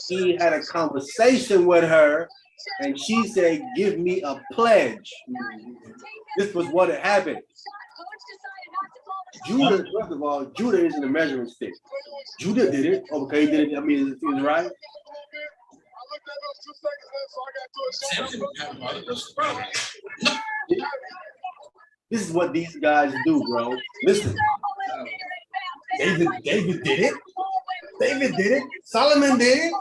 he had a conversation with her and she said, give me a pledge. This was what had happened. Judah, first of all, Judah isn't a measuring stick. Judah did it. Okay, he did it. I mean, is it right? This is what these guys do, bro. Listen. David did it. David did it. Solomon did it.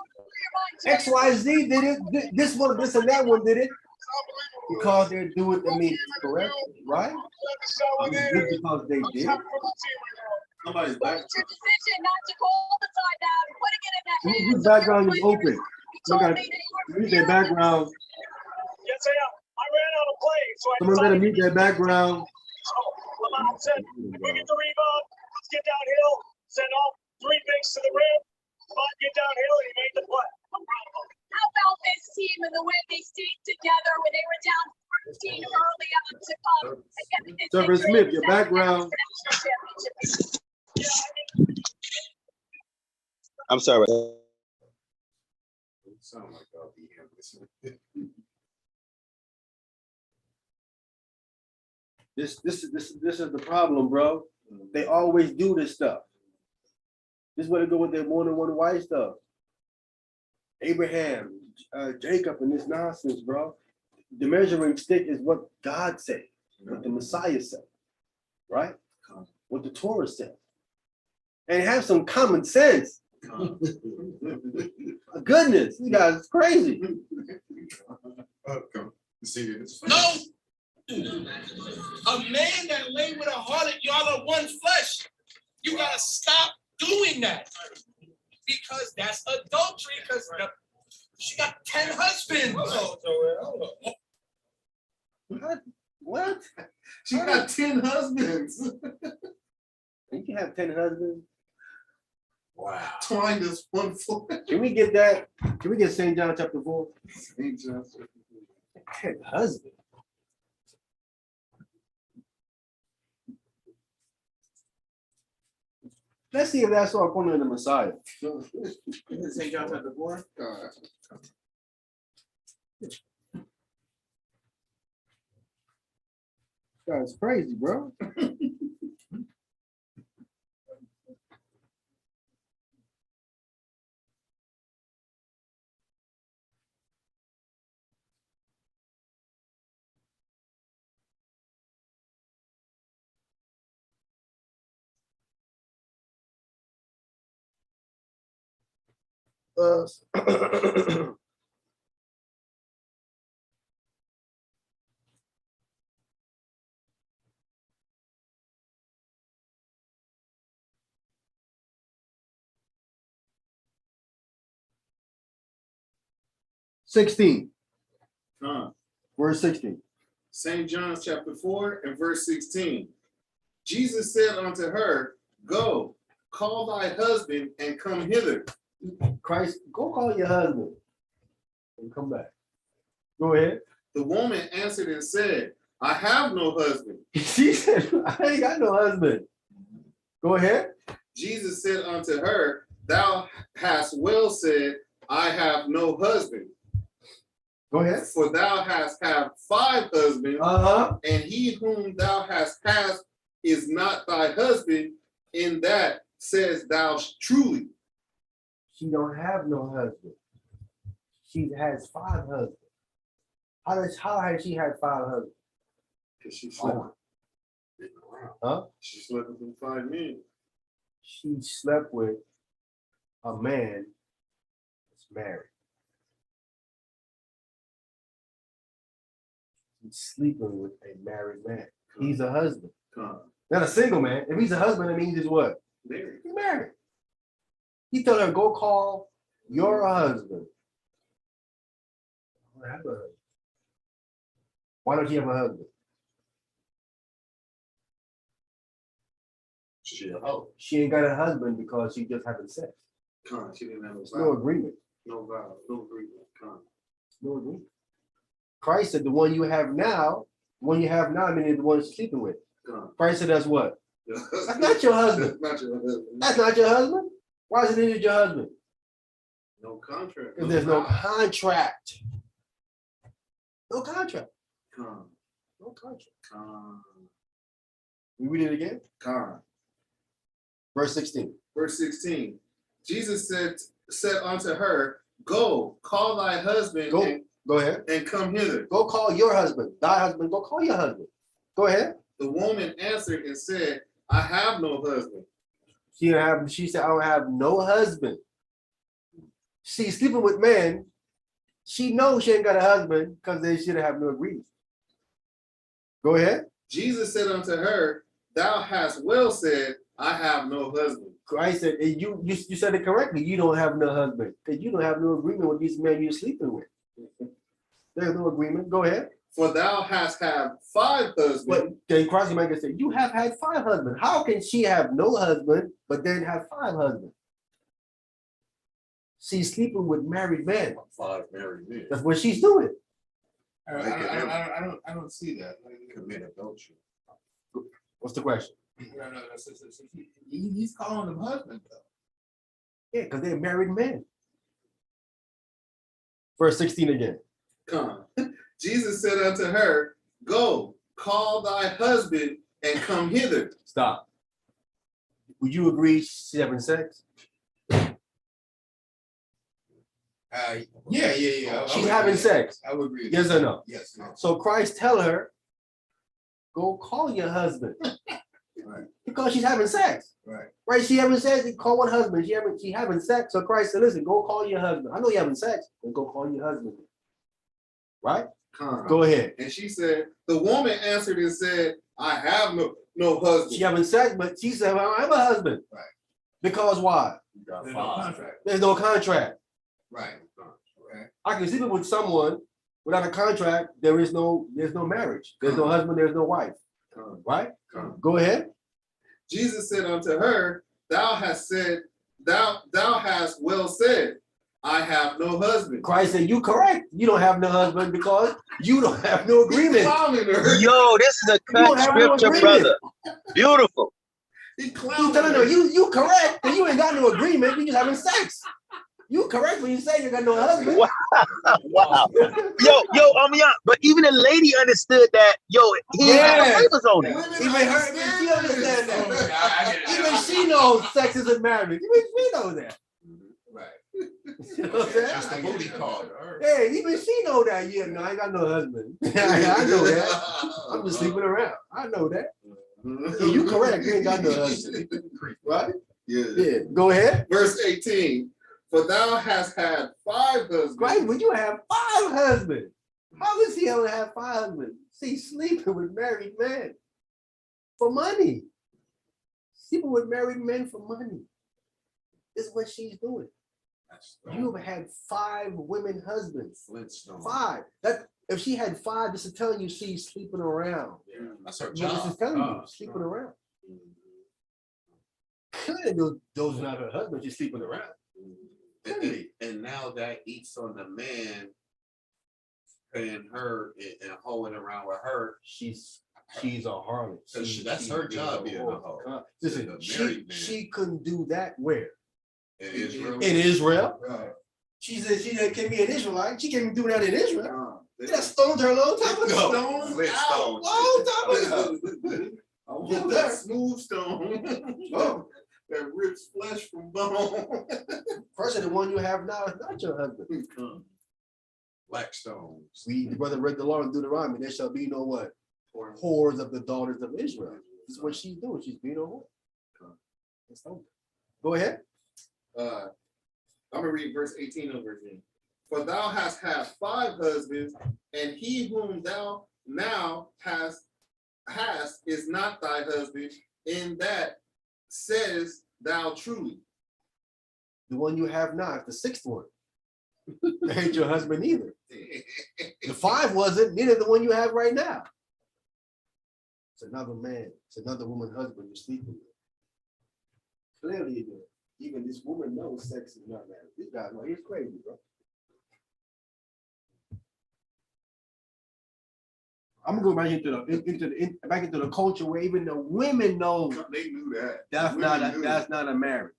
XYZ did it. This one, this and that one did it. Because they're doing, I mean, correct, right? I mean, just because they did. Somebody's back. Whose background is open? Mute their background. Yes, I am. I ran out of plays, so Someone better mute their background. Lamont said, if we get the rebound, let's get downhill, send all three bigs to the rim, Lamont get downhill, and he made the play. I'm proud of him. How about this team and the way they stayed together when they were down 14 early on to come and get this Trevor victory Smith, in your the background. I'm sorry. Sound like I'll be here listening. This is the problem, bro. They always do this stuff. This is where they go with their more than one wife stuff. Abraham, Jacob, and this nonsense, bro. The measuring stick is what God said, what the Messiah said, right? What the Torah said. And have some common sense. Goodness, you guys are crazy. No. A man that lay with a harlot, y'all are one flesh. You gotta stop doing that. Because that's adultery, because she got 10 husbands. What? She got 10 husbands. You can have 10 husbands. Wow. Twined is one foot. Can we get that? Can we get St. John chapter 4? St. John chapter 4. 10 husbands. Let's see if that's all according to the Messiah. St. John chapter 4? That's crazy, bro. Verse 16. St. John chapter 4 and verse 16. Jesus said unto her, go, call thy husband and come hither. Christ, go call your husband and come back. Go ahead. The woman answered and said, I have no husband. She said, I ain't got no husband. Go ahead. Jesus said unto her, thou hast well said, I have no husband. Go ahead. For thou hast had 5 husbands, and he whom thou hast is not thy husband. In that says thou truly. She don't have no husband. She has 5 husbands. How has she had 5 husbands? Because she slept. Huh? She slept with 5 men. She slept with a man that's married. She's sleeping with a married man. He's a husband. Not a single man. If he's a husband, it means he's what? Married. He's married. He told her, go call your husband. I don't have a husband. Why don't you have a husband? She ain't got a husband because she just having sex. She didn't have There's no agreement. No vow, no agreement. No agreement. Christ said the one you have now, I mean the one you're sleeping with. Christ said that's what? That's not your husband. Not your husband. That's not your husband. Why is it needed your husband? No contract. Because there's no contract. No contract. No contract. We read it again? Verse 16. Verse 16. Jesus said unto her, go, call thy husband Go ahead. And come hither. Go call your husband. Thy husband, go call your husband. Go ahead. The woman answered and said, I have no husband. She said, I don't have no husband. She's sleeping with men. She knows she ain't got a husband because they should have no agreement. Go ahead. Jesus said unto her, thou hast well said, I have no husband. Christ said, you said it correctly. You don't have no husband because you don't have no agreement with these men you're sleeping with. There's no agreement. Go ahead. For thou hast had 5 husbands. But then Christ might say, you have had 5 husbands. How can she have no husband but then have 5 husbands? She's sleeping with married men. 5 married men. That's what she's doing. I don't see that. Commit adultery. What's the question? No. He's calling them husbands though. Yeah, because they're married men. Verse 16 again. Come. Jesus said unto her, go, call thy husband and come hither. Stop. Would you agree she's having sex? Yeah. She's having sex. I would agree. Yes or no? Yes. No. So Christ tell her, go call your husband. Right. Because she's having sex. Right? She having sex, call one husband. She having sex. So Christ said, listen, go call your husband. I know you're having sex, but go call your husband. Right? Go ahead. And she said, the woman answered and said, I have no husband. She having sex, but she said, well, I have a husband. Right. Because why? There's no contract. There's no contract. Right. I can sleep with someone without a contract. There's no marriage. There's no husband. There's no wife. Right? Go ahead. Jesus said unto her, thou hast well said, I have no husband. Christ said, you correct. You don't have no husband because you don't have no agreement. Yo, this is a cut scripture, brother. Beautiful. He's telling her, you correct, but you ain't got no agreement. You just having sex. You correct when you say you got no husband. Wow. Yo, but even the lady understood that. Yo, he had papers on it. Even her, she understand that. Even she knows sex isn't marriage. Even she knows that. Right. You know what I'm saying? That's the booty call. Hey, even she know that. Yeah, no, I ain't got no husband. I know that. I'm just sleeping around. I know that. Yeah, you correct. You ain't got no husband. Right? Yeah. Go ahead. Verse 18. For thou hast had 5 husbands. Right, but you have 5 husbands. How does he ever have 5 husbands? She's sleeping with married men for money. Sleeping with married men for money. This is what she's doing. You've had 5 women husbands. Flintstone. 5. That if she had 5, this is telling you she's sleeping around. Yeah, that's her This job. is telling you sleeping around. Clearly, those are not her husband. She's sleeping around. And now that eats on the man paying her and hoeing around with her. She's a harlot. That's her job being a hoe. Listen, Married man. she couldn't do that where? In Israel. In Israel. Right. She said she can't be an Israelite. She can't do that in Israel. They got stoned her a long time ago. Flintstones. Long time ago. I want that smooth stone. That rips flesh from bone. First, the one you have now is not your husband. Black stones. The brother read the law in Deuteronomy. There shall be no what? Whores of the daughters of Israel. This is what she's doing. She's being a whore. Go ahead. I'm gonna read verse 18 over again. For thou hast had 5 husbands, and he whom thou now hast is not thy husband, in that says thou truly. The one you have now is the 6th one. That ain't your husband either. The 5 wasn't, neither the one you have right now. It's another man, it's another woman's husband you're sleeping with. Clearly, even this woman knows sex is not marriage. This guy, no, he's crazy, bro. I'm gonna go back into the culture where even the women know They knew that. that's not a marriage.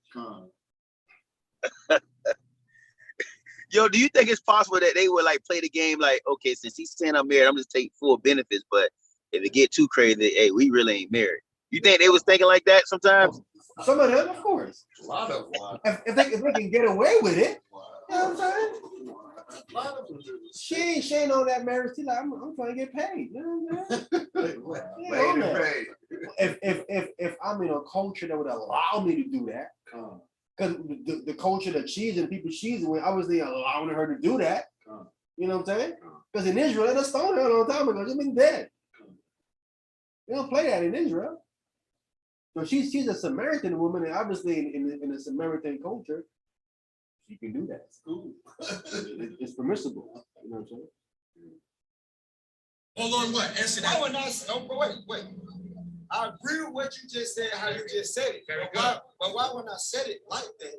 Yo, do you think it's possible that they would like play the game like, okay, since he's saying I'm married, I'm just taking full benefits, but if it get too crazy, hey, we really ain't married. You think they was thinking like that sometimes? Some of them, of course. A lot of them. If they can get away with it, you know what I'm saying? A lot of them. She ain't on that marriage. She's like, I'm trying to get paid. You know what I'm saying? If I'm in a culture that would allow me to do that, because the culture that she's in, people she's with, obviously allowing her to do that. You know what I'm saying? Because in Israel, they stoned her a long time ago. She's been dead. They don't play that in Israel. So she's a Samaritan woman, and obviously in the Samaritan culture, she can do that. It's cool. It's permissible. You know what I'm saying? Hold on, what? Answer that. Why would I, wait. I agree with what you just said, how you just said it. But why when I said it like that,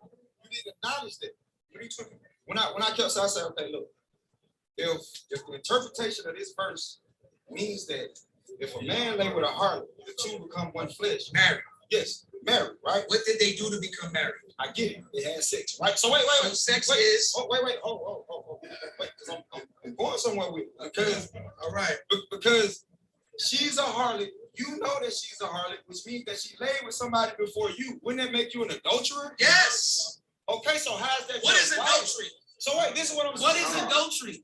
you didn't acknowledge that? What are you talking about? When I kept saying, I said, okay, look, if the interpretation of this verse means that if a man lay with a harlot, the two become one flesh. Married. Yes, married, right? What did they do to become married? I get it. They had sex, right? So wait. So sex is. Oh, wait. Wait, because I'm going somewhere with it. Because, all right. Because she's a harlot. You know that she's a harlot, which means that she laid with somebody before you. Wouldn't that make you an adulterer? Yes. Okay, so how's that? What is adultery? So wait, this is what I'm saying. What is adultery?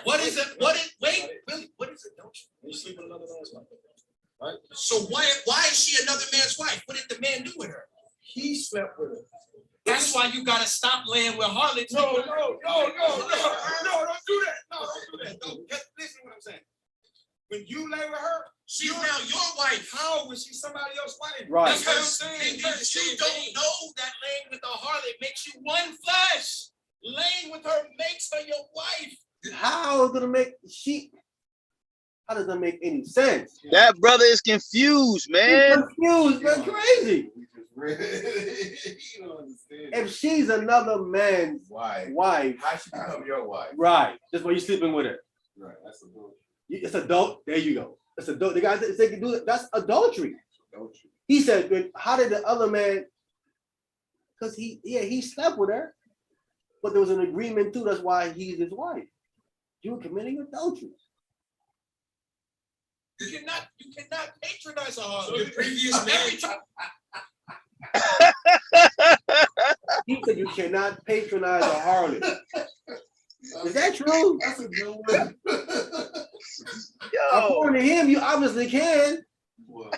What is it? Wait, Billy, what is adultery? You sleep with another man's wife, right? So why is she another man's wife? What did the man do with her? He slept with her. That's why you gotta stop laying with harlots. No, don't do that. No, don't do that. Listen to what I'm saying. When you lay with her, she's now your wife. How was she somebody else's wife? Right. That's what I'm saying. Because you don't know that laying with a harlot makes you one flesh. Laying with her makes her your wife. How does that make any sense? That brother is confused, man. He's confused, man, crazy. If she's another man's wife, How she become your wife? right? That's why you're sleeping with her. Right. That's adultery. It's adult. There you go. It's adult. The guys they can do it. That's adultery. He said, how did the other man? Because he slept with her, but there was an agreement too. That's why he's his wife. You were committing adultery. You cannot patronize a harlot. So the previous Every time. He said you cannot patronize a harlot. Is that true? That's a good one. Yo, According to him, you obviously can. You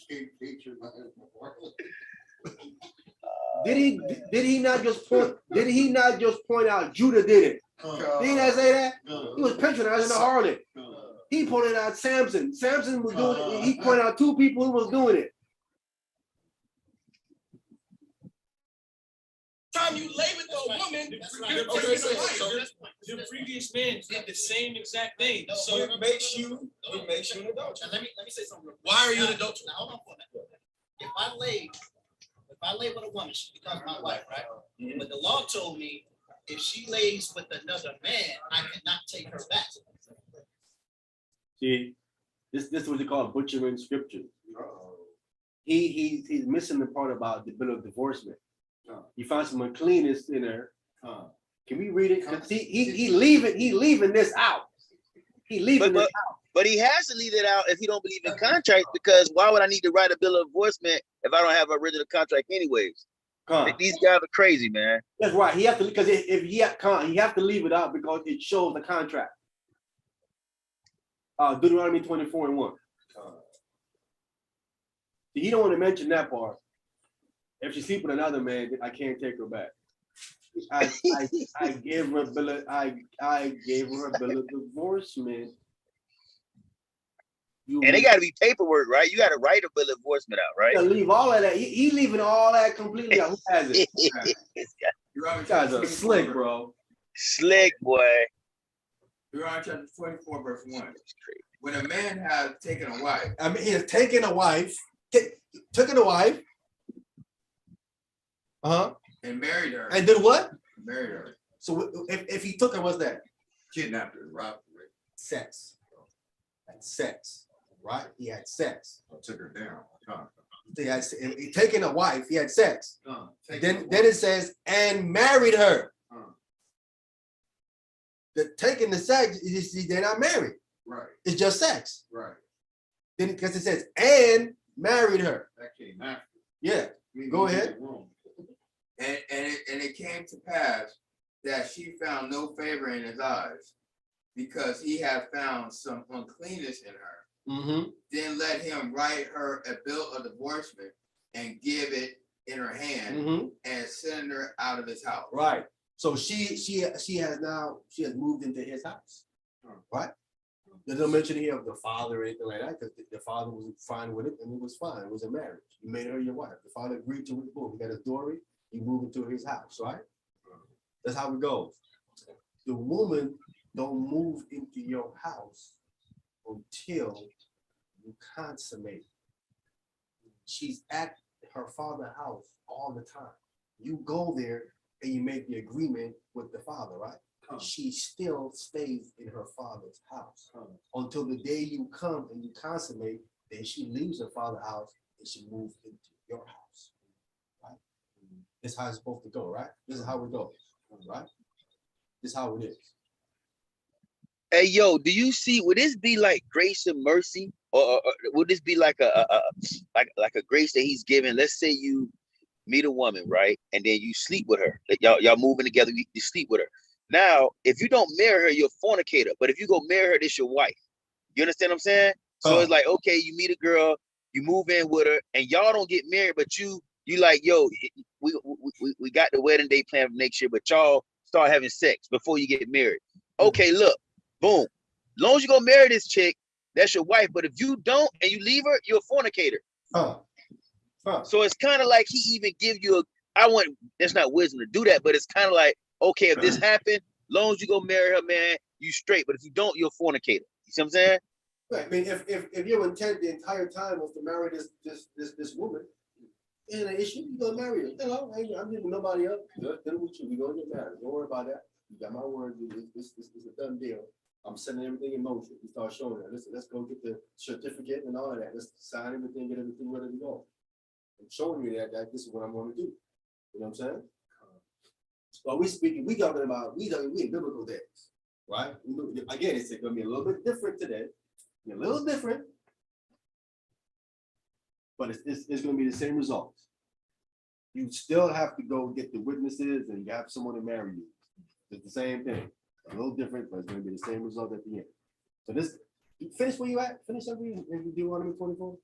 can't patronize the harlot. Did he not just point out Judah did it? Did he not say that? He was patronizing the harlot. He pointed out Samson. Samson was doing it. He pointed out 2 people who was doing it. Try time you lay with a woman, you're Okay, taking so- a wife. so- The previous man did the same exact thing. So So it makes you an adult. Now, let me say something. real quick. Why are you an adult? Now, hold on for a minute. If I lay with a woman, she becomes my wife, right? But the law told me if she lays with another man, I cannot take her back. See, this is what they call butchering scripture. He's missing the part about the bill of divorcement. He found some uncleanness in her. Can we read it? 'Cause he leaving this out. He leaving this out. But he has to leave it out if he don't believe in contracts, because why would I need to write a bill of divorcement if I don't have a original contract anyways? These guys are crazy, man. That's right. He have to, because if he have to leave it out because it shows the contract. Deuteronomy 24:1. He don't want to mention that part. If she sleep with another man, I can't take her back. I gave her a bill of, I gave her a bill of divorcement. And they got to be paperwork, right? You got to write a bill of divorcement out, right? You leave all of that. He leaving all that completely out. Who has it? You guys are slick, bro. Slick, boy. Deuteronomy chapter 24, verse 1. When a man has taken a wife, I mean, he has taken a wife, taken a wife, and married her. and then what? Married her. So if he took her, what's that? Kidnapped her, robbed her, Sex. Had sex, right? He had sex. took her down. He taken a wife, he had sex. Then it says, and married her. The taking the sex, they're not married. Right. It's just sex. Right. Then because it says, and married her. That came after. Yeah. Go ahead. And it came to pass that she found no favor in his eyes, because he had found some uncleanness in her. Mm-hmm. Then let him write her a bill of divorcement and give it in her hand, Mm-hmm. and send her out of his house. Right. So she has moved into his house. Right? There's no mention here of the father or anything like that, because the father was fine with it, and it was fine. It was a marriage. You made her your wife. The father agreed to it. Boom. He got a story. You move into his house, right? That's how it goes. The woman don't move into your house until you consummate. She's at her father's house all the time. You go there and you make the agreement with the father, right? She still stays in her father's house until the day you come and you consummate. Then she leaves her father's house and she moves into your house, right? This is how it's supposed to go, right? This is how it goes, right? This is how it is. Hey, yo, do you see? Would this be like grace and mercy, or would this be like a grace that he's giving? Let's say you meet a woman, right, and then you sleep with her. Like y'all moving together, you sleep with her. Now, if you don't marry her, you're a fornicator. But if you go marry her, this your wife. You understand what I'm saying? So it's like, okay, you meet a girl, you move in with her, and y'all don't get married, but you like, yo, we got the wedding day planned for next year, but y'all start having sex before you get married. Okay, look, boom. As long as you go marry this chick, that's your wife. But if you don't and you leave her, you're a fornicator. So it's kind of like he even give you that's not wisdom to do that, but it's kind of like, okay, if this happened, long as you go marry her, man, you straight. But if you don't, you're a fornicator. You see what I'm saying? Right. I mean, if your intent the entire time was to marry this woman, and an issue, you gonna marry her. You know, I'm giving nobody else. Then with you, we gonna get married. Don't worry about that. You got my word. This is a done deal. I'm sending everything in motion. We start showing her. Listen, let's go get the certificate and all of that. Let's sign everything, get everything ready to go. I'm showing you that this is what I'm going to do. You know what I'm saying? Well, we talking in biblical days, right? Again, it's going to be a little bit different today. A little different, but it's going to be the same results. You still have to go get the witnesses, and you have someone to marry you. It's the same thing. A little different, but it's going to be the same result at the end. So this, finish where you at. Finish something. If you do 124.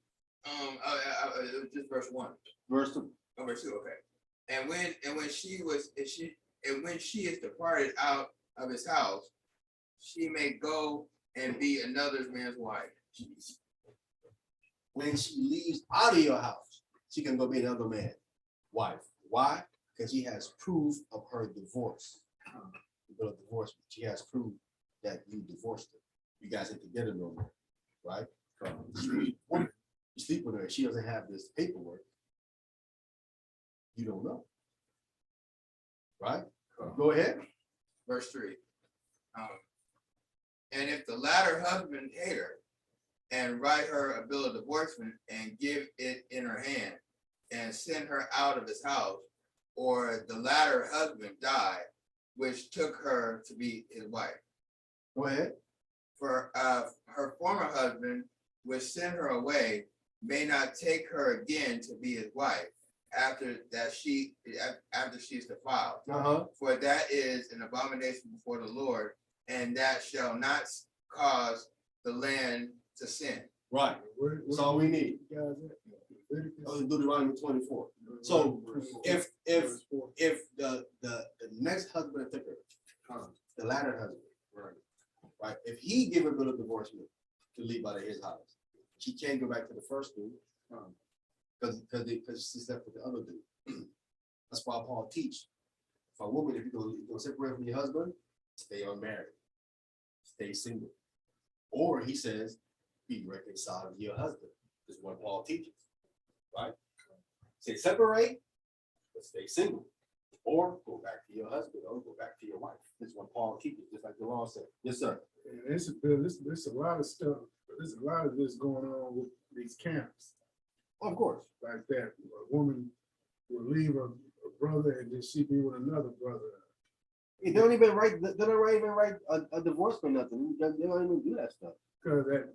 Just verse 1. Verse 2. Oh, verse 2. Okay. And when she is departed out of his house, she may go and be another man's wife. When she leaves out of your house, she can go be another man's wife. Why? because he has proof of her divorce. The bill of divorcement. She has proof that you divorced her. You guys ain't together no more, right? You sleep with her and she doesn't have this paperwork. You don't know. Right? Go ahead. Verse 3. And if the latter husband hate her, and write her a bill of divorcement, and give it in her hand, and send her out of his house, or the latter husband die, which took her to be his wife. Go ahead. For her former husband, which sent her away, may not take her again to be his wife after she is defiled. For that is an abomination before the Lord, and that shall not cause the land to sin. Right. That's all we need. Deuteronomy 24. So if the next husband took her, the latter husband, right? If he gave a bill of divorcement to leave out of his house, she can't go back to the first dude because she slept with the other dude. That's why Paul teach for a woman, if you go separate from your husband, stay unmarried, stay single, or he says, be reconciled to your husband. This is what Paul teaches, right? Say separate, but stay single, or go back to your husband, or go back to your wife. This is what Paul teaches, just like the law said. Yes, sir. There's a lot of stuff. There's a lot of this going on with these camps. Of course. Like that, a woman will leave a brother and then she be with another brother. They don't even write. They don't even write a divorce or nothing. They don't even do that stuff. Because that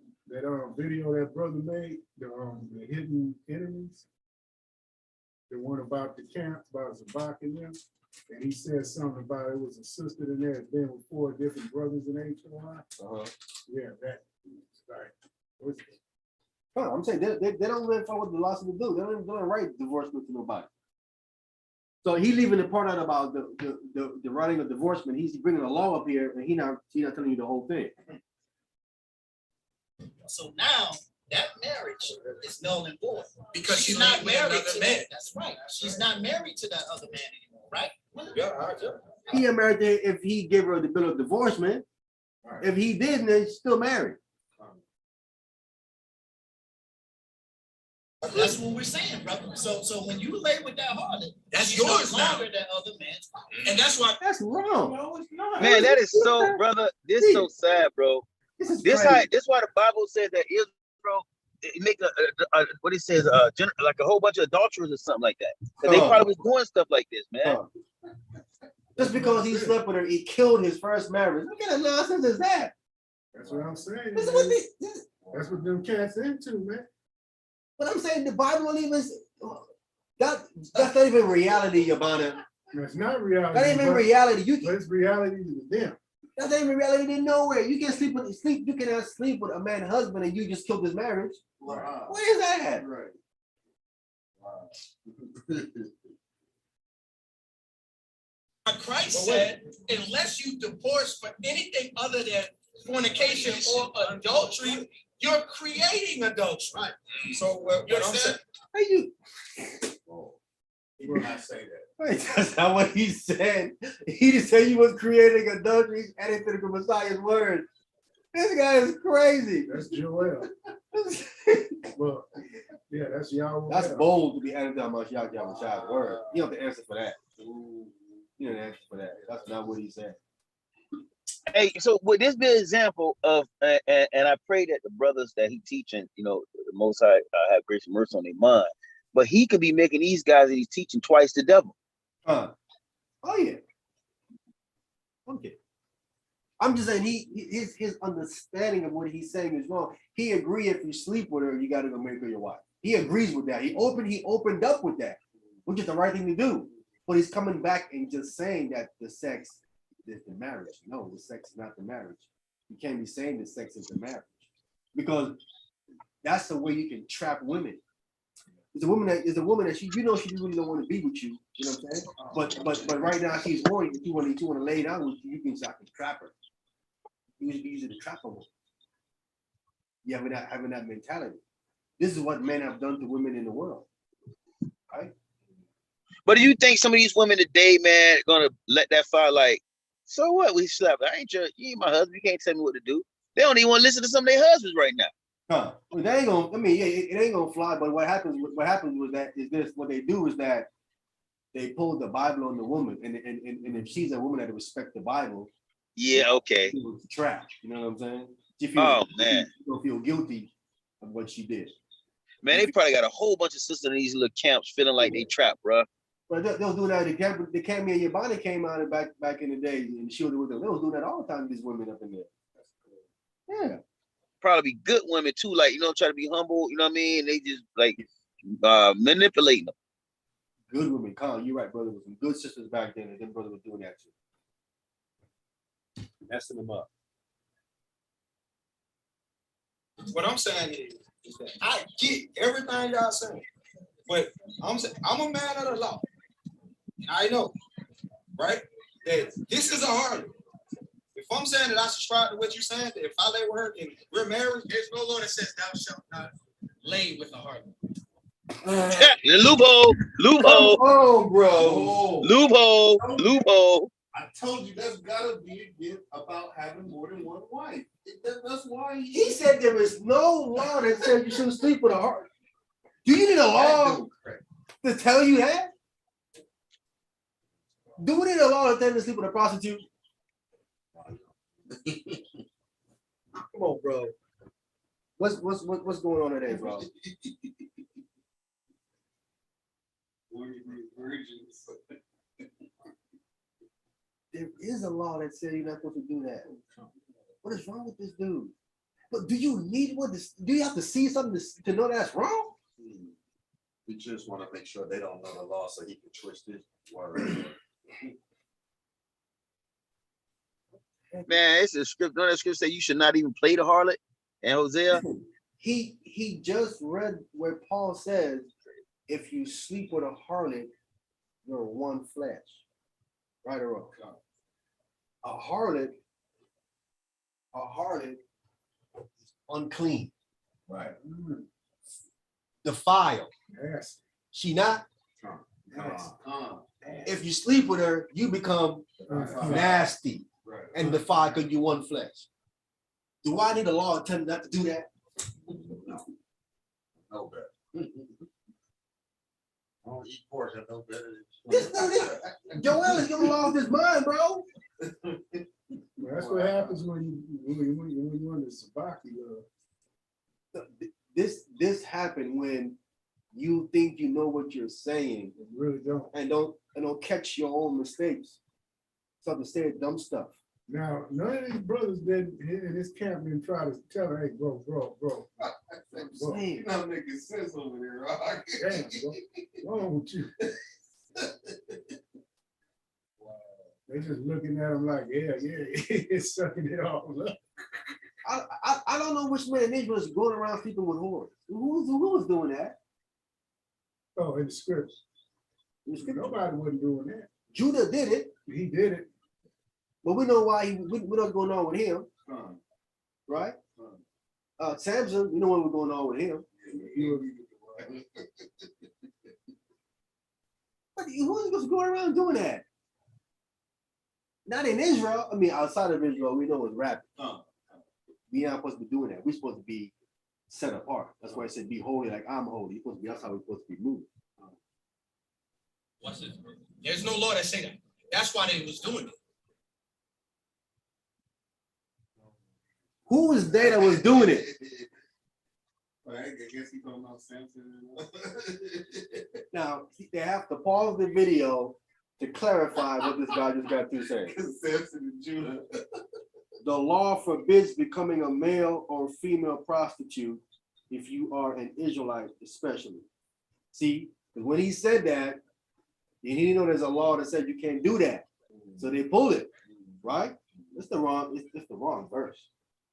video that brother made, the hidden enemies, the one about the camp, about Zabak and them, and he said something about it was a sister in there, been with 4 different brothers in HOI. Yeah, that like. I'm saying they don't live for what the law says to do. They don't write divorcement to nobody. So he leaving the part out about the writing of divorcement. He's bringing the law up here, and he not telling you the whole thing. So now that marriage is null and void Because she's she not laid with married another to man. that. That's right. She's not married to that other man anymore, right? He ain't married to if he gave her the bill of divorcement. If he didn't, then she's still married. That's what we're saying, brother. So when you lay with that harlot, That's she's no yours now. longer that other man's wife. And that's why. That's wrong. No, it's not. Man, that is so, brother. This is so sad, bro. This why the Bible says that Israel make a what he says like a whole bunch of adulterers or something like that. 'Cause they probably was doing stuff like this, man. Just because he slept with her, he killed his first marriage. What kind of nonsense is that? That's what I'm saying. This is what That's what them cats into, man. But I'm saying the Bible don't even that's not even reality, Yabana. That's not reality. That ain't even reality. But it's reality to them. That's not even reality to nowhere. You can you cannot sleep with a man's husband and you just killed his marriage. Wow. Where is that at? Right. Christ said, unless you divorce for anything other than fornication or adultery, you're creating adultery. Right. So what You I'm understand? saying, He did not say that. Wait, that's not what he said. He just said he was creating adultery, adding to the Messiah's word. This guy is crazy. That's Joel. Well, yeah, that's Yahweh. That's bold to be added to Messiah's word. You don't have to answer for that. You don't answer for that. That's not what he said. Hey, so would this be an example of, and I pray that the brothers that he teaching, the Most High have grace and mercy on their mind, but he could be making these guys that he's teaching twice the devil. Oh yeah. Okay. I'm just saying his understanding of what he's saying is wrong. He agreed if you sleep with her, you got to go make her your wife. He agrees with that. He opened up with that, which is the right thing to do. But he's coming back and just saying that the sex is the marriage. No, the sex is not the marriage. You can't be saying the sex is the marriage because that's the way you can trap women. It's a woman that she really don't want to be with you. You know what I'm saying? But right now she's horny. If you want to lay down with you, you can trap her. You use it to trap a woman. You having that mentality. This is what men have done to women in the world, right? But do you think some of these women today, man, gonna let that fire like, so what? We slept. You ain't my husband. You can't tell me what to do. They don't even want to listen to some of their husbands right now. Huh. Well, they ain't gonna. I mean, yeah, it ain't gonna fly. But what happens? What happens was that is this. What they do is that they pull the Bible on the woman, and if she's a woman that respect the Bible, Yeah, okay. she was trapped. You know what I'm saying? Oh man, she don't feel guilty of what she did. Man, they probably got a whole bunch of sisters in these little camps feeling like they trapped, bro. But they'll do that. The Cammy and Yabani came out back in the day, and she was with them. They was doing that all the time. These women up in there. Yeah. Probably be good women too, like try to be humble. You know what I mean? They just like manipulating them. Good women, Colin. You're right, brother. There was some good sisters back then, and them brothers were doing that too. Messing them up. What I'm saying is that I get everything y'all saying, but I'm saying I'm a man of the law. And I know, right, that this is a harlot. If I'm saying that I subscribe to what you're saying, that if I lay with her and we're married, There's no law that says thou shalt not lay with a harlot. The loophole. Oh, bro. Loophole. I told you that's gotta be a gift about having more than one wife. That's why He said there is no law that says you shouldn't sleep with a harlot. Do you need a law to tell you that? Do we need a law to tell you to sleep with a prostitute? Come on, bro. What's going on today, bro? There is a law that says you're not supposed to do that. What is wrong with this dude? But do you need one? Do you have to see something to know that's wrong? We just want to make sure they don't know the law so he can twist it. Word. Man, it's a script. Don't that script say you should not even play the harlot? And Hosea? He just read where Paul says, if you sleep with a harlot, you're one flesh. Right or wrong? A harlot is unclean. Right. Defiled. Yes. She not? Yes. If you sleep with her, you become nasty and defiled because you one flesh. Do I need a law to tell me not to do that? No better. I don't eat pork. I know better. This dude, Joel is gonna lost his mind, bro. Well, that's what happens when you on the sabaki. This happened when you think you know what you're saying, You really don't. and don't catch your own mistakes. Something say dumb stuff. Now, none of these brothers in this camp didn't try to tell her, hey, bro. Saying. You're not making sense over there, right? Damn, bro. What's wrong with you? They just looking at him like, yeah, it's sucking it all up. I don't know which man in Israel is going around sleeping with whores. Who was doing that? Oh, in the scripts. Nobody wasn't doing that. Judah did it. He did it. But we know why we know what's going on with him. Right? Samson, we know what was going on with him. But who's supposed to go around doing that? Not in Israel. I mean, outside of Israel, we know it's rapping. We're not supposed to be doing that. We're supposed to be set apart. That's why I said be holy like I'm holy. You're supposed to be, that's how we're supposed to be moving. What's this? There's no law that say that. That's why they was doing it. Who was there that was doing it? I guess he don't know Samson. Now, they have to pause the video to clarify what this guy just got through saying. Samson and Judah. The law forbids becoming a male or female prostitute if you are an Israelite, especially. See, because when he said that, he didn't know there's a law that said you can't do that. So they pulled it, right? It's the wrong verse.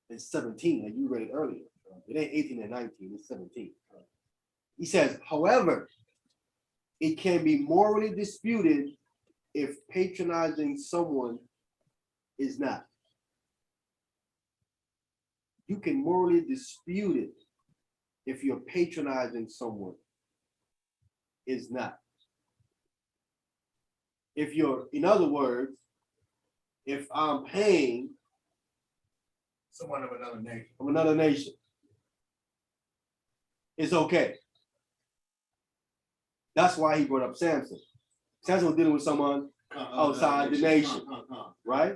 It's 17, and you read it earlier. It ain't 18 and 19, it's 17. He says, however, it can be morally disputed if patronizing someone is not. You can morally dispute it if you're patronizing someone is not. if you're, in other words, if I'm paying Someone of another nation. from another nation, it's okay. That's why he brought up Samson. Samson was dealing with someone outside the nation, right?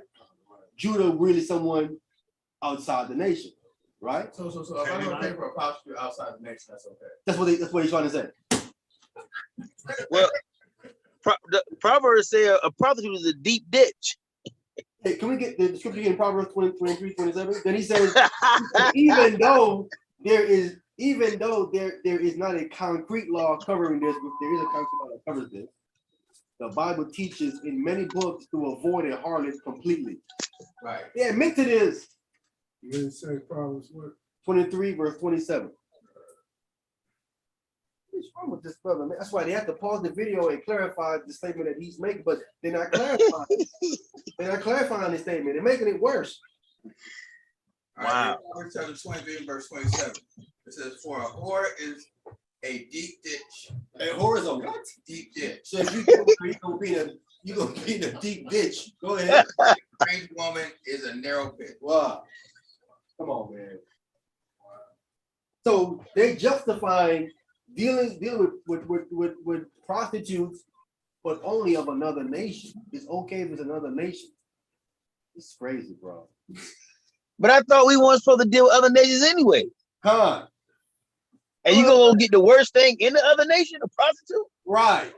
Judah really someone outside the nation, right? So if I'm gonna pay for a prostitute outside the nation, that's okay. That's what he's trying to say. Well, the Proverbs say a prostitute is a deep ditch. Hey, can we get the scripture in Proverbs 20, 23, 27? Then he says, even though there is not a concrete law covering this, but there is a concrete law that covers this. The Bible teaches in many books to avoid a harlot completely. Right. Yeah, admit to this. You didn't say Proverbs what? 23 verse 27. What's wrong with this brother, man? That's why they have to pause the video and clarify the statement that he's making, but they're not clarifying. They're not clarifying the statement. They're making it worse. Wow. Proverbs chapter 23 verse 27. It says, "For a whore is a deep ditch." A whore is a what? Deep ditch. So if you go, you're gonna be in a deep ditch. Go ahead. A strange woman is a narrow pit. Wow. Come on, man. So they justifying dealing with prostitutes, but only of another nation. It's okay if it's another nation. It's crazy, bro. But I thought we weren't supposed to deal with other nations anyway. Huh? And you gonna get the worst thing in the other nation, a prostitute? Right.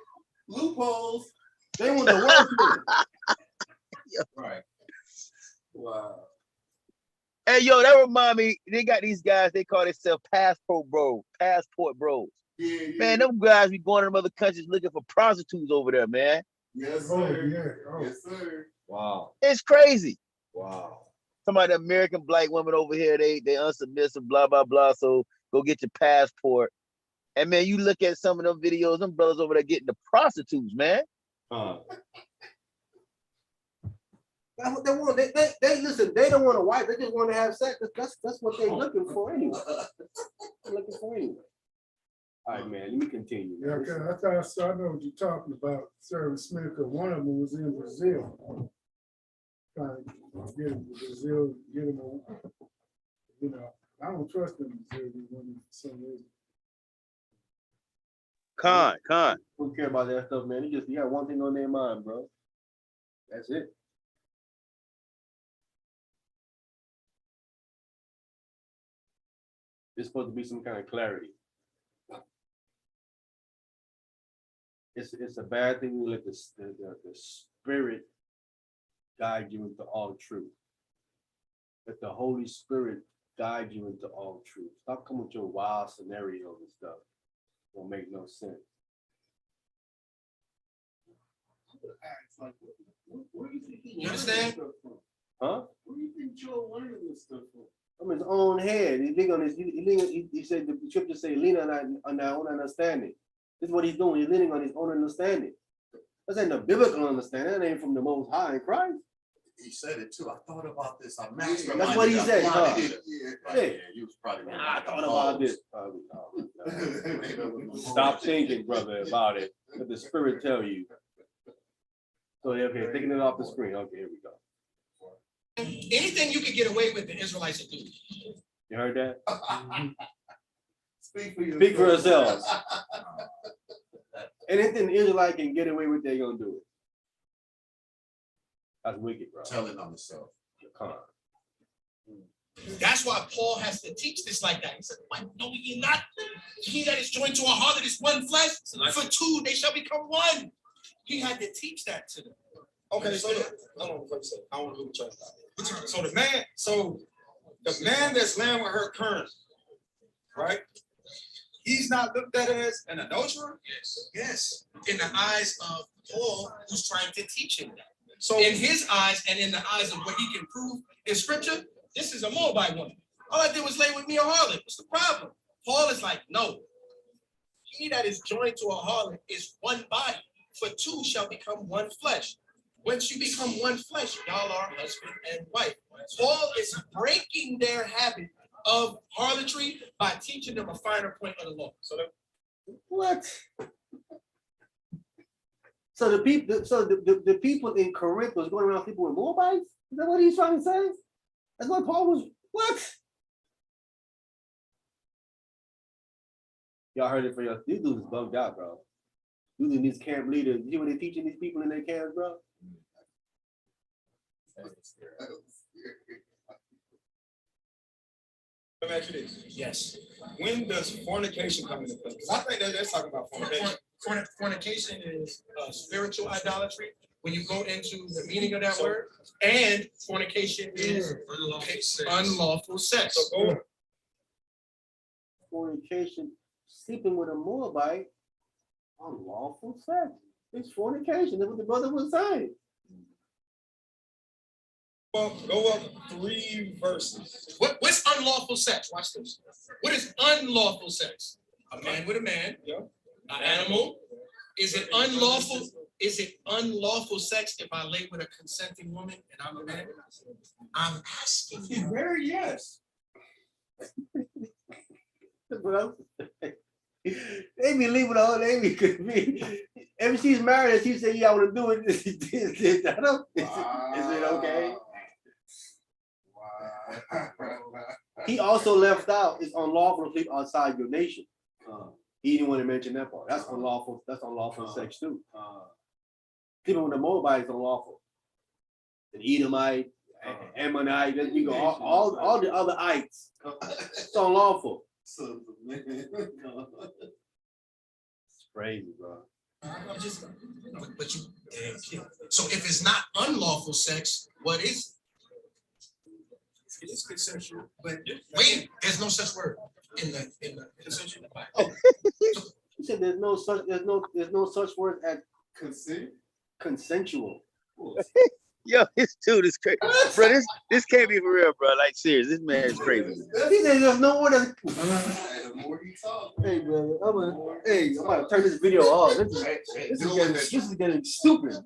Loopholes. They want the worst. Right. Wow. Hey, yo, that remind me, they got these guys, they call themselves passport bros. Yeah. Man, them guys be going to them other countries looking for prostitutes over there, man. Yes, Oh, sir. yeah. Oh. Yes, sir. Wow. It's crazy. Wow. Some of the American black women over here, they unsubmissive, blah, blah, blah. So go get your passport. And man, you look at some of them videos, them brothers over there getting the prostitutes, man. That's what they want. They listen, they don't want a wife, they just want to have sex. That's what they're looking for anyway. They're looking for anyway. All right, man, let me continue. Yeah, okay. I know what you're talking about, Service Smith, because one of them was in Brazil. Trying to get him to Brazil, get him, I don't trust them Brazilian women for some reason. Con. Don't care about that stuff, man. You got one thing on their mind, bro. That's it. There's supposed to be some kind of clarity. It's a bad thing to let the spirit guide you into all truth. Let the Holy Spirit guide you into all truth. Stop coming with your wild scenarios and stuff. Don't make no sense. You understand? Huh? What do you think Joe learning this stuff from? From his own head. He said the scripture say lean on our own understanding. This is what he's doing. He's leaning on his own understanding. That's ain't the biblical understanding. That ain't from the Most High in Christ. He said it too. I thought about this. I mastered. That's what he said. Yeah, you was probably. I thought about this. Stop thinking, brother, about it. Let the Spirit tell you. So okay, taking it off the screen. Okay, here we go. Anything you could get away with, the Israelites will do. You heard that? Speak for yourself. Speak for yourselves. Anything the Israelite can get away with, they're gonna do it. That's wicked, bro. Telling on himself. That's why Paul has to teach this like that. He said, "What? No, you're not. He that is joined to a harlot is one flesh. For two, they shall become one." He had to teach that to them. Okay, so I don't want to do what y'all got. So the man that's laying with her currently, right? He's not looked at as an adulterer. Yes. In the eyes of Paul, who's trying to teach him that. So in his eyes and in the eyes of what he can prove in scripture, this is a Moabite woman. All I did was lay with me a harlot. What's the problem? Paul is like, no. He that is joined to a harlot is one body. For two shall become one flesh. Once you become one flesh, y'all are husband and wife. Paul is breaking their habit of harlotry by teaching them a finer point of the law. So what? So the people, the people in Corinth was going around sleeping with Moabites? Is that what he's trying to say? That's what Paul was, what? Y'all heard it for your, these dudes is bugged out, bro. These are these camp leaders. You see what they teaching these people in their camps, bro? Let me ask you this. Yes. When does fornication come into play? Because I think that's talking about fornication. Fornication is spiritual idolatry. When you go into the meaning of that word, and fornication is unlawful sex. So go Fornication, sleeping with a Moabite, unlawful sex. It's fornication. That's what the brother was saying. go up 3 verses. What's unlawful sex? Watch this. What is unlawful sex? A man with a man, Yeah. an animal. Is it unlawful? Is it unlawful sex if I lay with a consenting woman and I'm a man? I'm asking you. Very yes. Bro, they be leaving all they be could be. If she's married and she said, "Yeah, I want to do it," is it okay? He also left out it's unlawful to sleep outside your nation. He didn't want to mention that part. That's unlawful. That's unlawful sex too. Sleeping with the Moabite is unlawful. The Edomite, Ammonite, you go all the other ites. It's unlawful. It's crazy, bro. I'm just, but you damn kid. So if it's not unlawful sex, what is it? It's consensual. But wait, there's no such word in the consensual. You said there's no such word as consensual. Yo, this dude is crazy. Bro, this can't be for real, bro. Like, serious, this man is crazy. He said there's no word as. Hey, brother, I'm about to turn this video off. This is getting stupid.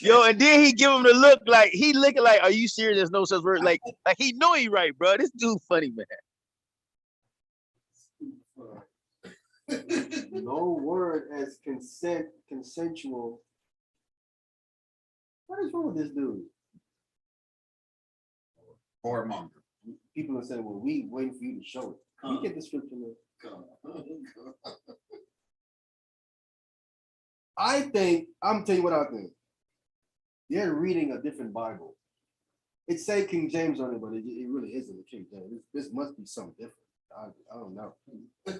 Yo, and then he give him the look like he looking like, are you serious? There's no such word. Like he know he right, bro. This dude funny, man. No word as consensual. What is wrong with this dude? Whoremonger. People are saying, well, we waiting for you to show it. Can you get the scripture there? I think, I'm telling you what I think. They're reading a different Bible. It say King James on it, but it really isn't the King James. This must be something different. I don't know. I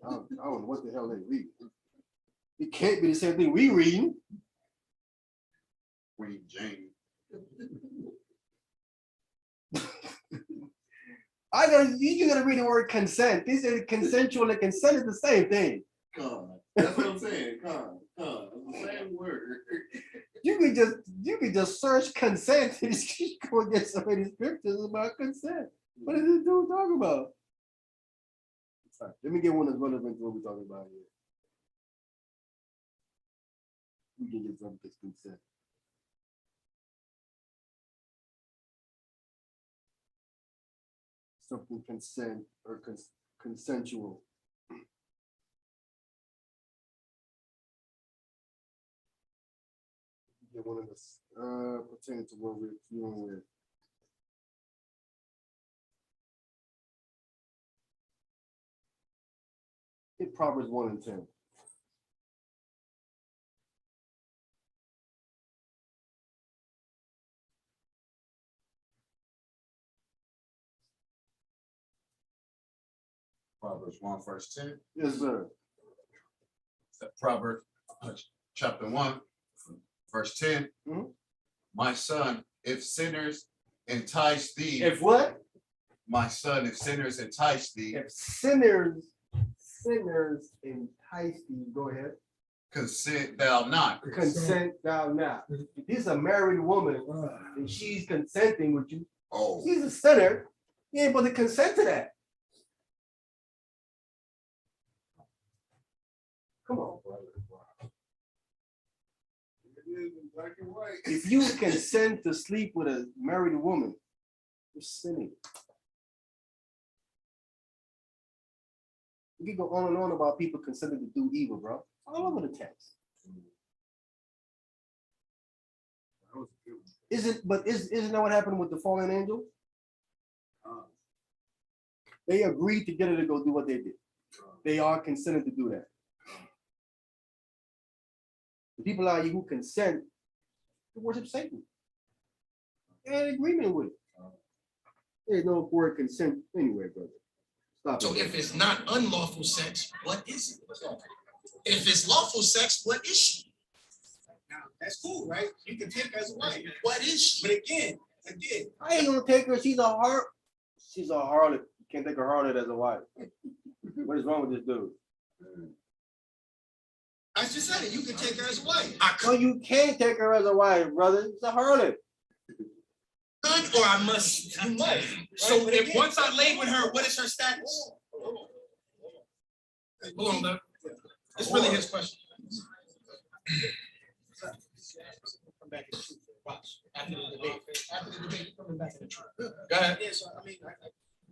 don't know what the hell they read. It can't be the same thing we reading. Queen Jane. You gotta read the word consent. These are consensual and consent is the same thing. That's what I'm saying. It's the same word. You could just search consent and just go get so many scriptures about consent. What is this dude talking about? Right, let me get one that's relevant to what we're talking about here. We can get something that's consent. Something consent or consensual. Get one of this pertaining to what we're dealing with. Get Proverbs 1 and 10. Proverbs 1, verse 10. Yes, sir. Proverbs chapter 1, verse 10. Mm-hmm. My son, if sinners entice thee. If what? My son, if sinners entice thee. If sinners entice thee, go ahead. Consent thou not. Consent thou not. If he's a married woman and she's consenting with you, she's a sinner. You ain't supposed to consent to that. Come on, brother. Black and white. If you consent to sleep with a married woman, you're sinning. We can go on and on about people consenting to do evil, bro. All over the text. Isn't that what happened with the fallen angel? They agreed together to go do what they did. They are consented to do that. The people out here who consent to worship Satan. They're in agreement with it. There's no word consent anyway, brother. Stop So it. if it's not unlawful sex, what is it? If it's lawful sex, what is she? Now, that's cool, right? You can take her as a wife. What is she? But again, I ain't gonna take her. She's a harlot. She's a harlot. You can't take a harlot as a wife. What is wrong with this dude? I just said it. You can take her as a wife. No, you can't take her as a wife, brother. It's a harlot. Could or I must? You must. So if once I lay with her, what is her status? Hold on, Doug. It's really his question. Come back and shoot. Watch. After the debate. After the debate, you're coming back to the truth. Go ahead. Yeah, so I mean, I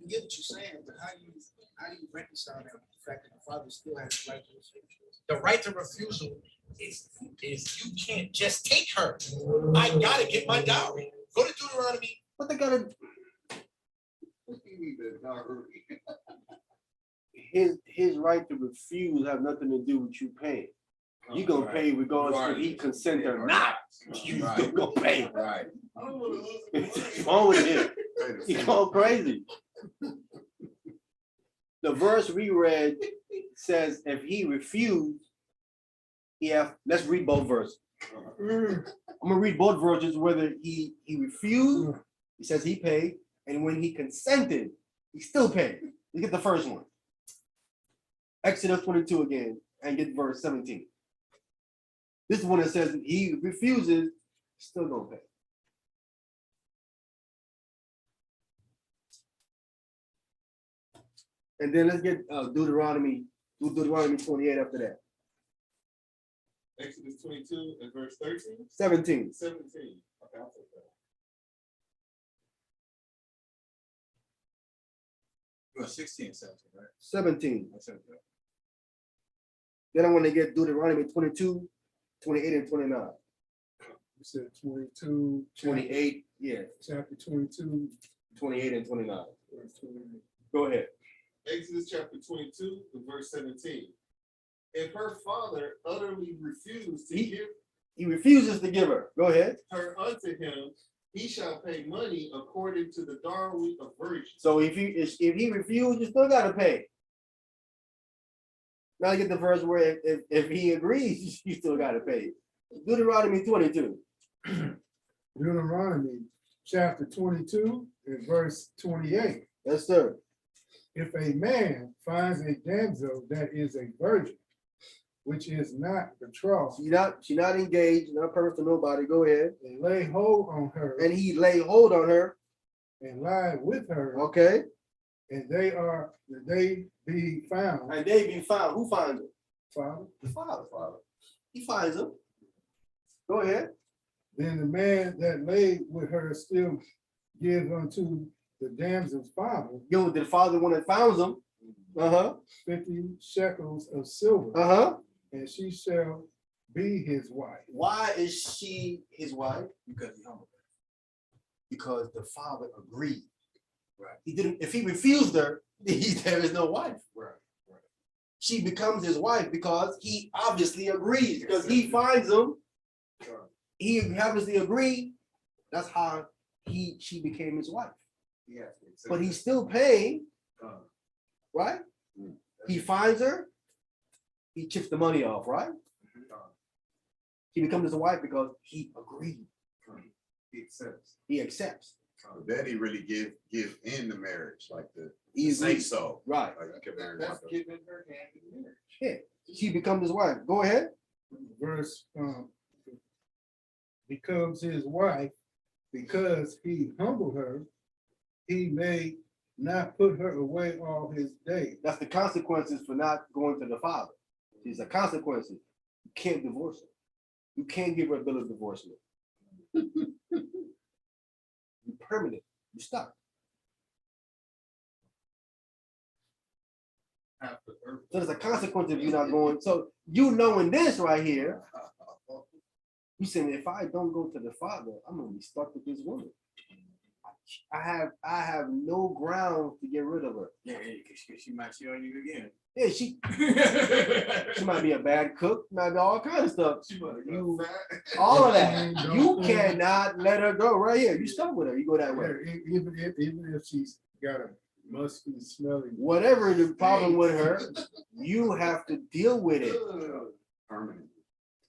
get what you're saying, but how do you reconcile that with the fact that the father still has the right to refuse? The right to refusal is you can't just take her. I gotta get my dowry. Go to Deuteronomy. What they gotta? What do you mean the dowry? His right to refuse have nothing to do with you paying. You gonna pay regardless if he consent or not. You still gonna pay. Right. What's wrong with him? He's going crazy. The verse we read says if he refused, let's read both verses. I'm gonna read both verses, whether he refused, he says he paid, and when he consented, he still paid. Look at the first one. Exodus 22 again, and get verse 17. This is one that says he refuses, still don't pay. And then let's get Deuteronomy 28 after that. Exodus 22 and verse 13? 17. 17. Okay, I'll take that. Well, 16 and 17, right? 17. I said that. Then I want to get Deuteronomy 22, 28, and 29. You said 22. 28, yeah. Chapter 22. 28 and 29. verse 28. Go ahead. Exodus chapter 22 and verse 17. If her father utterly refused to give He refuses to give her. Go ahead. her unto him, he shall pay money according to the dowry of virgins. So if he refused, you still gotta pay. Now you get the verse where if he agrees, you still gotta pay. Deuteronomy 22. Deuteronomy chapter 22 and verse 28. Yes, sir. If a man finds a damsel that is a virgin, which is not betrothed, She not engaged, not purposed to nobody. Go ahead. and lay hold on her, And he lay hold on her. and lie with her, Okay. and they be found, And they be found. Who finds her? Father, The father. He finds her. Go ahead. then the man that lay with her still gives unto the damsel's father Yo, the father one that found them. 50 shekels of silver, and she shall be his wife. Why is she his wife? Because he humbled her. Because the father agreed. Right. He didn't. If he refused her, there is no wife. Right. She becomes his wife because he obviously agrees. Because he finds them. He obviously agreed. That's how she became his wife. Yes. But he's still paying, right? He finds her. He chips the money off, right? He becomes his wife because he agreed. He accepts. He accepts. Then he really give in the marriage, like He say agrees. so. Right. Like you can marry my That's daughter. giving her hand in marriage. Yeah. She becomes his wife. Go ahead. Verse becomes his wife because he humbled her, he may not put her away all his days. That's the consequences for not going to the father. These are consequences. You can't divorce her. You can't give her a bill of divorcement. You're permanent. You're stuck. After her. So there's a consequence if you're not going. So you knowing this right here, He's saying, if I don't go to the Father, I'm gonna be stuck with this woman. I have no ground to get rid of her. Yeah, she might cheat on you again. Yeah, she might be a bad cook, might be all kind of stuff. All of that. You cannot let her go right here. You stuck with her. You go that way. Even if she's got a musky, smelly. Whatever the problem with her, you have to deal with it.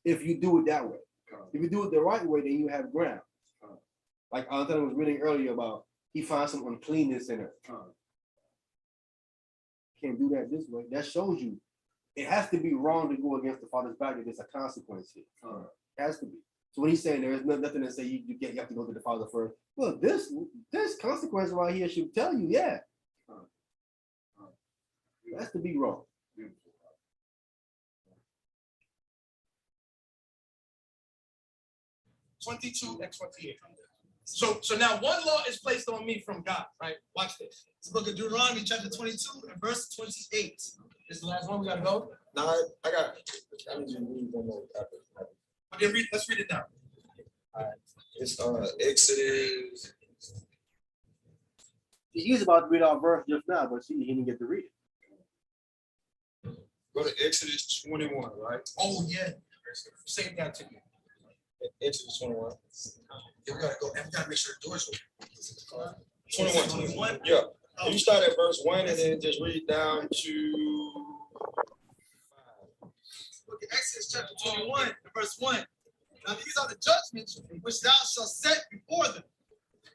If you do it that way. If you do it the right way, then you have ground. Like Anthony was reading earlier about, he found some uncleanness in her. Can't do that this way. That shows you it has to be wrong to go against the Father's back if there's a consequence here. It has to be. So when he's saying there is nothing to say you have to go to the Father first. Well, this consequence right here should tell you, yeah. It has to be wrong. 22 and 28. So now one law is placed on me from God, right? Watch this. It's the book of Deuteronomy, chapter 22 and verse 28. This is the last one. We gotta go. No, I got. I need you to read one more. Okay, let's read it down. It's Exodus. He was about to read our verse just now, but he didn't get to read it. Go to Exodus 21, right? Oh yeah. Save that to me. Exodus 21. Yeah, we gotta go. And we gotta make sure the doors open. 21. Yeah. And you start at verse 1 and then just read down to 5. Look at Exodus chapter 21 and verse 1. Now these are the judgments which thou shalt set before them.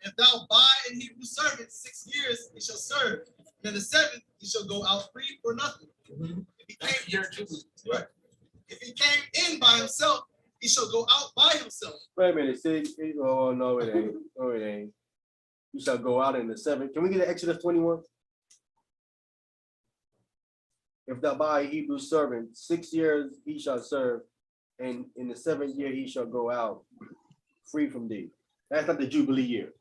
If thou buy an Hebrew servant 6 years, he shall serve. And in the 7th, he shall go out free for nothing. If he came in by himself, he shall go out by himself. Wait a minute, see, oh no, it ain't. No, it ain't. You shall go out in the 7th. Can we get to Exodus 21? If thou buy a Hebrew servant, 6 years he shall serve, and in the 7th year he shall go out free from thee. That's not the Jubilee year.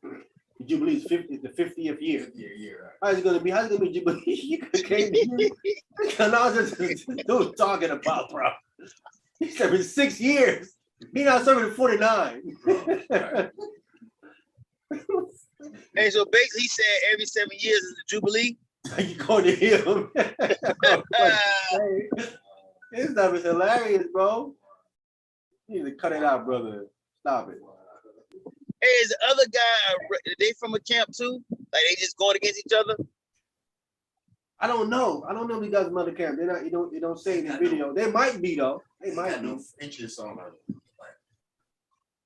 The Jubilee is the 50th year. How's it gonna be? How's it gonna be Jubilee? You can't no, this dude talking about, bro. He's serving 6 years. He's not serving 49. Hey, so basically he said every 7 years is the Jubilee. You going to him? This stuff is hilarious, bro. You need to cut it out, brother. Stop it. Hey, is the other guy, are they from a camp too? Like they just going against each other? I don't know. I don't know if he does another camp. They're not. You don't say in the video. They might be though. They might be. Inches on her.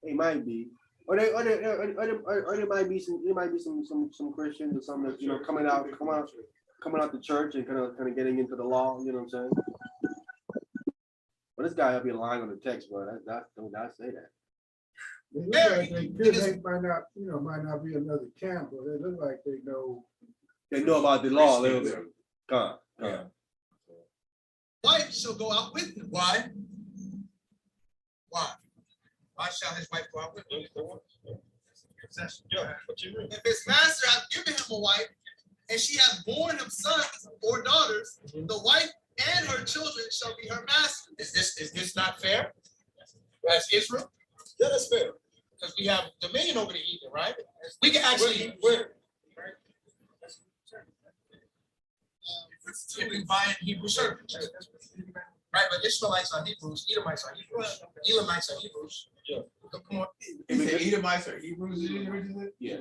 They might be. Or there might be some. There might be some Christians or something that coming out the church and kind of getting into the law. You know what I'm saying? But this guy up here lying on the text, bro. Don't not say that. They might not be another camp, but they look like they know. They know about the law a little bit. Come on. Wife shall go out with him. Why? Why? Why shall his wife go out with him? If his master hath given him a wife, and she hath borne him sons or daughters, the wife and her children shall be her master. Is this not fair? As Israel? Yeah, that's fair. Because we have dominion over the heathen, right? We can actually. If we buy in Hebrew servants. Right, but Ishmaelites are Hebrews, Edomites are Hebrews, Elamites are Hebrews. Yeah. Come on. Edomites are Hebrews? Yeah.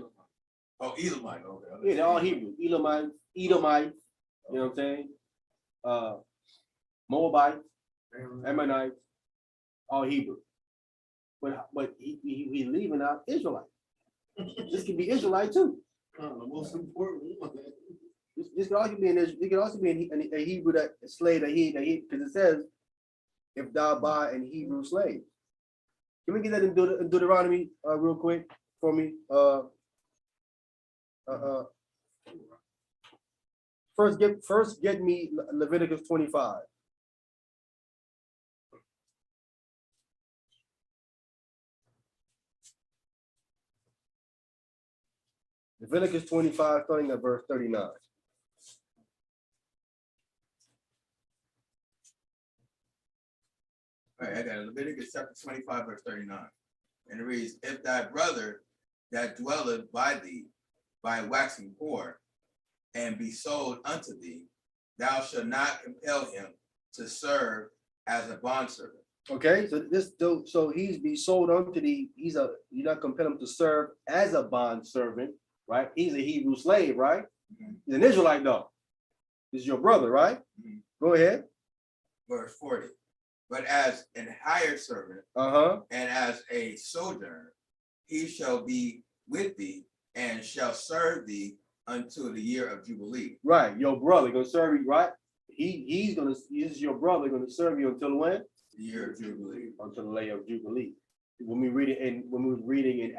Oh, Edomite. Okay. Yeah, they're all Hebrew. Edomite. You know what I'm saying? Moabite, Ammonites, all Hebrew. But he's leaving out Israelite. This could be Israelite too. The most important one. This could also be it could also be a Hebrew that slave that he because it says if thou buy an Hebrew slave. Can we get that in Deuteronomy real quick for me? First get me Leviticus 25. Leviticus 25, starting at verse 39. All right, I got Leviticus chapter 25, verse 39. And it reads, if thy brother that dwelleth by thee by waxing poor and be sold unto thee, thou shalt not compel him to serve as a bondservant. Okay, so he's be sold unto thee. You're not compel him to serve as a bond servant, right? He's a Hebrew slave, right? He's an Israelite though. This is your brother, right? Go ahead. Verse 40. But as an hired servant and as a sojourner, he shall be with thee and shall serve thee until the year of Jubilee. Right, your brother gonna serve you, right? This is your brother gonna serve you until when? The year of Jubilee. Until the day of Jubilee. When we was reading in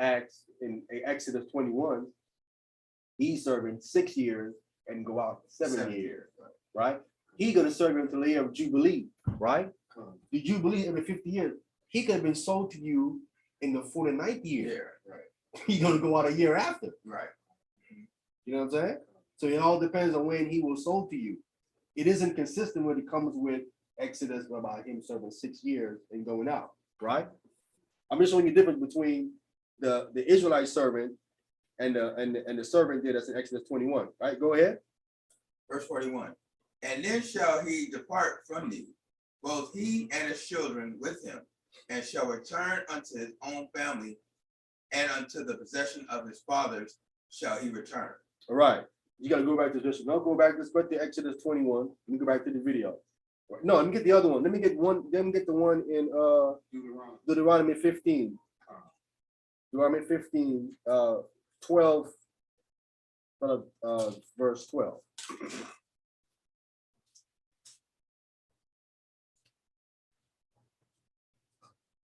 Exodus 21, he's serving 6 years and go out 7 years, right? He's gonna serve you until the year of Jubilee, right? The Jubilee every 50 years. He could have been sold to you in the 49th year. Right. He's gonna go out a year after. Right. You know what I'm saying? So it all depends on when he was sold to you. It isn't consistent when it comes with Exodus about him serving 6 years and going out, right? I'm just showing you the difference between the Israelite servant and the servant that's in Exodus 21, right? Go ahead. Verse 41. And then shall he depart from thee, both he and his children with him, and shall return unto his own family, and unto the possession of his fathers shall he return. All right. You got to go back to this. No, go back. Let's go to Exodus 21. Let me go back to the video. No, let me get the other one. Let me get the one in Deuteronomy 15. Deuteronomy 15, 12, verse 12.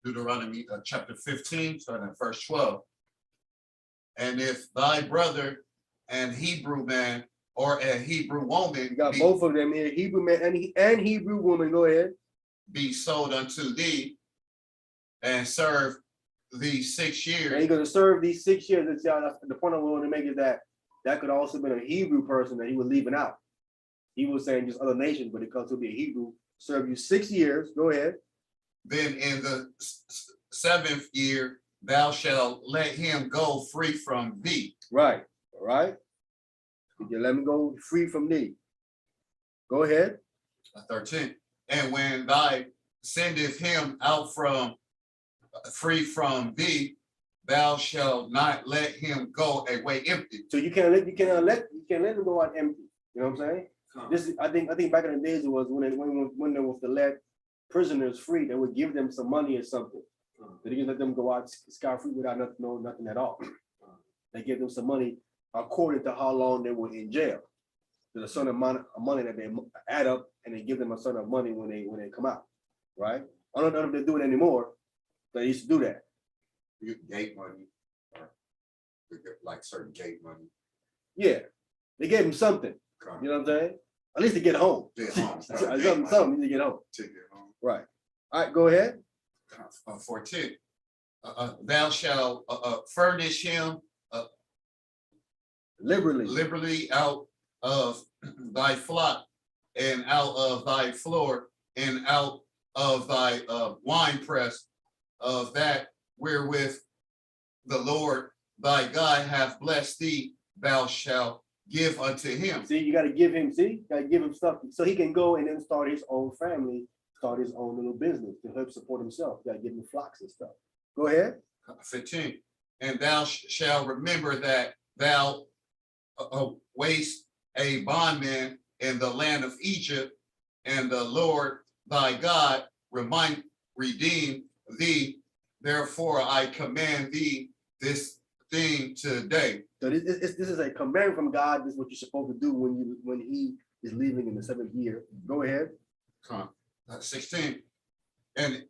Deuteronomy chapter 15, starting at verse 12. And if thy brother and Hebrew man or a Hebrew woman, you got both of them here, Hebrew man and Hebrew woman, go ahead, be sold unto thee and serve these 6 years. And he's going to serve these 6 years. And see, the point I want to make is that could also been a Hebrew person that he was leaving out. He was saying just other nations, but it comes to be a Hebrew, serve you 6 years. Go ahead. Then in the 7th year, thou shalt let him go free from thee. Right. All right. You let me go free from thee. Go ahead. 13. And when thy sendeth him out from free from thee, thou shalt not let him go away empty. So you can't let him go out empty. You know what I'm saying? This is, I think back in the days it was when there was to let prisoners free, they would give them some money or something. They didn't let them go out scot-free without nothing at all. They give them some money according to how long they were in jail. There's a certain amount of money that they add up, and they give them a certain amount of money when they come out, right? I don't know if they do it anymore. They used to do that. You gate money, or like certain gate money. Yeah, they gave them something. You know what I'm saying? At least to get home. Something to get home. Right. All right, go ahead. 14. Thou shalt furnish him liberally out of thy flock and out of thy floor and out of thy winepress of that wherewith the Lord thy God hath blessed thee, thou shalt give unto him. See, you got to give him, stuff so he can go and then start his own family, start his own little business to help support himself. You got to give him flocks and stuff. Go ahead. 15. And thou shalt remember that thou waste a bondman in the land of Egypt, and the Lord thy God redeem thee. Therefore I command thee this thing today. So this is a command from God. This is what you're supposed to do when he is leaving in the 7th year. Go ahead. 16. And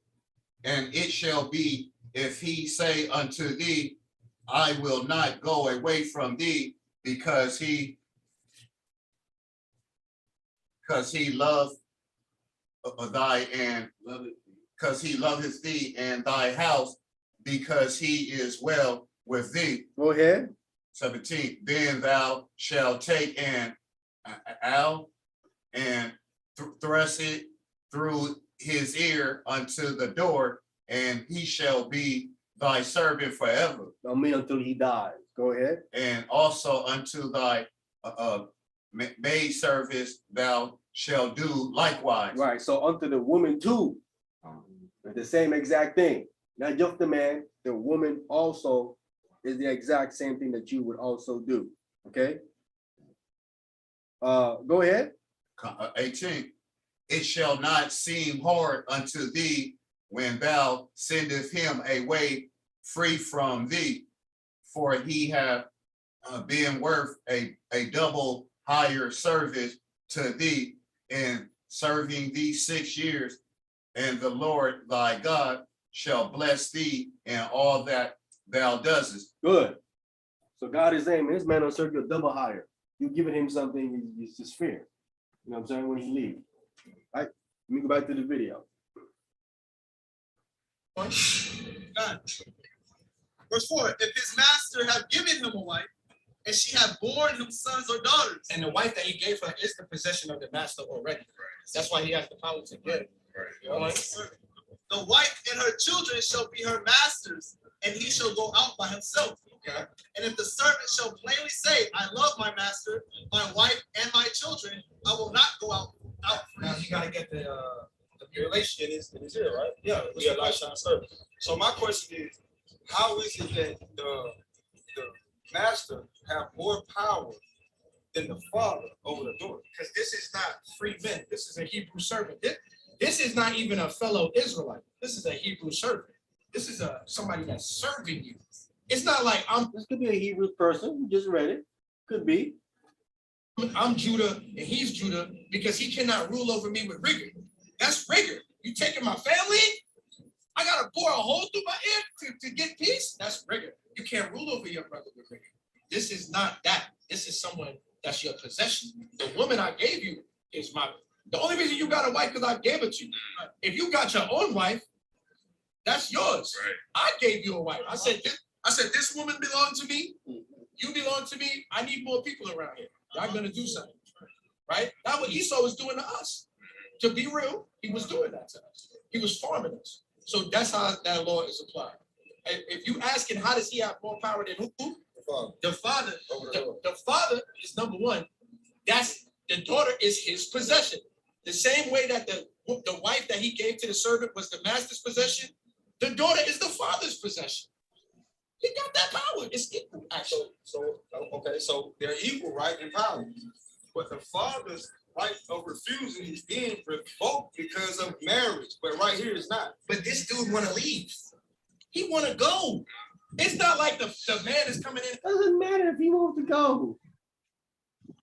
it shall be, if he say unto thee, I will not go away from thee, because he loved thy and because he loveth thee and thy house, because he is well with thee. Go ahead. 17. Then thou shalt take an awl and thrust it through his ear unto the door, and he shall be thy servant forever. I mean, until he dies. Go ahead. And also unto thy maid service thou shalt do likewise. Right. So unto the woman too, the same exact thing. Not just the man, the woman also is the exact same thing that you would also do. Okay. Go ahead. 18. It shall not seem hard unto thee when thou sendest him away free from thee, for he hath been worth a double higher service to thee in serving thee 6 years, and the Lord thy God shall bless thee in all that thou doest. Good. So God is saying, this man will serve you a double higher. You're giving him something, it's just fair. You know what I'm saying? When he leaves. All right. Let me go back to the video. God. Verse 4, if his master have given him a wife, and she have borne him sons or daughters. And the wife that he gave her is the possession of the master already. That's why he has the power to give. You know? The wife and her children shall be her masters, and he shall go out by himself. Okay. And if the servant shall plainly say, I love my master, my wife, and my children, I will not go out. Now you gotta get the relation in his ear, right? Yeah, we are like servant. So my question is, how is it that the master have more power than the father over the daughter? Because this is not free men. This is a Hebrew servant. This is not even a fellow Israelite. This is a Hebrew servant. This is somebody that's serving you. It's not like This could be a Hebrew person. You just read it. Could be. I'm Judah and he's Judah because he cannot rule over me with rigor. That's rigor. You taking my family? I gotta pour a hole through my ear to get peace? That's rigor. You can't rule over your brother with rigor. This is not that. This is someone that's your possession. The woman I gave you is the only reason you got a wife because I gave it to you. If you got your own wife, that's yours. Right. I gave you a wife. I said, this woman belonged to me. You belong to me. I need more people around here. Y'all gonna do something, right? That's what Esau was doing to us. To be real, he was doing that to us. He was farming us. So that's how that law is applied. And if you asking how does he have more power than who? The father. The father is number one. The daughter is his possession. The same way that the wife that he gave to the servant was the master's possession, the daughter is the father's possession. He got that power. It's equal, actually. So they're equal, right, in power. But the father's right of refusing is being revoked because of marriage. But right here it's not. But this dude want to leave. He want to go. It's not like the man is coming in. Doesn't matter if he wants to go.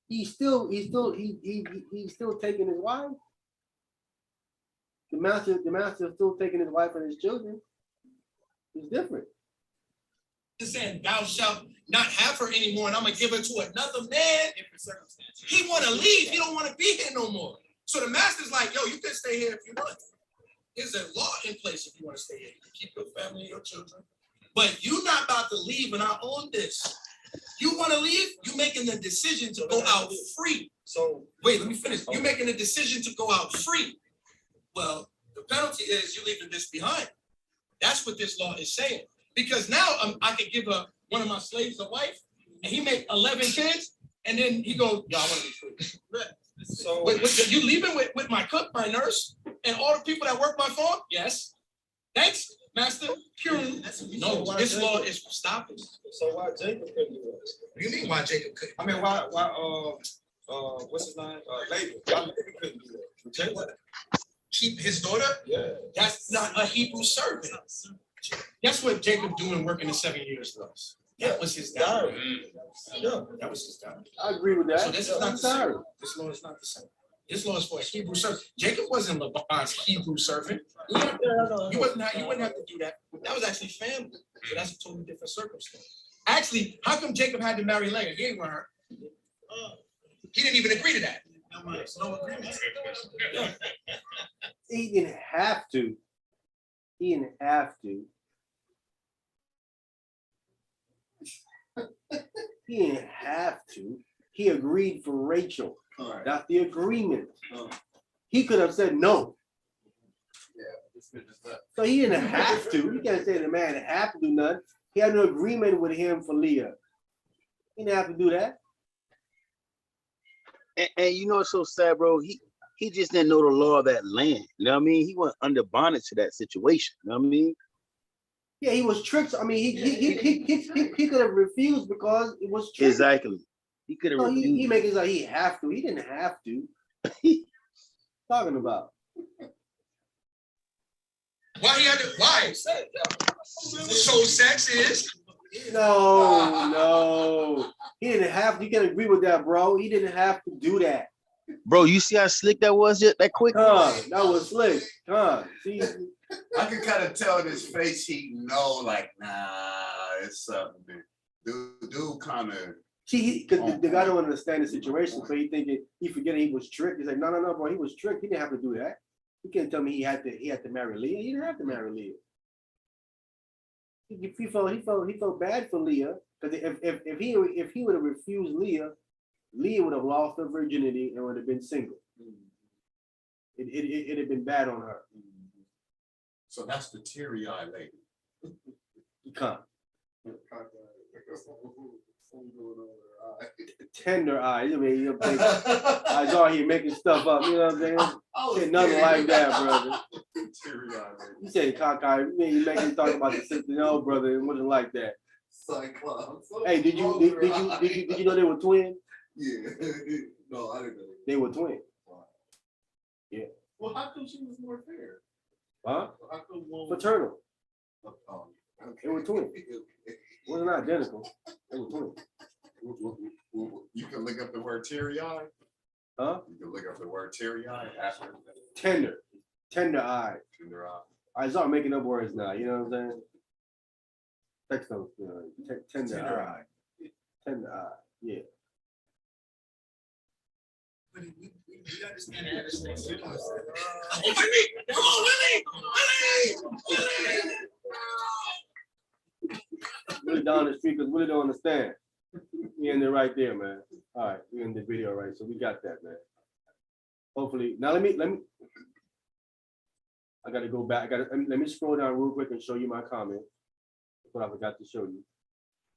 He's still taking his wife. The master is still taking his wife and his children. It's different. He's saying, thou shalt not have her anymore, and I'm gonna give her to another man. He want to leave. He don't want to be here no more. So the master's like, yo, you can stay here if you want. There's a law in place if you want to stay here. You can keep your family and your children. But you're not about to leave, and I own this. You want to leave? You're making the decision to go out free. So wait, let me finish. You're making the decision to go out free. Well, the penalty is you leaving this behind. That's what this law is saying. Because now I could give one of my slaves a wife, and he make 11 kids, and then he goes, "Yo, I want to be free." So you leaving with my cook, my nurse, and all the people that work my farm? Yes. Thanks, Master. No, this law is stopping. So why Jacob couldn't do it? What do you mean why Jacob couldn't? I mean, why what's his name? Laban. Why Laban couldn't do that? Jacob. Keep his daughter? Yeah. That's not a Hebrew servant. That's what Jacob doing working the 7 years was. That was his dowry. Yeah, that was his dowry. I agree with that. So this is not the same. This law is not the same. This law is for a Hebrew servant. Jacob wasn't Laban's Hebrew servant. You wouldn't have to do that. That was actually family. So that's a totally different circumstance. Actually, how come Jacob had to marry Leah? He ain't with her. He didn't even agree to that. No agreement. He didn't have to. He didn't have to. He didn't have to. He agreed for Rachel. That's the agreement. He could have said no. So he didn't have to. You can't say the man had to do nothing. He had no agreement with him for Leah. He didn't have to do that. And you know what's so sad, bro? He just didn't know the law of that land. You know what I mean? He went under bondage to that situation. You know what I mean? Yeah, he was tricked. I mean, he could have refused because it was tricked. Exactly. He could have No, refused. he makes it like he have to. He didn't have to. Talking about. Why he had to? Why? So sex is. No. He didn't have to. You can agree with that, bro. He didn't have to do that. Bro, you see how slick that was yet that quick? That was slick. See, I can kind of tell in his face he know, like, nah, it's something. Dude kind of. See, because the guy don't understand the situation, so he thinking he forgetting he was tricked. He's like, no, bro, he was tricked. He didn't have to do that. You can't tell me he had to marry Leah. He didn't have to marry Leah. He felt bad for Leah because if he would have refused Leah, Leah would have lost her virginity and would have been single. It'd have been bad on her. So that's the teary-eyed lady. You can't. Tender eyes. I mean, you think I saw here making stuff up. You know what I'm saying? Said nothing like that, brother. You said cockeyed. You making talk about the sister. No, brother, it wasn't like that. Cyclops. Hey, did you know they were twins? Yeah. No, I didn't know. They were twins. Yeah. Well, how come she was more fair? Huh? How come one? Fraternal. Oh, okay. They were twins. Wasn't identical. They were twins. You can look up the word teary-eyed. Huh? You can look up the word teary-eyed after. Tender eye. Tender eye. I start making up words now. You know what I'm saying? Text them. Tender eye. Tender eye. Yeah. We understand the understanding. Oh, Willie! Come on, Willie! Willie down the street because Willie don't understand. We end it right there, man. All right, we end the video right, so we got that, man. Hopefully, now let me. I gotta go back. Let me scroll down real quick and show you my comment. That's what I forgot to show you.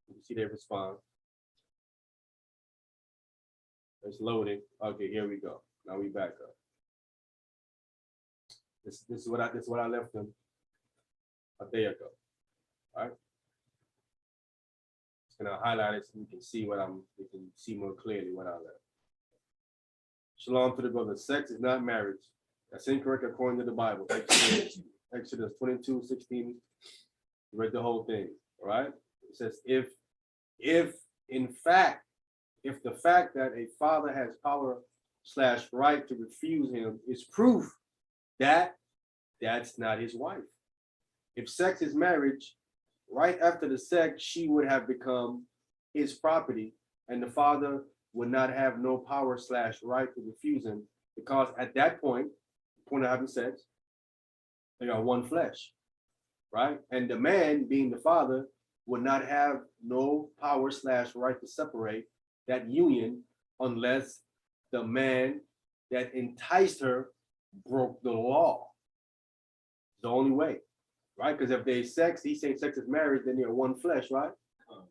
You can see they respond. It's loading. Okay, here we go. Now we back up. This is what I left them a day ago. All right. Just gonna highlight it so you can see you can see more clearly what I left. Shalom to the brother. Sex is not marriage. That's incorrect according to the Bible. Exodus 22:16. Read the whole thing. All right. It says if the fact that a father has power/right to refuse him is proof that that's not his wife. If sex is marriage, right after the sex, she would have become his property, and the father would not have no power/right to refuse him, because at that point of having sex, they are one flesh, right? And the man, being the father, would not have no power/right to separate that union unless the man that enticed her broke the law. The only way, right? Because if they sex, he's saying sex is marriage, then they're one flesh, right?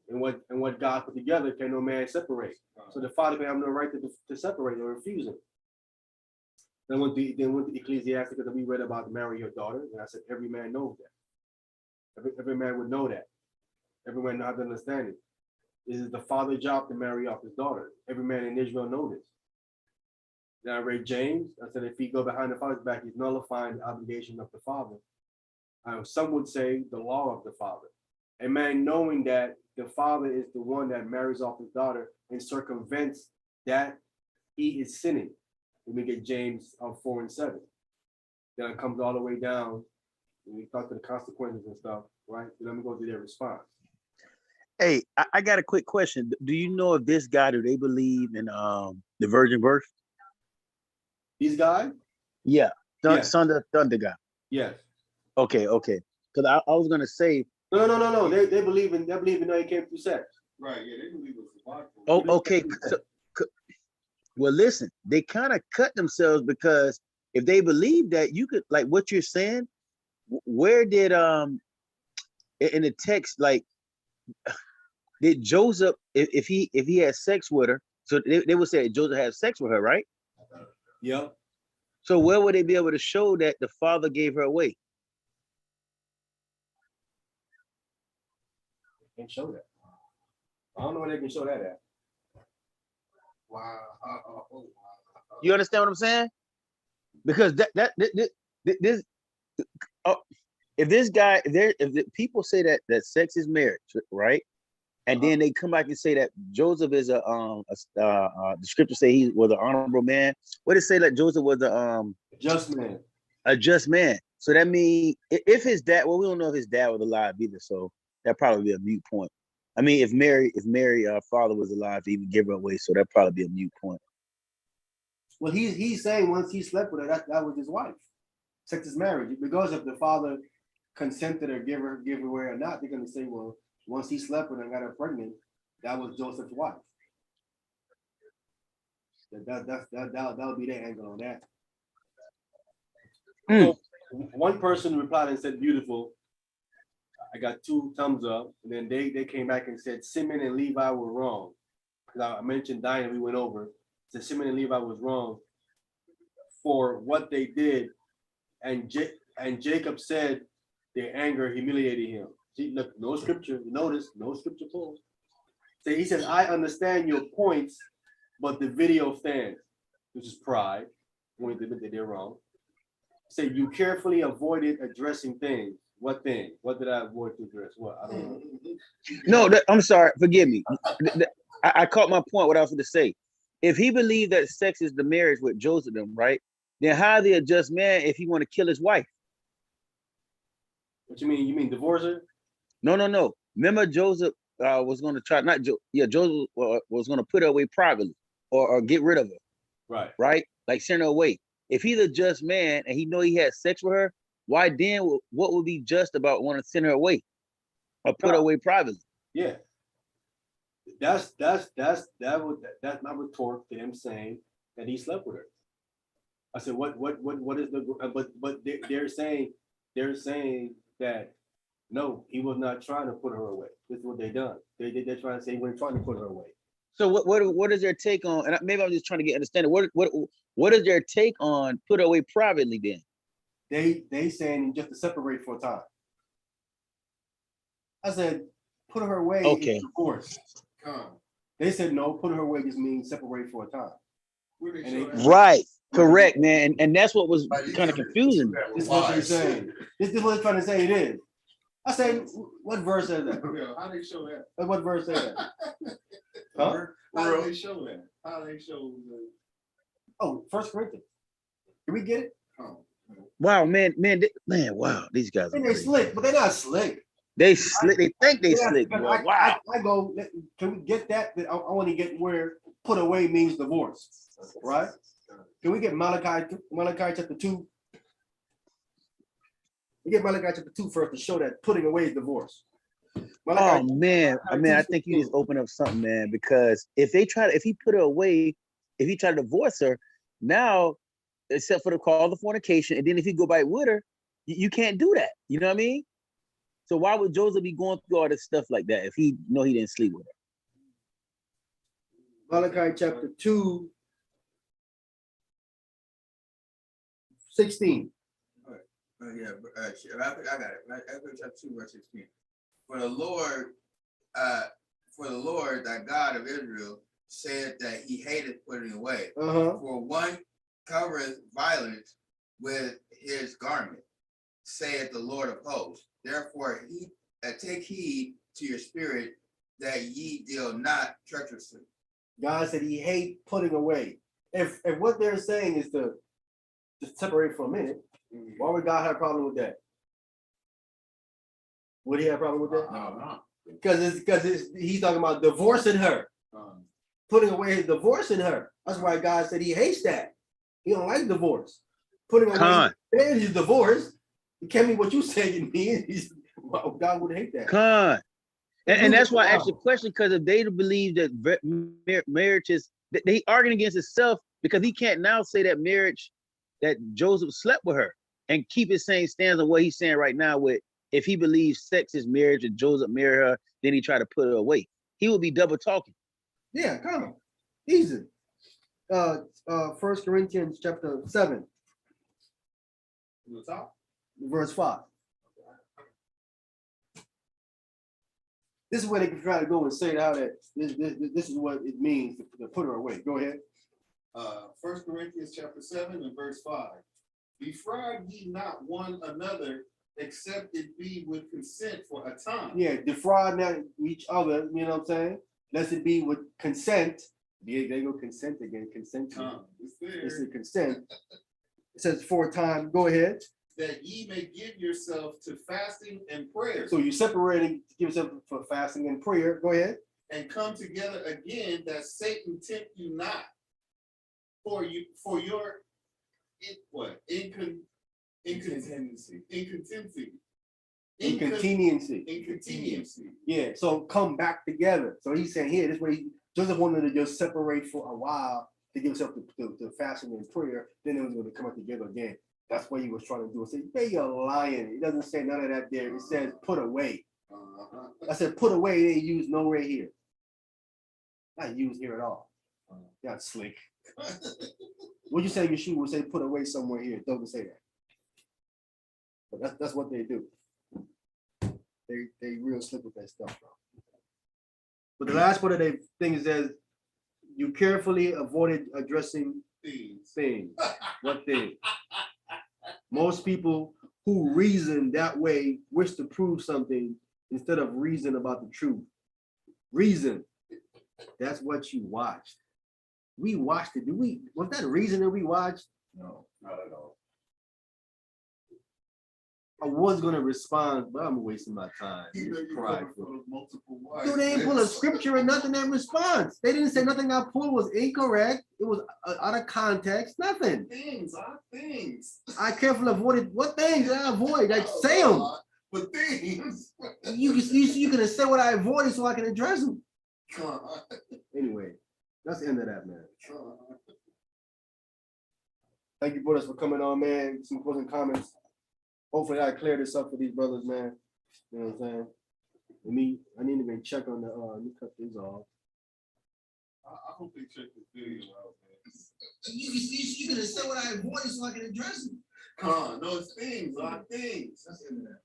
And what God put together can no man separate. So the father can have no right to separate or refuse him. Then went to Ecclesiastes, that we read about marry your daughter, and I said every man knows that. Every man would know that. Every man knows how to understand it. This is the father's job to marry off his daughter. Every man in Israel knows this. Then I read James. I said if he go behind the father's back, he's nullifying the obligation of the father. Some would say the law of the father. A man knowing that the father is the one that marries off his daughter and circumvents that, he is sinning. Let me get James 4:7. Then it comes all the way down. When we talk to the consequences and stuff, right? So let me go to their response. Hey, I got a quick question. Do you know if this guy, do they believe in the virgin birth? These guys? Yeah. Yes. Son of Thunder guy. Yes. Okay. Because I was gonna say. No. They believe in that he came through sex. Right. Yeah, they believe it's a Oh, okay. So, well, listen, they kind of cut themselves because if they believe that, you could, like what you're saying, where did in the text, like, did Joseph, if he had sex with her, so they would say Joseph had sex with her, right? Yep. So where would they be able to show that the father gave her away? They can show that. I don't know where they can show that at. Wow. You understand what I'm saying? Because this if this guy, if the people say that sex is marriage, right? And then they come back and say that Joseph is the scripture say he was an honorable man. What did it say that Joseph was just man? A just man. So that means if his dad, well, we don't know if his dad was alive either, so that'd probably be a mute point. I mean, if Mary father was alive to even give her away, so that'd probably be a mute point. Well, he's saying once he slept with her, that was his wife. Sex is marriage. Because if the father consented or give her away or not, they're gonna say, well, once he slept with her and got her pregnant, that was Joseph's wife. That'll be their angle on that. So one person replied and said, beautiful. I got 2 thumbs up. And then they came back and said, Simeon and Levi were wrong. Because I mentioned Diane, we went over. So Simeon and Levi was wrong for what they did. And Jacob said their anger humiliated him. See, look, no scripture. Notice, no scripture pulled. So he says, I understand your points, but the video stands, which is pride, when they admit that they're wrong. Say you carefully avoided addressing things. What thing? What did I avoid to address? What? I don't know. No, I'm sorry. Forgive me. I caught my point. What I was going to say. If he believed that sex is the marriage with Joseph, right? Then how is he a just man if he want to kill his wife? What you mean? You mean divorce her? No. Remember Joseph was going to try, Joseph was going to put her away privately or get rid of her. Right? Like send her away. If he's a just man and he know he had sex with her, why then what would be just about wanting to send her away or put her away privately? Yeah. That's my retort to him saying that he slept with her. I said, what is the but they're saying that no, he was not trying to put her away. This is what they done. They're trying to say he wasn't trying to put her away. So what is their take on? And maybe I'm just trying to get understanding. What is their take on put her away privately then? They saying just to separate for a time. I said, put her away. Okay. Of course. They said no, put her away just means separate for a time. Right. Correct, man. And that's what was kind of confusing. This is what they're saying. This is what they're trying to say it is. I said, what verse says that? How they show that? What verse says that? Huh? How do they show that? How do they show the... Oh, 1 Corinthians. Can we get it? Wow, man, wow, these guys. And they're slick, but they're not slick. They slick. They think they slick. Boy. Wow. I go. Can we get that? I want to get where put away means divorce, right? Can we get Malachi chapter 2? We get Malachi chapter 2 first to show that putting away is divorce. Oh man, I think you just open up something, man. Because if he put her away, if he tried to divorce her, now, except for the call of fornication, and then if he go back with her, you can't do that. You know what I mean? So why would Joseph be going through all this stuff like that if he know he didn't sleep with her? Malachi chapter 2, 16. Yeah, I got it. Malachi chapter 2, verse 16. For the Lord, thy God of Israel, said that he hated putting away. For one covereth violence with his garment, saith the Lord of hosts. Therefore, take heed to your spirit that ye deal not treacherously. God said he hate putting away. If what they're saying is to separate for a minute, why would God have a problem with that? Would he have a problem with that? No. Because he's talking about divorcing her. Putting away his divorcing her. That's why God said he hates that. He don't like divorce. Putting away his divorce. It can't be what you say it means. God would hate that. And that's why I asked the question, because if they believe that marriage is, they arguing against itself, because he can't now say that marriage that Joseph slept with her and keep his same stance on what he's saying right now with if he believes sex is marriage and Joseph married her, then he tried to put her away. He would be double talking. Yeah, come on. Easy. 1 Corinthians chapter 7, From the top? verse 5. This is where they can try to go and say how that this is what it means to put her away. Go ahead. 1 Corinthians chapter 7 and verse 5. Defraud ye not one another, except it be with consent for a time. Yeah, defraud not each other, you know what I'm saying? Lest it be with consent. Yeah, they go consent again, consent. It's there. It's the consent. It says for a time, go ahead. That ye may give yourself to fasting and prayer. So you're separating, give yourself for fasting and prayer. Go ahead. And come together again, that Satan tempt you not. For your incontinency. Inconveniency. Yeah, so come back together. So he's saying here, this way, Joseph wanted to just separate for a while to give himself to fasting and prayer. Then it was going to come up together again. That's what he was trying to do. I said, hey, you're lying. It doesn't say none of that there. It says put away. I said put away. They use no way here. Not used here at all. That's slick. What you say Yeshua would say put away somewhere here. It doesn't say that. But that's what they do. They real slick with that stuff, bro. But the last part of the thing is that you carefully avoided addressing things. What thing? Most people who reason that way wish to prove something instead of reason about the truth. Reason. That's what you watched. We watched it. Was that reason that we watched? No, not at all. I was gonna respond, but I'm wasting my time. Multiple wives. Dude, they ain't pull a scripture or nothing in response. They didn't say nothing I pulled was incorrect. It was out of context. Nothing. Things. I carefully avoided what things did I avoid? Like say them. But things. You can say what I avoided so I can address them. Anyway, that's the end of that, man. Thank you, brothers, for coming on, man. Some closing comments. Hopefully I clear this up for these brothers, man. You know what I'm saying? I need to go check on the let me cut these off. I hope they check the video out, man. You gonna say what I avoided so I can address them. No, it's things, things.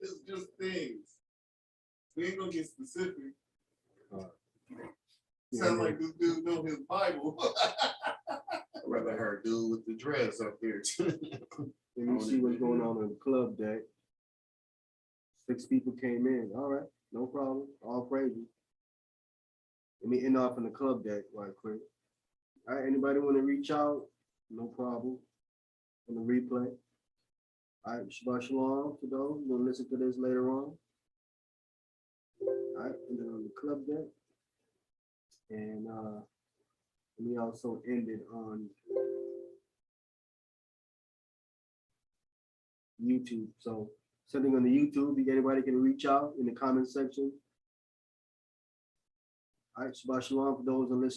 It's just things. We ain't gonna get specific. Sound like this dude know his Bible. I'd rather her dude with the dress up here. Let me see what's going on the club deck. 6 people came in. All right, no problem. All praises. Let me end off in the club deck right quick. All right, anybody want to reach out? No problem. On the replay. All right, Shabbat Shalom to those who will listen to this later on. All right, and then on the club deck. And let me also end it on YouTube. So something on the YouTube, anybody can reach out in the comment section. All right, Shabbat Shalom for those who listen.